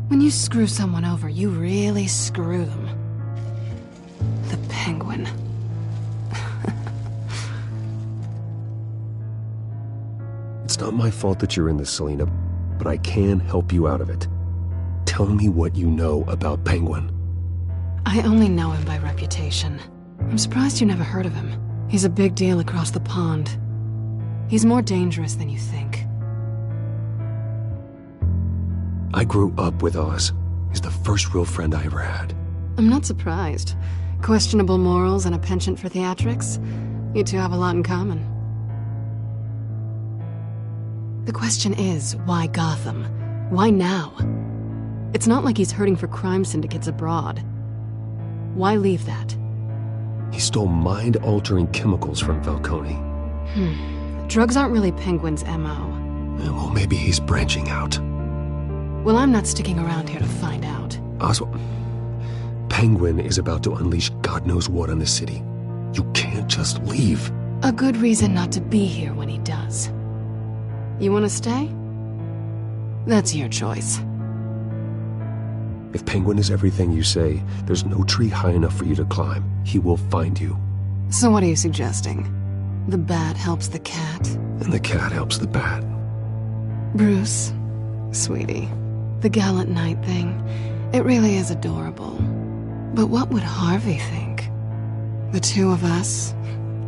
When you screw someone over, you really screw them. The Penguin. It's not my fault that you're in this, Selina, but I can help you out of it. Tell me what you know about Penguin. I only know him by reputation. I'm surprised you never heard of him. He's a big deal across the pond. He's more dangerous than you think. I grew up with Oz. He's the first real friend I ever had. I'm not surprised. Questionable morals and a penchant for theatrics. You two have a lot in common. The question is, why Gotham? Why now? It's not like he's hurting for crime syndicates abroad. Why leave that? He stole mind-altering chemicals from Falcone. Drugs aren't really Penguin's M.O. Well, maybe he's branching out. Well, I'm not sticking around here to find out. Oswald, Penguin is about to unleash God knows what on the city. You can't just leave. A good reason not to be here when he does. You want to stay? That's your choice. If Penguin is everything you say, there's no tree high enough for you to climb. He will find you. So what are you suggesting? The bat helps the cat? And the cat helps the bat. Bruce, sweetie, the gallant knight thing, it really is adorable. But what would Harvey think? The two of us,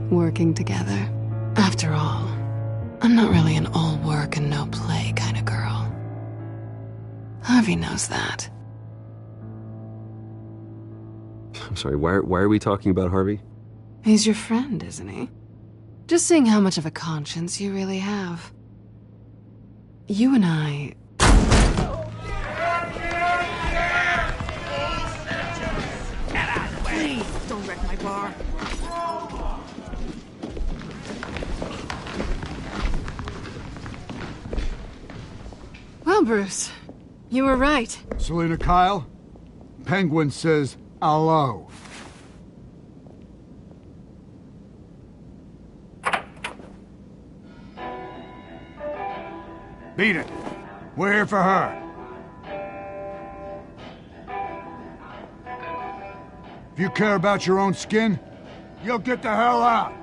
working together? After all, I'm not really an all work and no play kind of girl. Harvey knows that. I'm sorry, why are we talking about Harvey? He's your friend, isn't he? Just seeing how much of a conscience you really have. You and I... Please, don't wreck my bar. Well, Bruce, you were right. Selina Kyle, Penguin says hello. Beat it. We're here for her. If you care about your own skin, you'll get the hell out.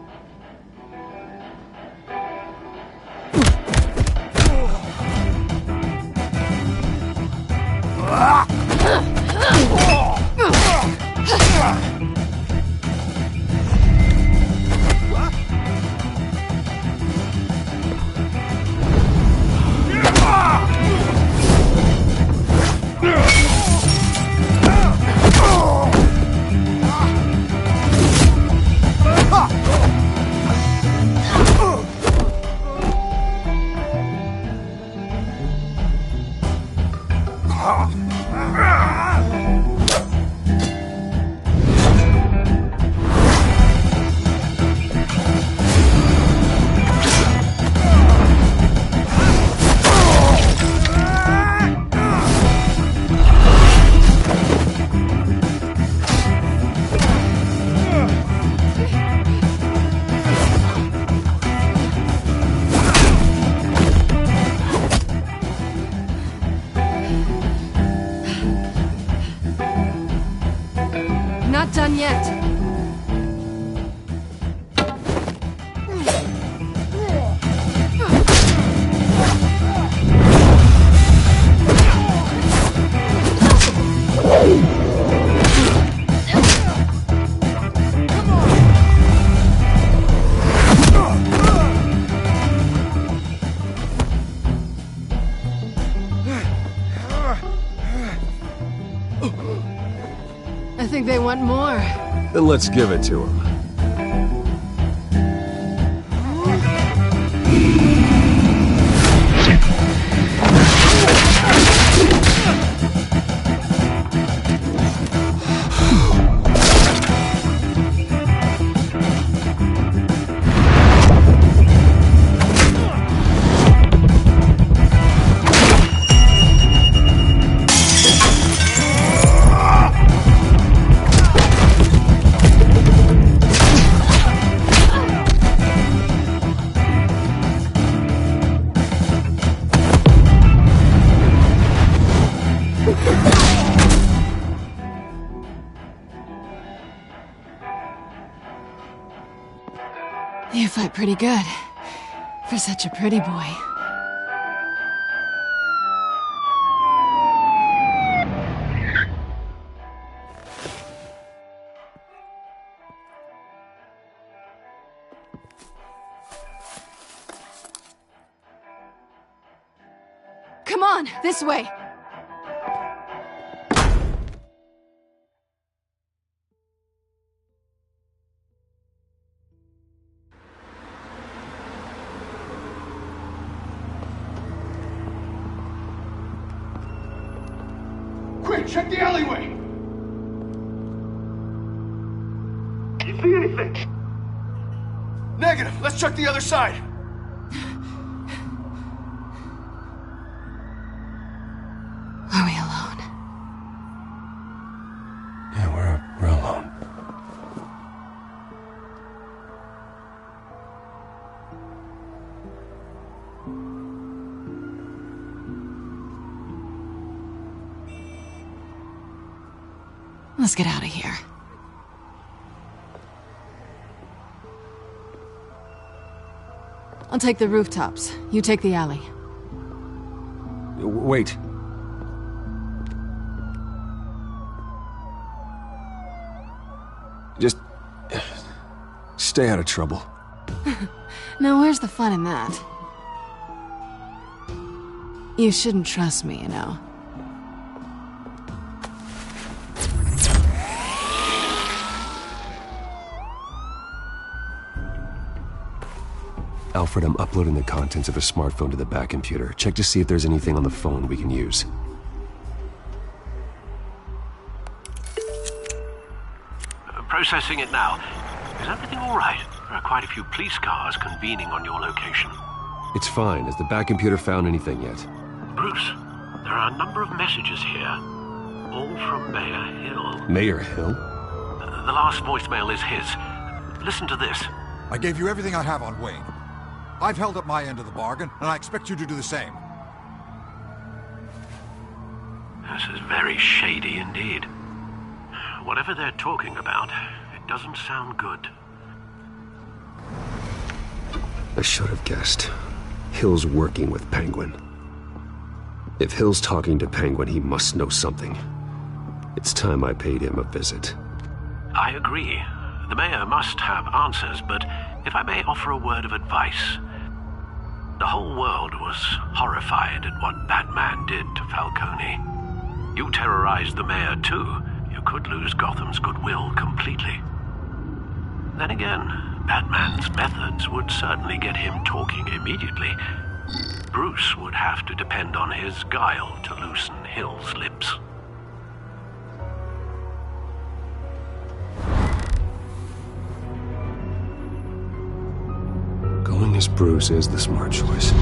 done yet. I think they want more. Then let's give it to him. You fight pretty good. For such a pretty boy. Come on, this way! Quick, check the alleyway! You see anything? Negative. Let's check the other side. Are we alone? Yeah, we're alone. Let's get out of here. I'll take the rooftops. You take the alley. Wait. Just stay out of trouble. Now, where's the fun in that? You shouldn't trust me, you know. Alfred, I'm uploading the contents of a smartphone to the back computer. Check to see if there's anything on the phone we can use. Processing it now. Is everything all right? There are quite a few police cars convening on your location. It's fine. Has the back computer found anything yet? Bruce, there are a number of messages here. All from Mayor Hill. Mayor Hill? The last voicemail is his. Listen to this. I gave you everything I have on Wayne. I've held up my end of the bargain, and I expect you to do the same. This is very shady indeed. Whatever they're talking about, it doesn't sound good. I should have guessed. Hill's working with Penguin. If Hill's talking to Penguin, he must know something. It's time I paid him a visit. I agree. The mayor must have answers, but if I may offer a word of advice. The whole world was horrified at what Batman did to Falcone. You terrorized the mayor too. You could lose Gotham's goodwill completely. Then again, Batman's methods would certainly get him talking immediately. Bruce would have to depend on his guile to loosen Hill's lips. Going as Bruce is the smart choice.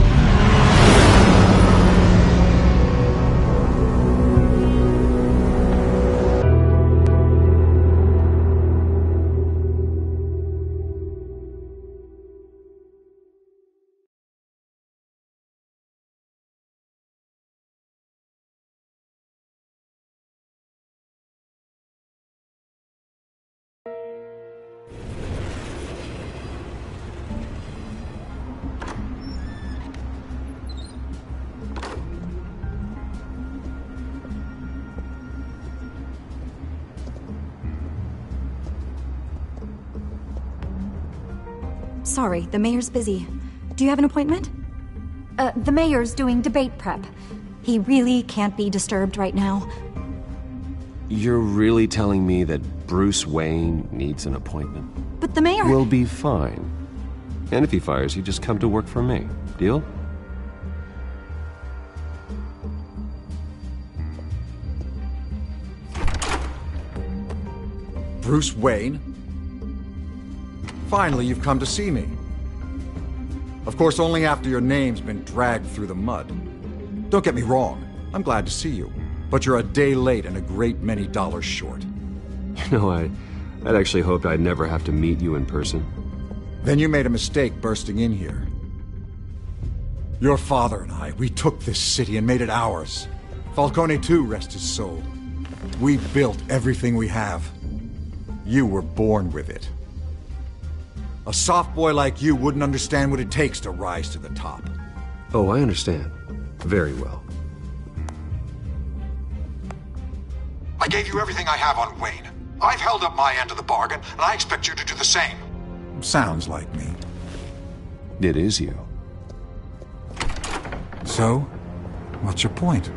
sorry. The mayor's busy. Do you have an appointment? The mayor's doing debate prep. He really can't be disturbed right now. You're really telling me that Bruce Wayne needs an appointment? But the mayor... We'll be fine. And if he fires you, just come to work for me. Deal? Bruce Wayne? Finally, you've come to see me. Of course, only after your name's been dragged through the mud. Don't get me wrong, I'm glad to see you. But you're a day late and a great many dollars short. You know, I'd actually hoped I'd never have to meet you in person. Then you made a mistake bursting in here. Your father and I, we took this city and made it ours. Falcone too, rest his soul. We built everything we have. You were born with it. A soft boy like you wouldn't understand what it takes to rise to the top. Oh, I understand. Very well. I gave you everything I have on Wayne. I've held up my end of the bargain, and I expect you to do the same. Sounds like me. It is you. So, what's your point?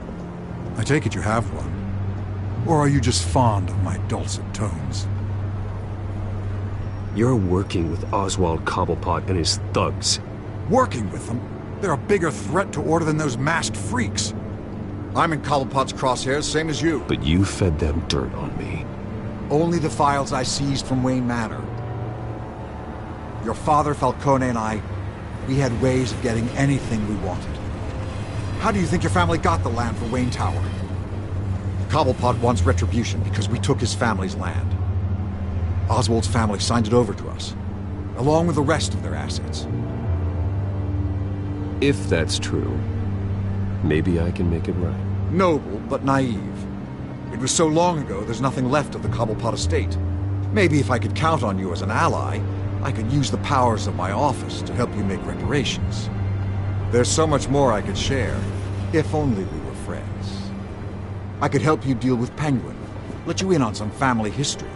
I take it you have one. Or are you just fond of my dulcet tones? You're working with Oswald Cobblepot and his thugs. Working with them? They're a bigger threat to order than those masked freaks. I'm in Cobblepot's crosshairs, same as you. But you fed them dirt on me. Only the files I seized from Wayne Manor. Your father, Falcone, and I, we had ways of getting anything we wanted. How do you think your family got the land for Wayne Tower? Cobblepot wants retribution because we took his family's land. Oswald's family signed it over to us, along with the rest of their assets. If that's true, maybe I can make it right. Noble, but naive. It was so long ago, there's nothing left of the Cobblepot estate. Maybe if I could count on you as an ally, I could use the powers of my office to help you make reparations. There's so much more I could share, if only we were friends. I could help you deal with Penguin, let you in on some family history.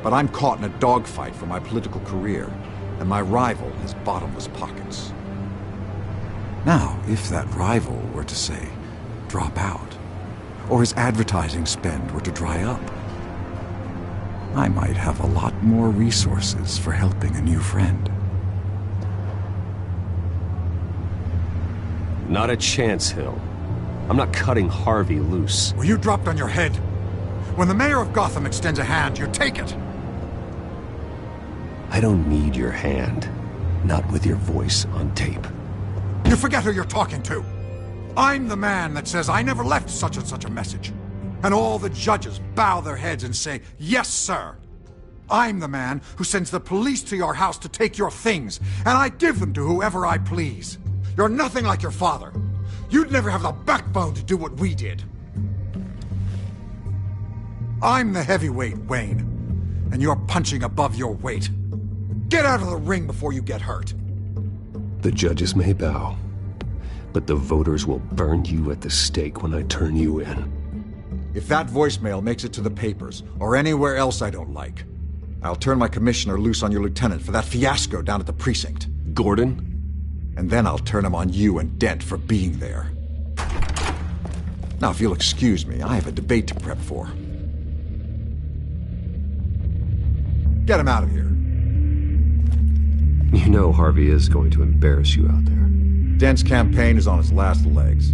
But I'm caught in a dogfight for my political career, and my rival has bottomless pockets. Now, if that rival were to, say, drop out, or his advertising spend were to dry up, I might have a lot more resources for helping a new friend. Not a chance, Hill. I'm not cutting Harvey loose. Well, you dropped on your head. When the mayor of Gotham extends a hand, you take it. I don't need your hand. Not with your voice on tape. You forget who you're talking to. I'm the man that says I never left such and such a message. And all the judges bow their heads and say, yes, sir. I'm the man who sends the police to your house to take your things, and I give them to whoever I please. You're nothing like your father. You'd never have the backbone to do what we did. I'm the heavyweight, Wayne, and you're punching above your weight. Get out of the ring before you get hurt. The judges may bow, but the voters will burn you at the stake when I turn you in. If that voicemail makes it to the papers, or anywhere else I don't like, I'll turn my commissioner loose on your lieutenant for that fiasco down at the precinct. Gordon? And then I'll turn him on you and Dent for being there. Now, if you'll excuse me, I have a debate to prep for. Get him out of here. You know Harvey is going to embarrass you out there. Dent's campaign is on its last legs.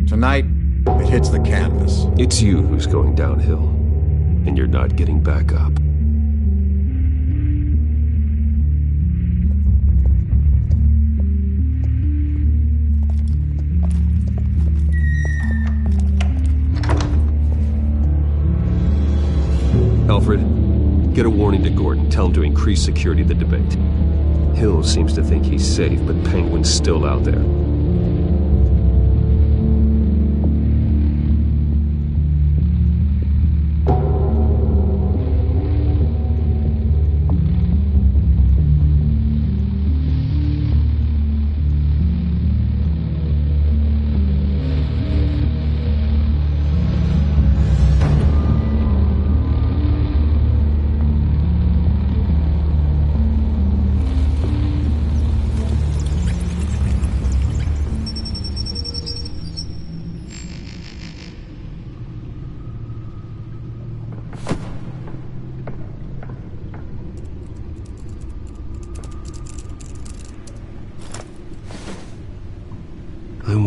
Tonight, it hits the canvas. It's you who's going downhill, and you're not getting back up. Alfred, get a warning to Gordon. Tell him to increase security of the debate. Hill seems to think he's safe, but Penguin's still out there.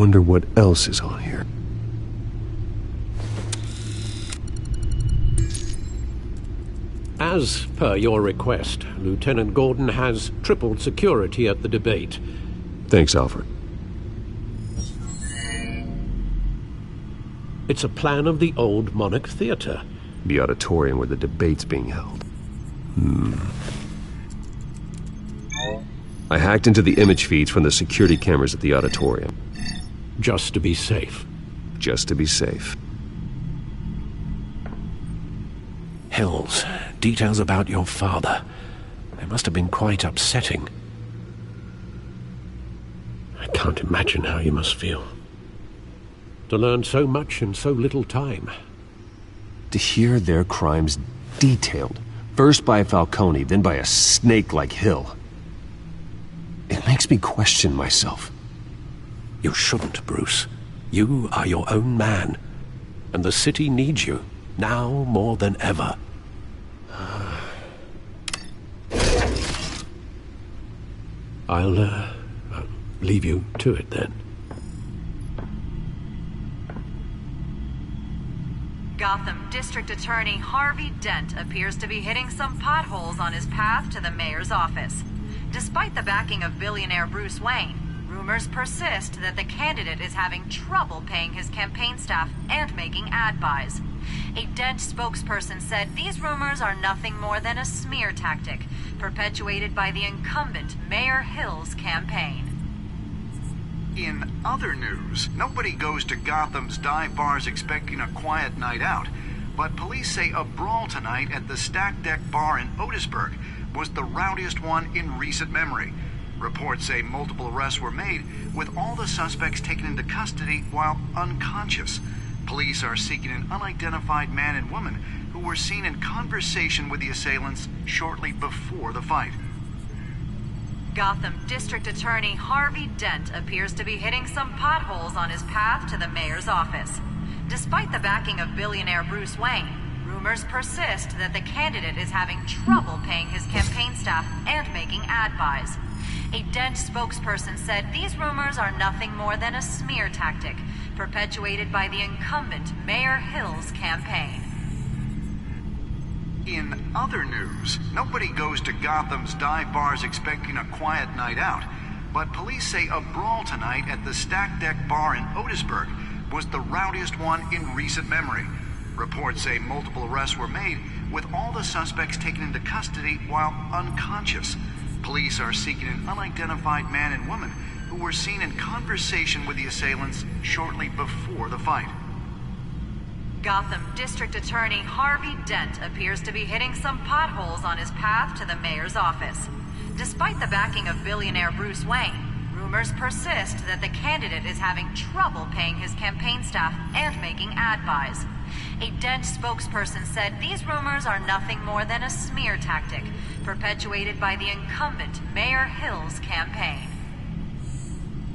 wonder what else is on here. As per your request, Lieutenant Gordon has tripled security at the debate. Thanks, Alfred. It's a plan of the old Monarch Theater. The auditorium where the debate's being held. I hacked into the image feeds from the security cameras at the auditorium. Just to be safe. Just to be safe. Hills, details about your father. They must have been quite upsetting. I can't imagine how you must feel. To learn so much in so little time. To hear their crimes detailed, first by Falcone, then by a snake like Hill. It makes me question myself. You shouldn't, Bruce. You are your own man. And the city needs you, now more than ever. I'll leave you to it then. Gotham District Attorney Harvey Dent appears to be hitting some potholes on his path to the mayor's office. Despite the backing of billionaire Bruce Wayne, rumors persist that the candidate is having trouble paying his campaign staff and making ad buys. A Dent spokesperson said these rumors are nothing more than a smear tactic, perpetuated by the incumbent Mayor Hill's campaign. In other news, nobody goes to Gotham's dive bars expecting a quiet night out, but police say a brawl tonight at the Stack Deck Bar in Otisburg was the rowdiest one in recent memory. Reports say multiple arrests were made, with all the suspects taken into custody while unconscious. Police are seeking an unidentified man and woman who were seen in conversation with the assailants shortly before the fight. Gotham District Attorney Harvey Dent appears to be hitting some potholes on his path to the mayor's office. Despite the backing of billionaire Bruce Wayne, rumors persist that the candidate is having trouble paying his campaign staff and making ad buys. A Dent spokesperson said these rumors are nothing more than a smear tactic, perpetuated by the incumbent Mayor Hill's campaign. In other news, nobody goes to Gotham's dive bars expecting a quiet night out, but police say a brawl tonight at the Stack Deck Bar in Otisburg was the rowdiest one in recent memory. Reports say multiple arrests were made, with all the suspects taken into custody while unconscious. Police are seeking an unidentified man and woman who were seen in conversation with the assailants shortly before the fight. Gotham District Attorney Harvey Dent appears to be hitting some potholes on his path to the mayor's office. Despite the backing of billionaire Bruce Wayne, rumors persist that the candidate is having trouble paying his campaign staff and making ad buys. A Dent spokesperson said these rumors are nothing more than a smear tactic, perpetuated by the incumbent Mayor Hill's campaign.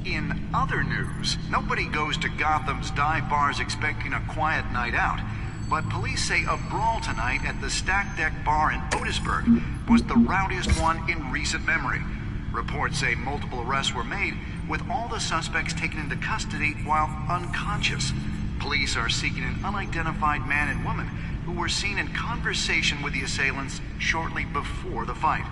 In other news, nobody goes to Gotham's dive bars expecting a quiet night out, but police say a brawl tonight at the Stack Deck Bar in Otisburg was the rowdiest one in recent memory. Reports say multiple arrests were made, with all the suspects taken into custody while unconscious. Police are seeking an unidentified man and woman who were seen in conversation with the assailants shortly before the fight.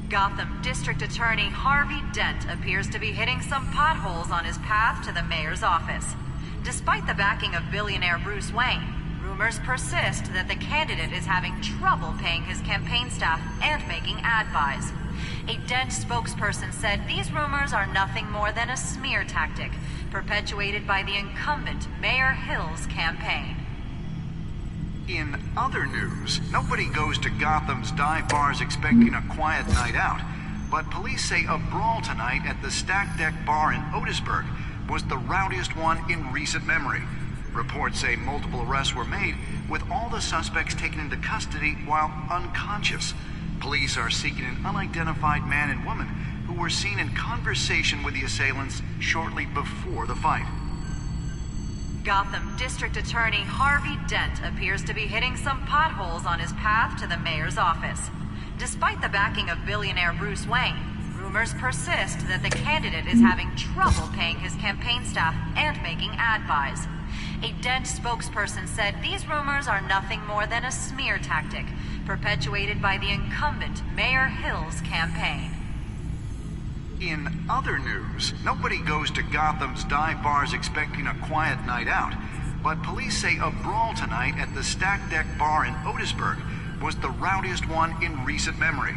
Gotham District Attorney Harvey Dent appears to be hitting some potholes on his path to the mayor's office. Despite the backing of billionaire Bruce Wayne, rumors persist that the candidate is having trouble paying his campaign staff and making ad buys. A Dent spokesperson said these rumors are nothing more than a smear tactic, perpetuated by the incumbent Mayor Hill's campaign. In other news, nobody goes to Gotham's dive bars expecting a quiet night out, but police say a brawl tonight at the Stack Deck Bar in Otisburg was the rowdiest one in recent memory. Reports say multiple arrests were made, with all the suspects taken into custody while unconscious. Police are seeking an unidentified man and woman who were seen in conversation with the assailants shortly before the fight. Gotham District Attorney Harvey Dent appears to be hitting some potholes on his path to the mayor's office. Despite the backing of billionaire Bruce Wayne, rumors persist that the candidate is having trouble paying his campaign staff and making ad buys. A Dent spokesperson said these rumors are nothing more than a smear tactic perpetuated by the incumbent Mayor Hill's campaign. In other news, nobody goes to Gotham's dive bars expecting a quiet night out, but police say a brawl tonight at the Stack Deck Bar in Otisburg was the rowdiest one in recent memory.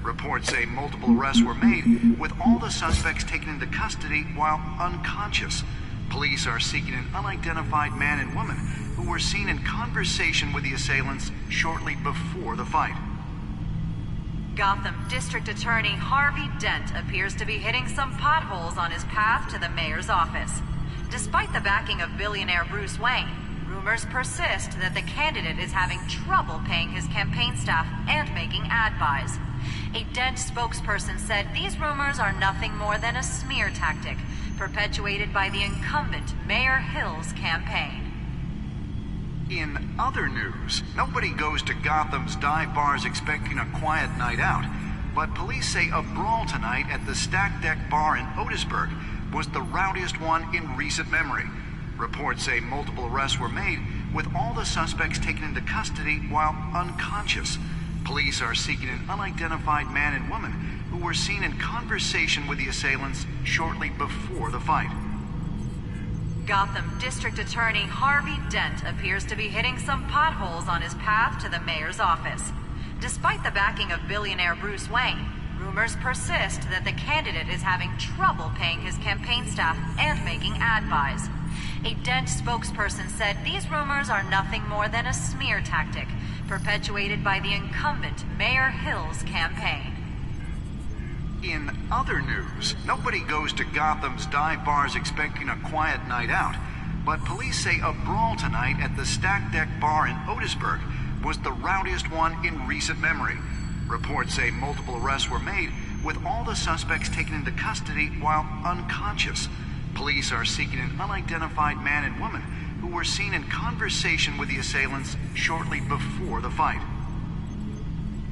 Reports say multiple arrests were made, with all the suspects taken into custody while unconscious. Police are seeking an unidentified man and woman who were seen in conversation with the assailants shortly before the fight. Gotham District Attorney Harvey Dent appears to be hitting some potholes on his path to the mayor's office. Despite the backing of billionaire Bruce Wayne, rumors persist that the candidate is having trouble paying his campaign staff and making ad buys. A Dent spokesperson said these rumors are nothing more than a smear tactic perpetuated by the incumbent Mayor Hill's campaign. In other news, nobody goes to Gotham's dive bars expecting a quiet night out, but police say a brawl tonight at the Stack Deck Bar in Otisburg was the rowdiest one in recent memory. Reports say multiple arrests were made, with all the suspects taken into custody while unconscious. Police are seeking an unidentified man and woman who were seen in conversation with the assailants shortly before the fight. Gotham District Attorney Harvey Dent appears to be hitting some potholes on his path to the mayor's office. Despite the backing of billionaire Bruce Wayne, rumors persist that the candidate is having trouble paying his campaign staff and making ad buys. A Dent spokesperson said these rumors are nothing more than a smear tactic perpetuated by the incumbent Mayor Hill's campaign. In other news, nobody goes to Gotham's dive bars expecting a quiet night out, but police say a brawl tonight at the Stack Deck Bar in Otisburg was the rowdiest one in recent memory. Reports say multiple arrests were made, with all the suspects taken into custody while unconscious. Police are seeking an unidentified man and woman who were seen in conversation with the assailants shortly before the fight.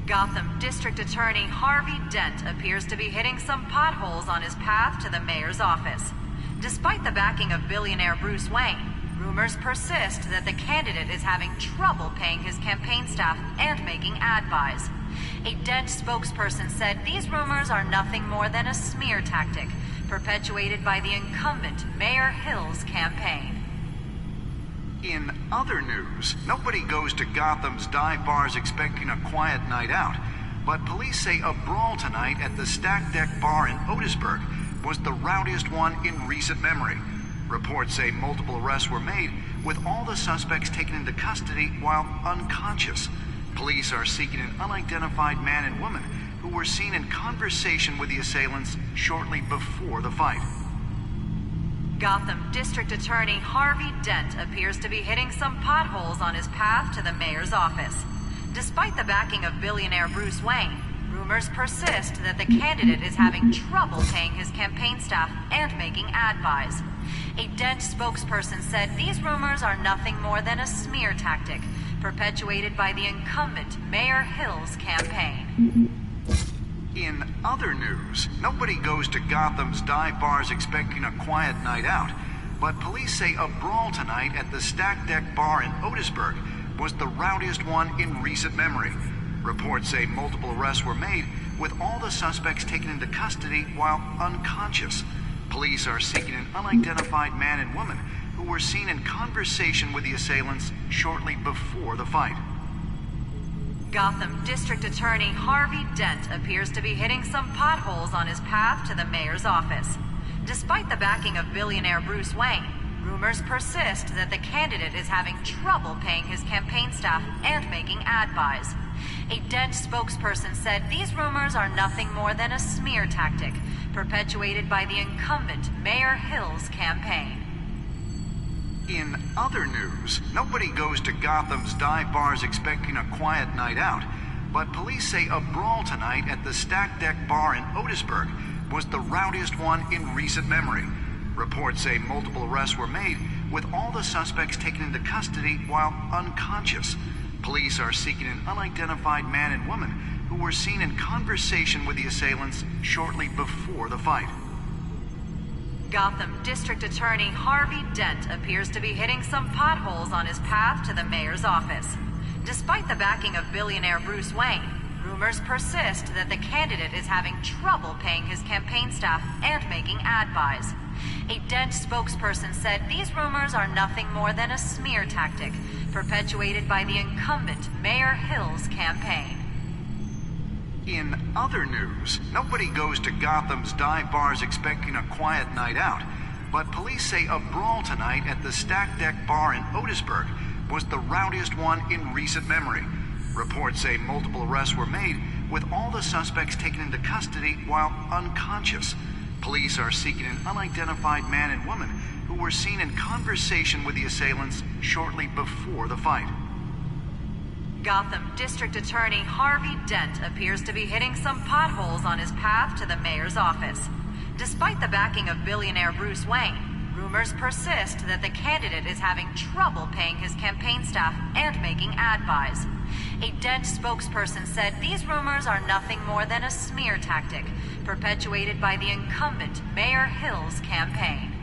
Gotham District Attorney Harvey Dent appears to be hitting some potholes on his path to the mayor's office. Despite the backing of billionaire Bruce Wayne, rumors persist that the candidate is having trouble paying his campaign staff and making ad buys. A Dent spokesperson said these rumors are nothing more than a smear tactic perpetuated by the incumbent Mayor Hill's campaign. In other news, nobody goes to Gotham's dive bars expecting a quiet night out, but police say a brawl tonight at the Stack Deck Bar in Otisburg was the rowdiest one in recent memory. Reports say multiple arrests were made, with all the suspects taken into custody while unconscious. Police are seeking an unidentified man and woman who were seen in conversation with the assailants shortly before the fight. Gotham District Attorney Harvey Dent appears to be hitting some potholes on his path to the mayor's office. Despite the backing of billionaire Bruce Wayne, rumors persist that the candidate is having trouble paying his campaign staff and making ad buys. A Dent spokesperson said these rumors are nothing more than a smear tactic perpetuated by the incumbent Mayor Hill's campaign. In other news, nobody goes to Gotham's dive bars expecting a quiet night out, but police say a brawl tonight at the Stack Deck Bar in Otisburg was the rowdiest one in recent memory. Reports say multiple arrests were made, with all the suspects taken into custody while unconscious. Police are seeking an unidentified man and woman who were seen in conversation with the assailants shortly before the fight. Gotham District Attorney Harvey Dent appears to be hitting some potholes on his path to the mayor's office. Despite the backing of billionaire Bruce Wayne, rumors persist that the candidate is having trouble paying his campaign staff and making ad buys. A Dent spokesperson said these rumors are nothing more than a smear tactic perpetuated by the incumbent Mayor Hill's campaign. In other news, nobody goes to Gotham's dive bars expecting a quiet night out, but police say a brawl tonight at the Stack Deck Bar in Otisburg was the rowdiest one in recent memory. Reports say multiple arrests were made, with all the suspects taken into custody while unconscious. Police are seeking an unidentified man and woman who who were seen in conversation with the assailants shortly before the fight. Gotham District Attorney Harvey Dent appears to be hitting some potholes on his path to the mayor's office. Despite the backing of billionaire Bruce Wayne, rumors persist that the candidate is having trouble paying his campaign staff and making ad buys. A Dent spokesperson said these rumors are nothing more than a smear tactic perpetuated by the incumbent Mayor Hill's campaign. In other news, nobody goes to Gotham's dive bars expecting a quiet night out, but police say a brawl tonight at the Stack Deck Bar in Otisburg was the rowdiest one in recent memory. Reports say multiple arrests were made, with all the suspects taken into custody while unconscious. Police are seeking an unidentified man and woman who were seen in conversation with the assailants shortly before the fight. Gotham District Attorney Harvey Dent appears to be hitting some potholes on his path to the mayor's office. Despite the backing of billionaire Bruce Wayne, rumors persist that the candidate is having trouble paying his campaign staff and making ad buys. A Dent spokesperson said these rumors are nothing more than a smear tactic perpetuated by the incumbent Mayor Hill's campaign.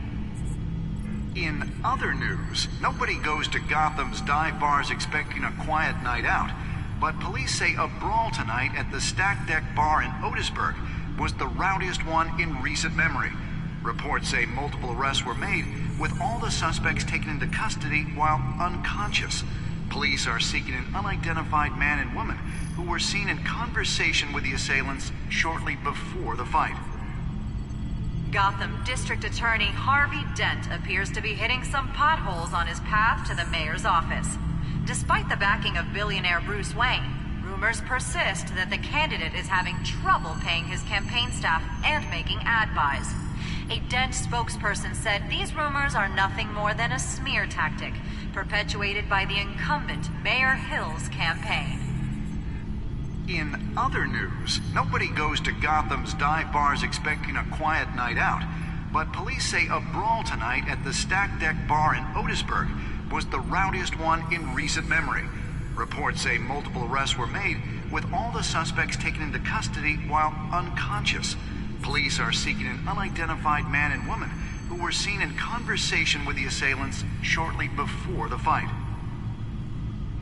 In other news, nobody goes to Gotham's dive bars expecting a quiet night out, but police say a brawl tonight at the Stack Deck Bar in Otisburg was the rowdiest one in recent memory. Reports say multiple arrests were made, with all the suspects taken into custody while unconscious. Police are seeking an unidentified man and woman who were seen in conversation with the assailants shortly before the fight. Gotham District Attorney Harvey Dent appears to be hitting some potholes on his path to the mayor's office. Despite the backing of billionaire Bruce Wayne, rumors persist that the candidate is having trouble paying his campaign staff and making ad buys. A Dent spokesperson said these rumors are nothing more than a smear tactic perpetuated by the incumbent Mayor Hill's campaign. In other news, nobody goes to Gotham's dive bars expecting a quiet night out, but police say a brawl tonight at the Stack Deck Bar in Otisburg was the rowdiest one in recent memory. Reports say multiple arrests were made, with all the suspects taken into custody while unconscious. Police are seeking an unidentified man and woman who were seen in conversation with the assailants shortly before the fight.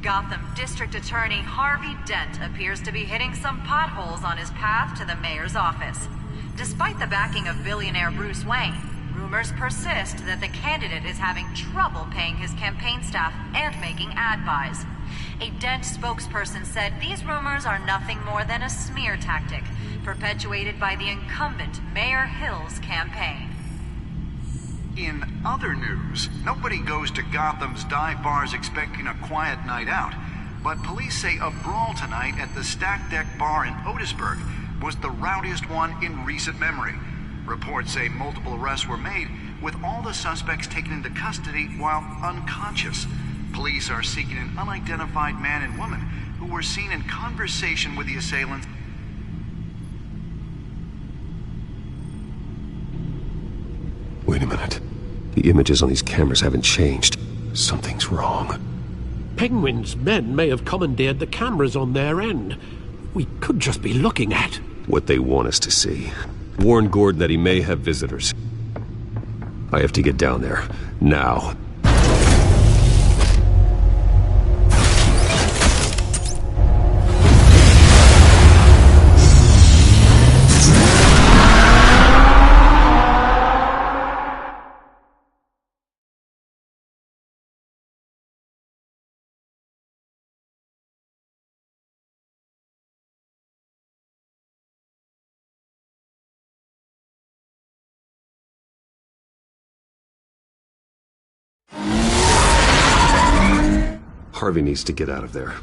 Gotham District Attorney Harvey Dent appears to be hitting some potholes on his path to the mayor's office. Despite the backing of billionaire Bruce Wayne, rumors persist that the candidate is having trouble paying his campaign staff and making ad buys. A Dent spokesperson said these rumors are nothing more than a smear tactic perpetuated by the incumbent Mayor Hill's campaign. In other news, nobody goes to Gotham's dive bars expecting a quiet night out, but police say a brawl tonight at the Stack Deck Bar in Otisburg was the rowdiest one in recent memory. Reports say multiple arrests were made, with all the suspects taken into custody while unconscious. Police are seeking an unidentified man and woman who were seen in conversation with the assailants. Wait a minute. The images on these cameras haven't changed. Something's wrong. Penguin's men may have commandeered the cameras on their end. We could just be looking at what they want us to see. Warn Gordon that he may have visitors. I have to get down there. Now. Harvey needs to get out of there.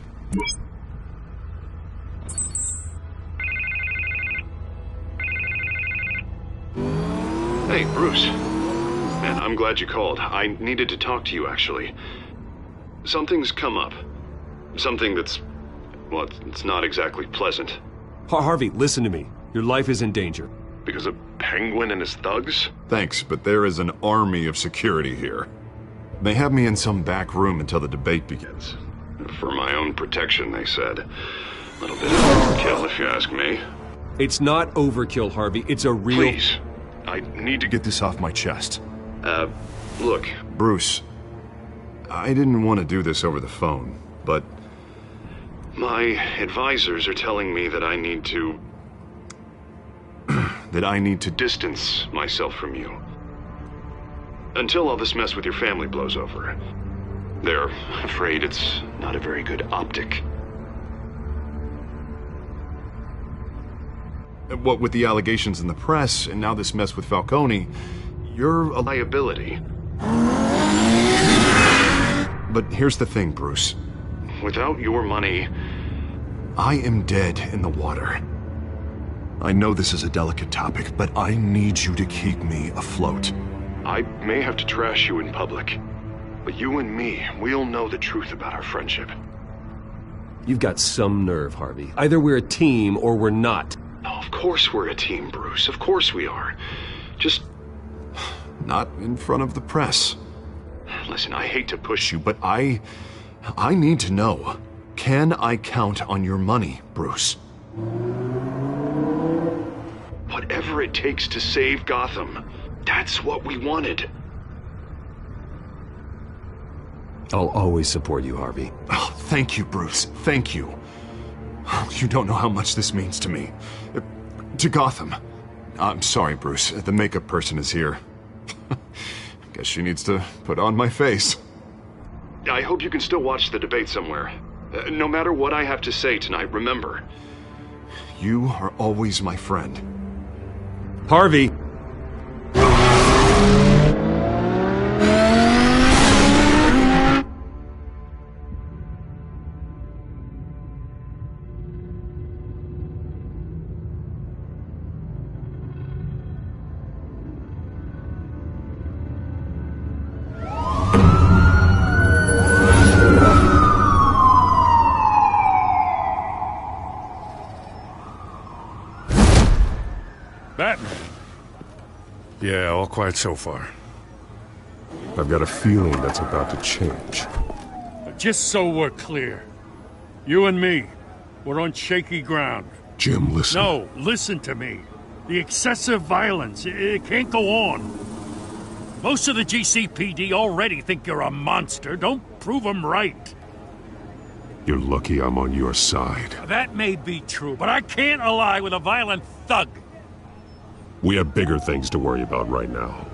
Hey, Bruce. Man, I'm glad you called. I needed to talk to you, actually. Something's come up. Something that's... well, it's not exactly pleasant. Harvey, listen to me. Your life is in danger. Because of Penguin and his thugs? Thanks, but there is an army of security here. They have me in some back room until the debate begins. For my own protection, they said. A little bit of overkill, if you ask me. It's not overkill, Harvey. It's a real... Please. I need to Get this off my chest. Look. Bruce, I didn't want to do this over the phone, but... My advisors are telling me that I need to... that I need to distance myself from you. Until all this mess with your family blows over. They're afraid it's not a very good optic. What with the allegations in the press, and now this mess with Falcone, you're a liability. But here's the thing, Bruce. Without your money... I am dead in the water. I know this is a delicate topic, but I need you to keep me afloat. I may have to trash you in public, but you and me, we'll know the truth about our friendship. You've got some nerve, Harvey. Either we're a team or we're not. Oh, of course we're a team, Bruce. Of course we are. Just... Not in front of the press. Listen, I hate to push you, but I need to know. Can I count on your money, Bruce? Whatever it takes to save Gotham. That's what we wanted. I'll always support you, Harvey. Oh, thank you, Bruce. Thank you. You don't know how much this means to me. To Gotham. I'm sorry, Bruce. The makeup person is here. Guess she needs to put on my face. I hope you can still watch the debate somewhere. No matter what I have to say tonight, remember. You are always my friend. Harvey! Batman. Yeah, all quiet so far. I've got a feeling that's about to change. Just so we're clear, you and me, we're on shaky ground. Jim, listen. No, listen to me. The excessive violence, it can't go on. Most of the GCPD already think you're a monster. Don't prove them right. You're lucky I'm on your side. That may be true, but I can't ally with a violent thug. We have bigger things to worry about right now.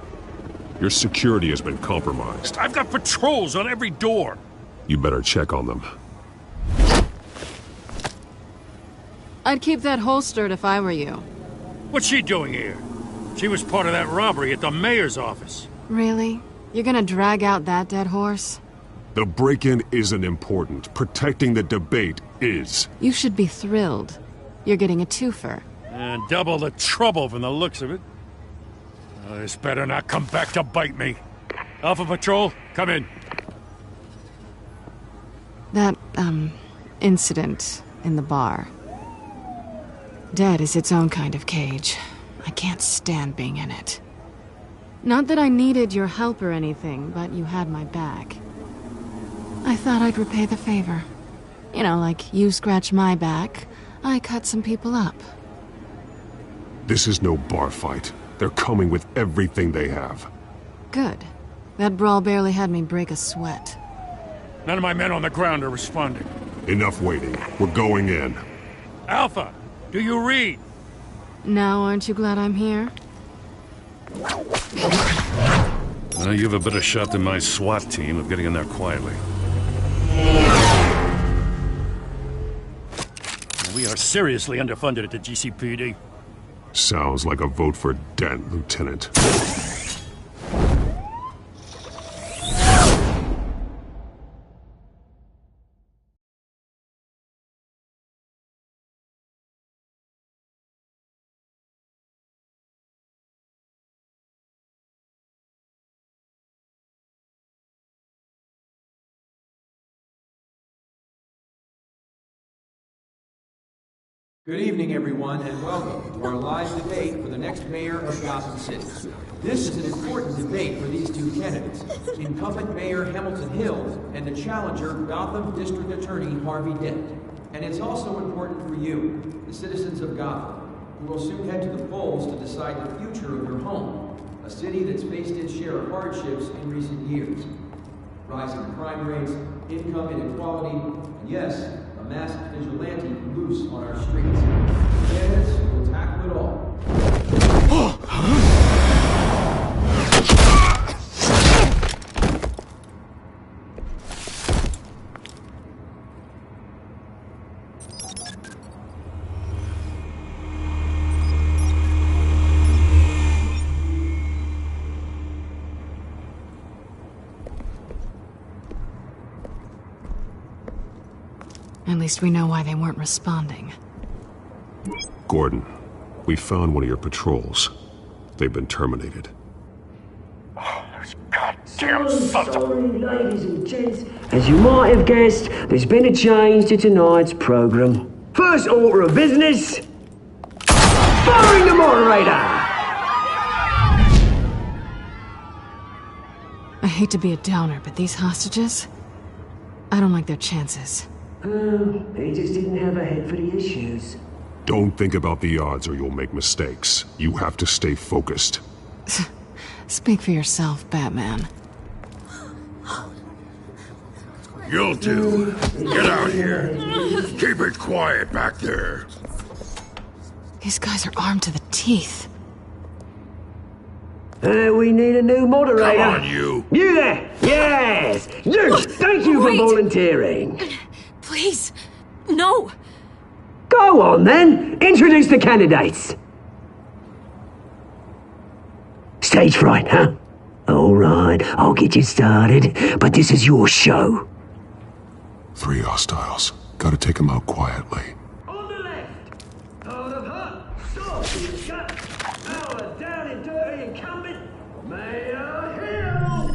Your security has been compromised. I've got patrols on every door. You better check on them. I'd keep that holstered if I were you. What's she doing here? She was part of that robbery at the mayor's office. Really? You're gonna drag out that dead horse? The break-in isn't important. Protecting the debate is. You should be thrilled. You're getting a twofer. And double the trouble from the looks of it. This better not come back to bite me. Alpha Patrol, come in. That, incident in the bar. Dead is its own kind of cage. I can't stand being in it. Not that I needed your help or anything, but you had my back. I thought I'd repay the favor. You know, like you scratch my back, I cut some people up. This is no bar fight. They're coming with everything they have. Good. That brawl barely had me break a sweat. None of my men on the ground are responding. Enough waiting. We're going in. Alpha, do you read? Now, aren't you glad I'm here? Well, you have a better shot than my SWAT team of getting in there quietly. We are seriously underfunded at the GCPD. Sounds like a vote for Dent, Lieutenant. Good evening, everyone, and welcome to our live debate for the next mayor of Gotham City. This is an important debate for these two candidates, incumbent Mayor Hamilton Hills and the challenger, Gotham District Attorney Harvey Dent. And it's also important for you, the citizens of Gotham, who will soon head to the polls to decide the future of your home, a city that's faced its share of hardships in recent years. Rising crime rates, income inequality, and yes, a masked vigilante loose on our streets. Yes, we'll tackle it all. At least we know why they weren't responding. Gordon, we found one of your patrols. They've been terminated. Damn sorry, ladies and gents. As you might have guessed, there's been a change to tonight's program. First order of business, firing the moderator! I hate to be a downer, but these hostages? I don't like their chances. They just didn't have a head for the issues. Don't think about the odds or you'll make mistakes. You have to stay focused. Speak for yourself, Batman. You two, get out here. Keep it quiet back there. These guys are armed to the teeth. We need a new moderator. Come on, you. You there! Yes! You! Thank you for volunteering. Please, no. Go on then. Introduce the candidates. Stage fright, huh? All right, I'll get you started, but this is your show. 3 hostiles. Gotta take them out quietly. On the left, hard of heart, soft in the gut, our down and dirty incumbent, Mayor Hill.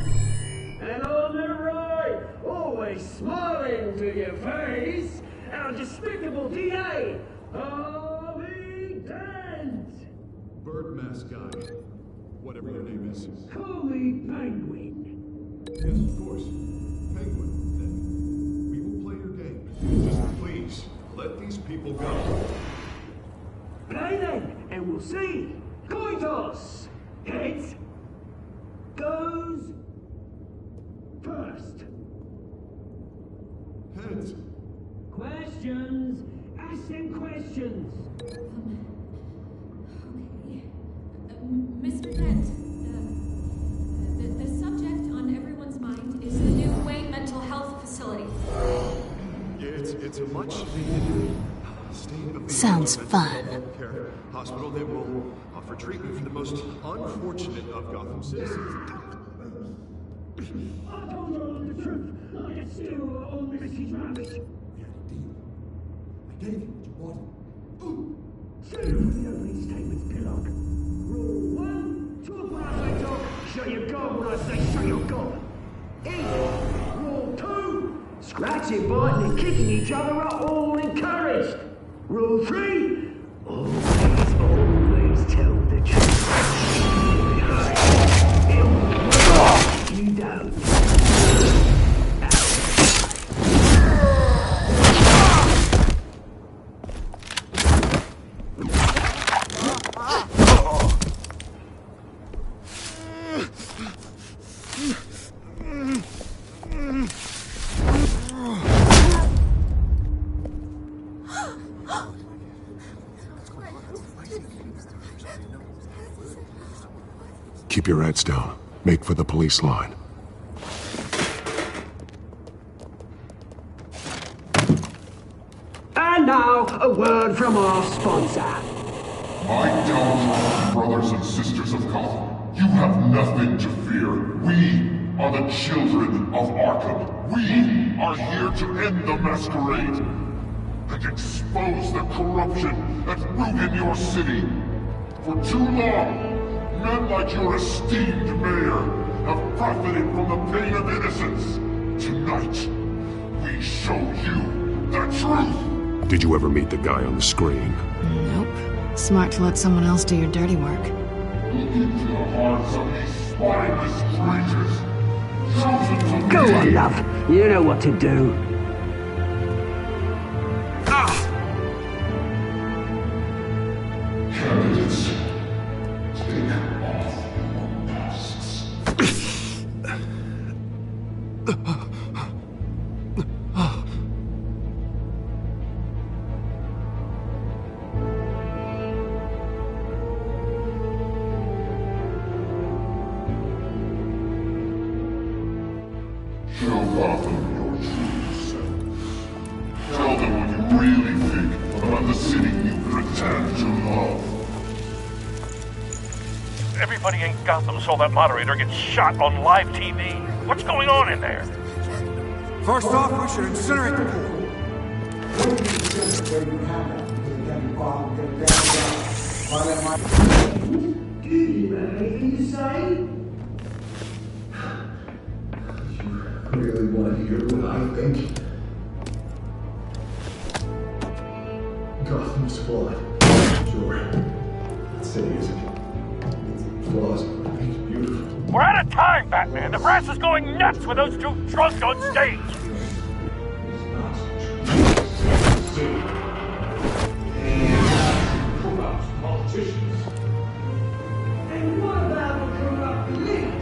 And on the right, always smiling to your face, our despicable DA, Harvey Dent. Bird mask guy. Whatever your name is. Call me Penguin. Yes, of course. Penguin, then. We will play your game. Just please, let these people go. Play then, and we'll see. Coin toss. Heads goes first. Heads. Questions. Ask them questions. Mr. Dent, the subject on everyone's mind is the new Wayne Mental Health Facility. It's a much needed state-of-the-art Sounds fun. healthcare hospital that will offer treatment for the most unfortunate of Gotham citizens. I told you all the truth. I can steal all Mrs. Rabbit. I gave you what you wanted. Say the opening statements, Pillock. Rule 1, talk when I say talk, show your gob when I say show your gob. Eat. Rule 2, scratching, biting and kicking each other are all encouraged. Rule 3, always tell the truth. You don't. Keep your heads down. Make for the police line. And now, a word from our sponsor. My downtrodden brothers and sisters of Gotham, you have nothing to fear. We are the children of Arkham. We are here to end the masquerade and expose the corruption that ruined your city. For too long, men like your esteemed mayor have profited from the pain of innocence. Tonight, we show you the truth. Did you ever meet the guy on the screen? Nope. Smart to let someone else do your dirty work. Look into the hearts of these spineless creatures. Chosen to Go on, love. You know what to do. Ah! Gotham your true self. Tell them what you really think about the city you pretend to love. Everybody in Gotham saw that moderator get shot on live TV. What's going on in there? First off, we should incinerate the pool. Do you have anything to say? You really want to hear what I think? Gotham's flawed. Sure. That city isn't. It's flaws, but it's beautiful. We're out of time, Batman. The press is going nuts with those two drunks on stage. Corrupt politicians. And what about the corrupt elite?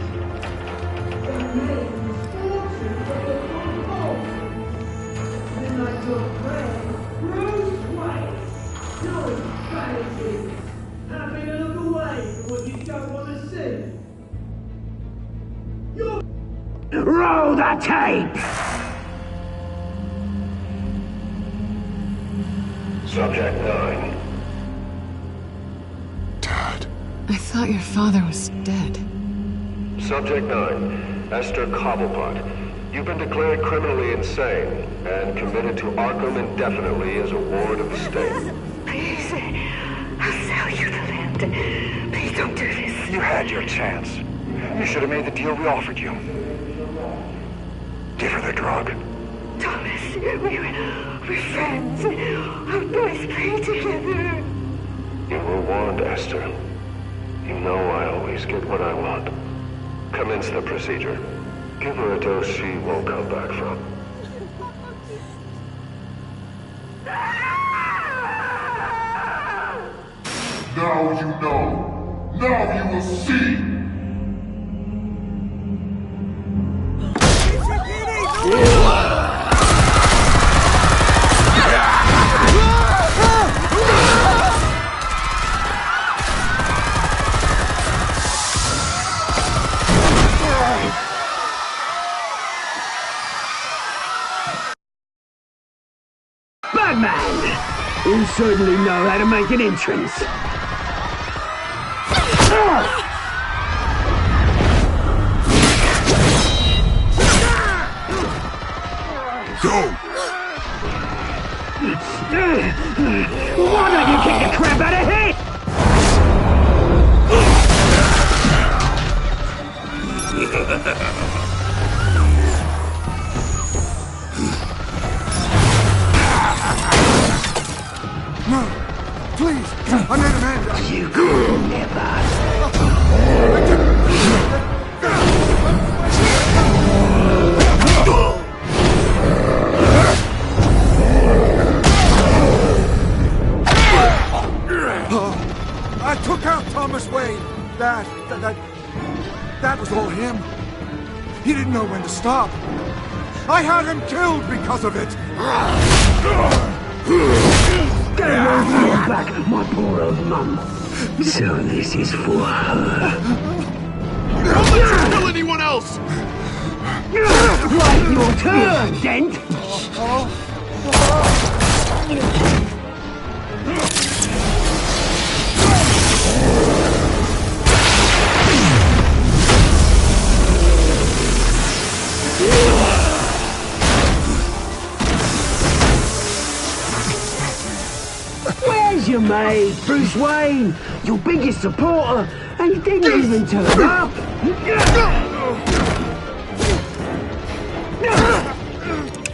That made his fortune from the front home. Then I took Ray, Bruce Wayne. You're crazy. Having a look away from what you don't want to see. Roll the tape! Subject 9. I thought your father was dead. Subject 9. Esther Cobblepot. You've been declared criminally insane and committed to Arkham indefinitely as a ward of the state. Please, I'll sell you the land. Please don't do this. You had your chance. You should have made the deal we offered you. Give her the drug. Thomas, we're friends. Our boys play together. You were warned, Esther. You know I always get what I want. Commence the procedure. Give her a dose she won't come back from. Now you know. Now you will see. Batman! You certainly know how to make an entrance. Go! Why don't you kick the crap out of him? No! Please! I made Amanda! You could never! I took out Thomas Wayne. That was all him. He didn't know when to stop. I had him killed because of it. Get away back, my poor old mum. So this is for her. Don't let you kill anyone else! Right, your turn, Dent! Where's your mate, Bruce Wayne? Your biggest supporter, and he didn't even turn up!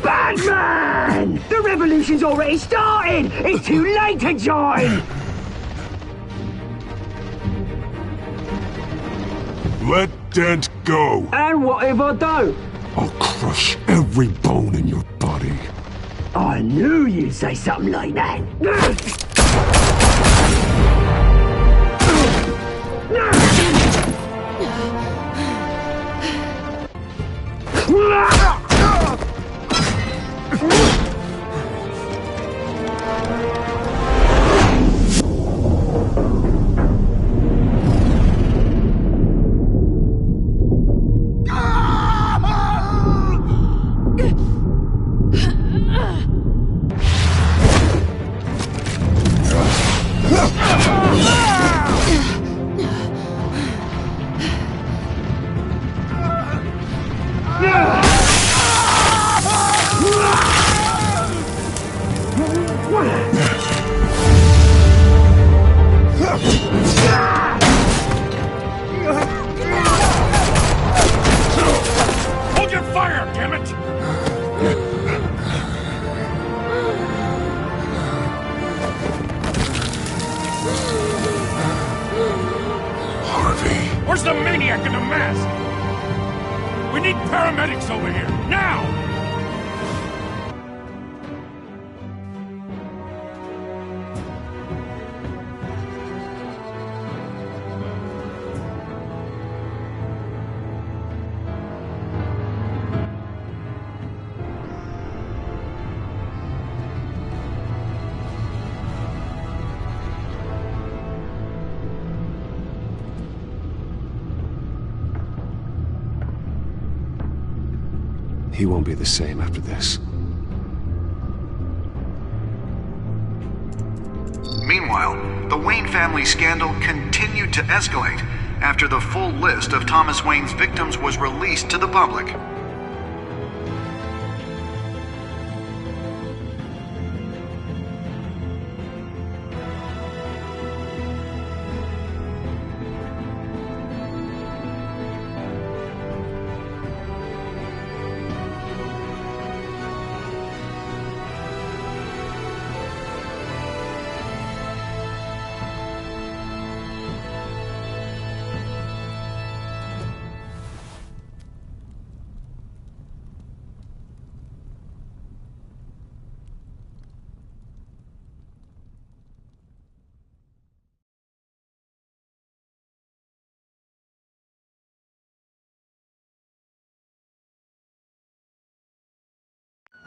Batman! The revolution's already started! It's too late to join! Let Dent go! And what if I don't? I'll crush every bone in your body. I knew you'd say something like that. Hold your fire, damn it! Harvey. Where's the maniac in the mask? We need paramedics over here, now! He won't be the same after this. Meanwhile, the Wayne family scandal continued to escalate after the full list of Thomas Wayne's victims was released to the public.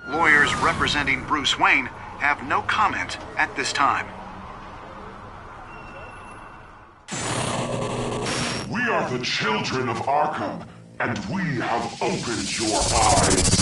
Lawyers representing Bruce Wayne have no comment at this time. We are the children of Arkham, and we have opened your eyes.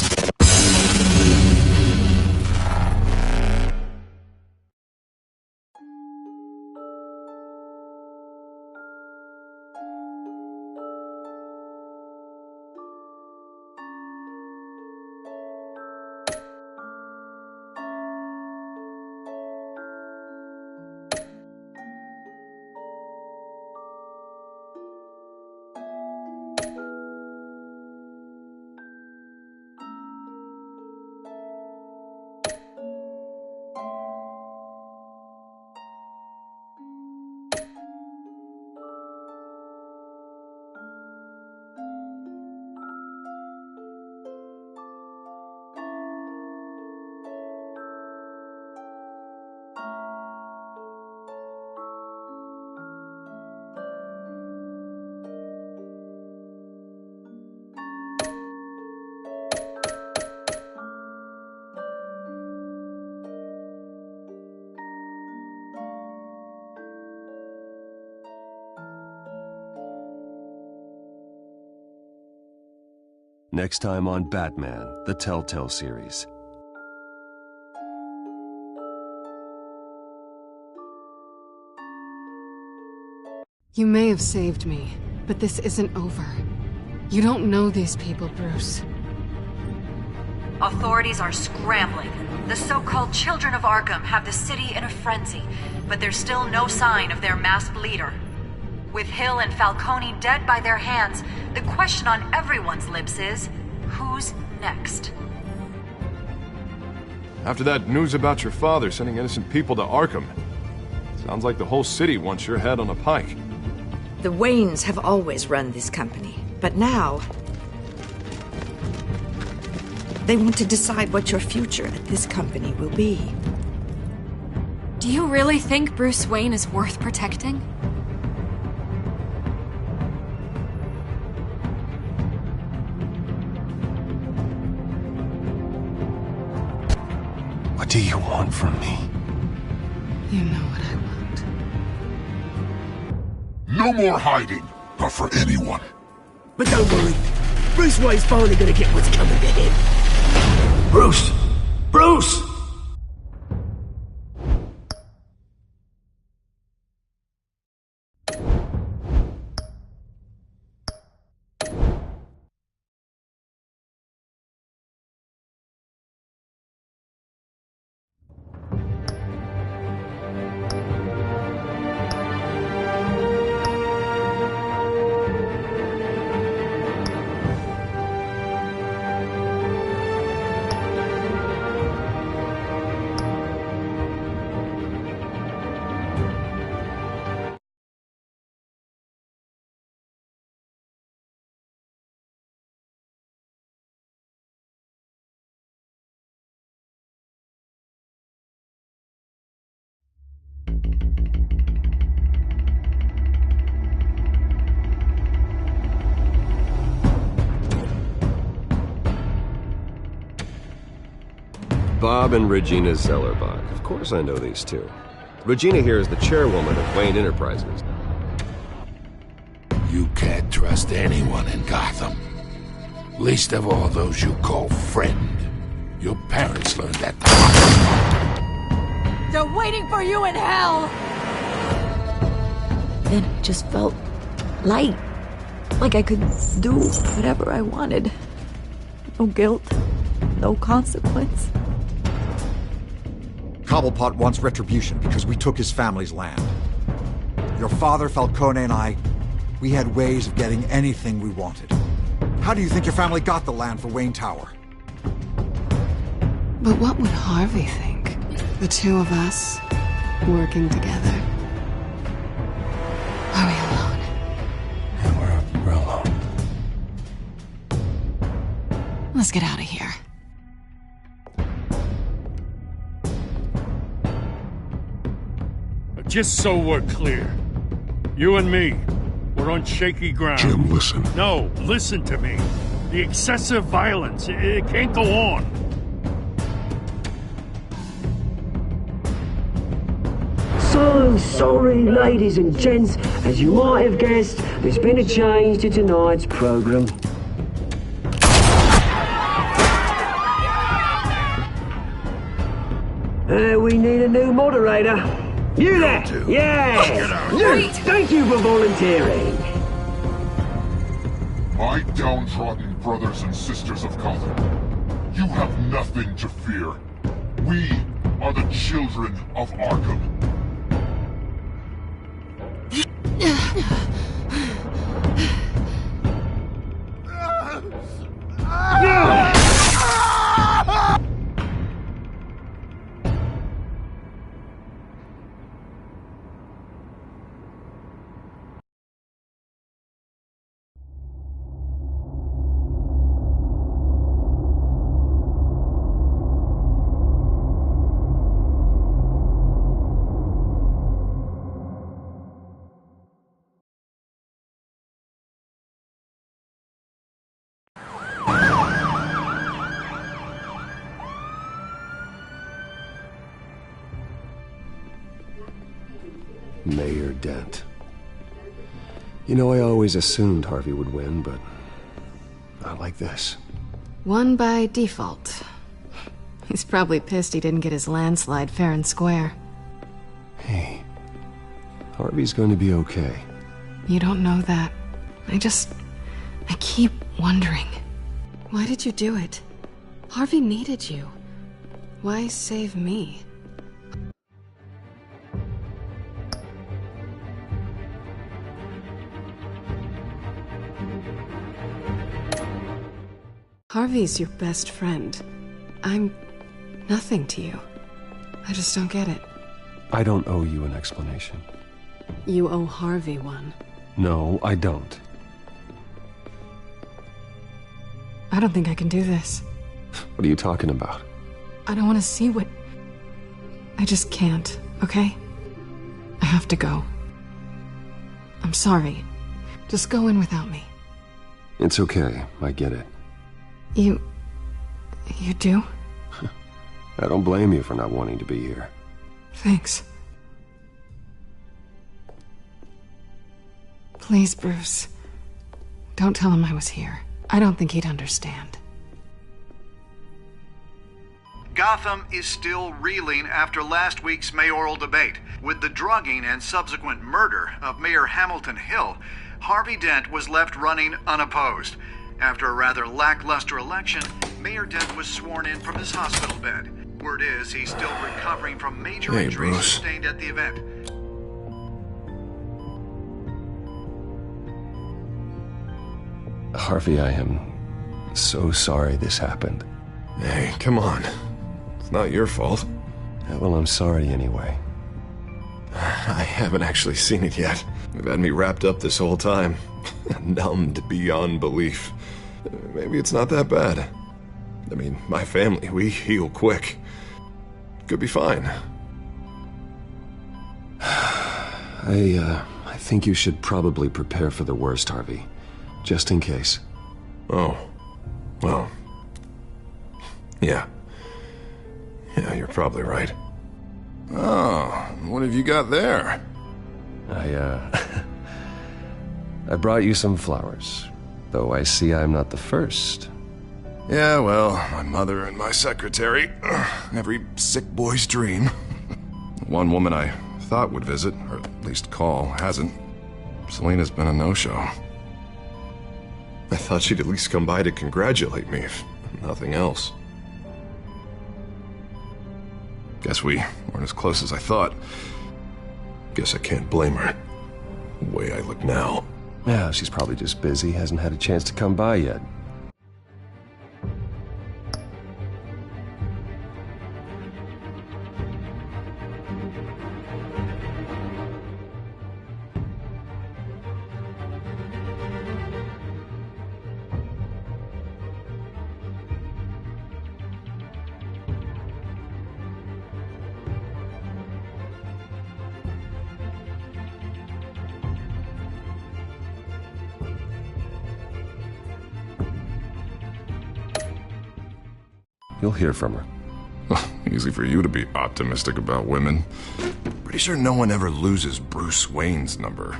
Next time on Batman, the Telltale series. You may have saved me, but this isn't over. You don't know these people, Bruce. Authorities are scrambling. The so-called Children of Arkham have the city in a frenzy, but there's still no sign of their masked leader. With Hill and Falcone dead by their hands, the question on everyone's lips is, who's next? After that news about your father sending innocent people to Arkham, sounds like the whole city wants your head on a pike. The Waynes have always run this company, but now they want to decide what your future at this company will be. Do you really think Bruce Wayne is worth protecting? What do you want from me? You know what I want. No more hiding, not for anyone. But don't worry, Bruce Wayne's finally gonna get what's coming to him. Bruce! Bruce! Bob and Regina Zellerbach. Of course I know these two. Regina here is the chairwoman of Wayne Enterprises. You can't trust anyone in Gotham. Least of all those you call friend. Your parents learned that the hard way. They're waiting for you in hell! Then it just felt light. Like I could do whatever I wanted. No guilt, no consequence. Cobblepot wants retribution because we took his family's land. Your father, Falcone, and I, we had ways of getting anything we wanted. How do you think your family got the land for Wayne Tower? But what would Harvey think? The two of us, working together. Are we alone? Yeah, we're alone. Let's get out of here. Just so we're clear, you and me, we're on shaky ground. Jim, listen. No, listen to me. The excessive violence, it can't go on. So sorry, ladies and gents. As you might have guessed, there's been a change to tonight's program. We need a new moderator. You there? Yeah! You! Thank you for volunteering. My downtrodden brothers and sisters of Gotham, you have nothing to fear. We are the children of Arkham. Mayor Dent. You know, I always assumed Harvey would win, but not like this. Won by default. He's probably pissed he didn't get his landslide fair and square. Hey, Harvey's going to be okay. You don't know that. I keep wondering. Why did you do it? Harvey needed you. Why save me? Harvey's your best friend. I'm nothing to you. I just don't get it. I don't owe you an explanation. You owe Harvey one. No, I don't. I don't think I can do this. What are you talking about? I don't want to see what... I just can't, okay? I have to go. I'm sorry. Just go in without me. It's okay, I get it. You do? I don't blame you for not wanting to be here. Thanks. Please, Bruce. Don't tell him I was here. I don't think he'd understand. Gotham is still reeling after last week's mayoral debate. With the drugging and subsequent murder of Mayor Hamilton Hill, Harvey Dent was left running unopposed. After a rather lackluster election, Mayor Dent was sworn in from his hospital bed. Word is he's still recovering from major injuries sustained at the event. Harvey, I am so sorry this happened. Hey, come on. It's not your fault. Yeah, well, I'm sorry anyway. I haven't actually seen it yet. They've had me wrapped up this whole time. Numbed beyond belief. Maybe it's not that bad. I mean, my family, we heal quick. Could be fine. I think you should probably prepare for the worst, Harvey. Just in case. Oh. Well. Yeah. Yeah, you're probably right. Oh, what have you got there? I brought you some flowers, though I see I'm not the first. Yeah, well, my mother and my secretary. Every sick boy's dream. One woman I thought would visit, or at least call, hasn't. Selena's been a no-show. I thought she'd at least come by to congratulate me, if nothing else. Guess we weren't as close as I thought. Guess I can't blame her. The way I look now. Yeah, she's probably just busy, hasn't had a chance to come by yet. You'll hear from her. Easy for you to be optimistic about women. Pretty sure no one ever loses Bruce Wayne's number.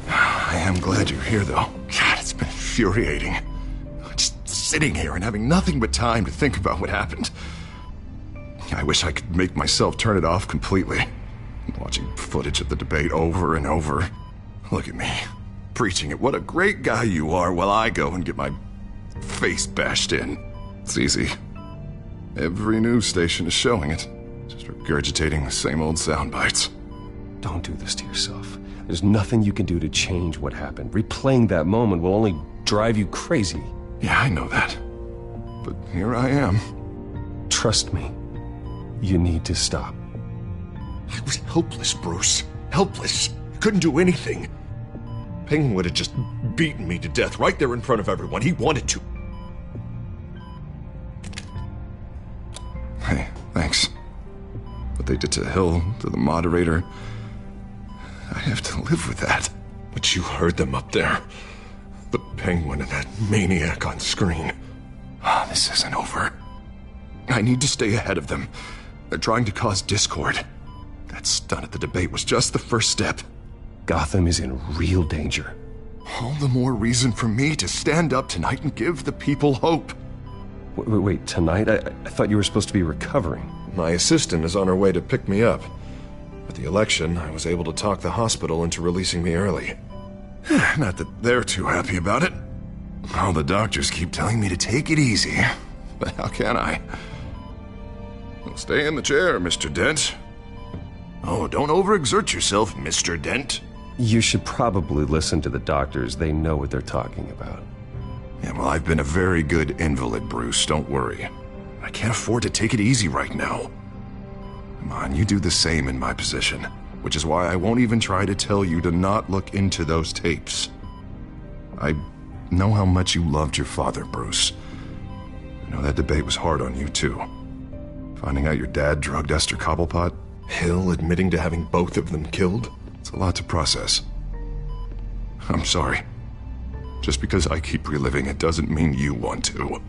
I am glad you're here, though. God, it's been infuriating. Just sitting here and having nothing but time to think about what happened. I wish I could make myself turn it off completely. Watching footage of the debate over and over. Look at me, preaching it. What a great guy you are, while I go and get my face bashed in. It's easy. Every news station is showing it. Just regurgitating the same old sound bites. Don't do this to yourself. There's nothing you can do to change what happened. Replaying that moment will only drive you crazy. Yeah, I know that. But here I am. Trust me. You need to stop. I was helpless, Bruce. Helpless. Couldn't do anything. Penguin would have just beaten me to death right there in front of everyone. He wanted to. Hey, thanks. What they did to Hill, to the moderator, I have to live with that. But you heard them up there. The Penguin and that maniac on screen. This isn't over. I need to stay ahead of them. They're trying to cause discord. That stunt at the debate was just the first step. Gotham is in real danger. All the more reason for me to stand up tonight and give the people hope. Wait, tonight? I thought you were supposed to be recovering. My assistant is on her way to pick me up. At the election, I was able to talk the hospital into releasing me early. Not that they're too happy about it. All the doctors keep telling me to take it easy. But how can I? Well, stay in the chair, Mr. Dent. Oh, don't overexert yourself, Mr. Dent. You should probably listen to the doctors. They know what they're talking about. Yeah, well, I've been a very good invalid, Bruce. Don't worry. I can't afford to take it easy right now. Come on, you do the same in my position. Which is why I won't even try to tell you to not look into those tapes. I know how much you loved your father, Bruce. I know that debate was hard on you, too. Finding out your dad drugged Esther Cobblepot, Hill admitting to having both of them killed, it's a lot to process. I'm sorry. Just because I keep reliving it doesn't mean you want to.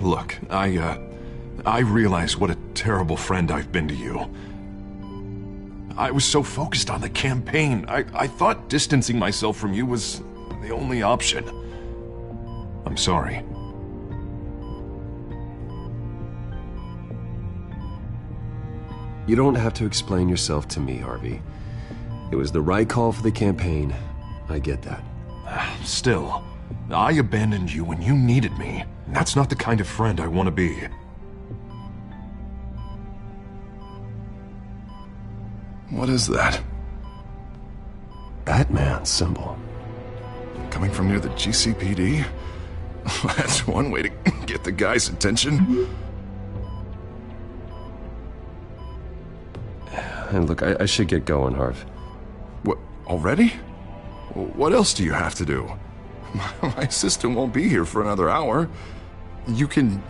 Look, I realize what a terrible friend I've been to you. I was so focused on the campaign, I thought distancing myself from you was the only option. I'm sorry. You don't have to explain yourself to me, Harvey. It was the right call for the campaign. I get that. Still, I abandoned you when you needed me. That's not the kind of friend I want to be. What is that? Batman symbol. Coming from near the GCPD? That's one way to get the guy's attention. And look, I should get going, Harv. What, already? What else do you have to do? My assistant won't be here for another hour. You can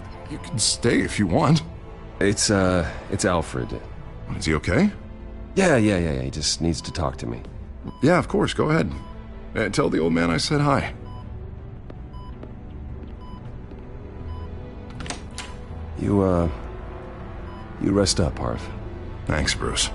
stay if you want. It's Alfred. Is he okay? Yeah, he just needs to talk to me. Yeah, of course, go ahead. Tell the old man I said hi. You rest up, Harv. Thanks, Bruce.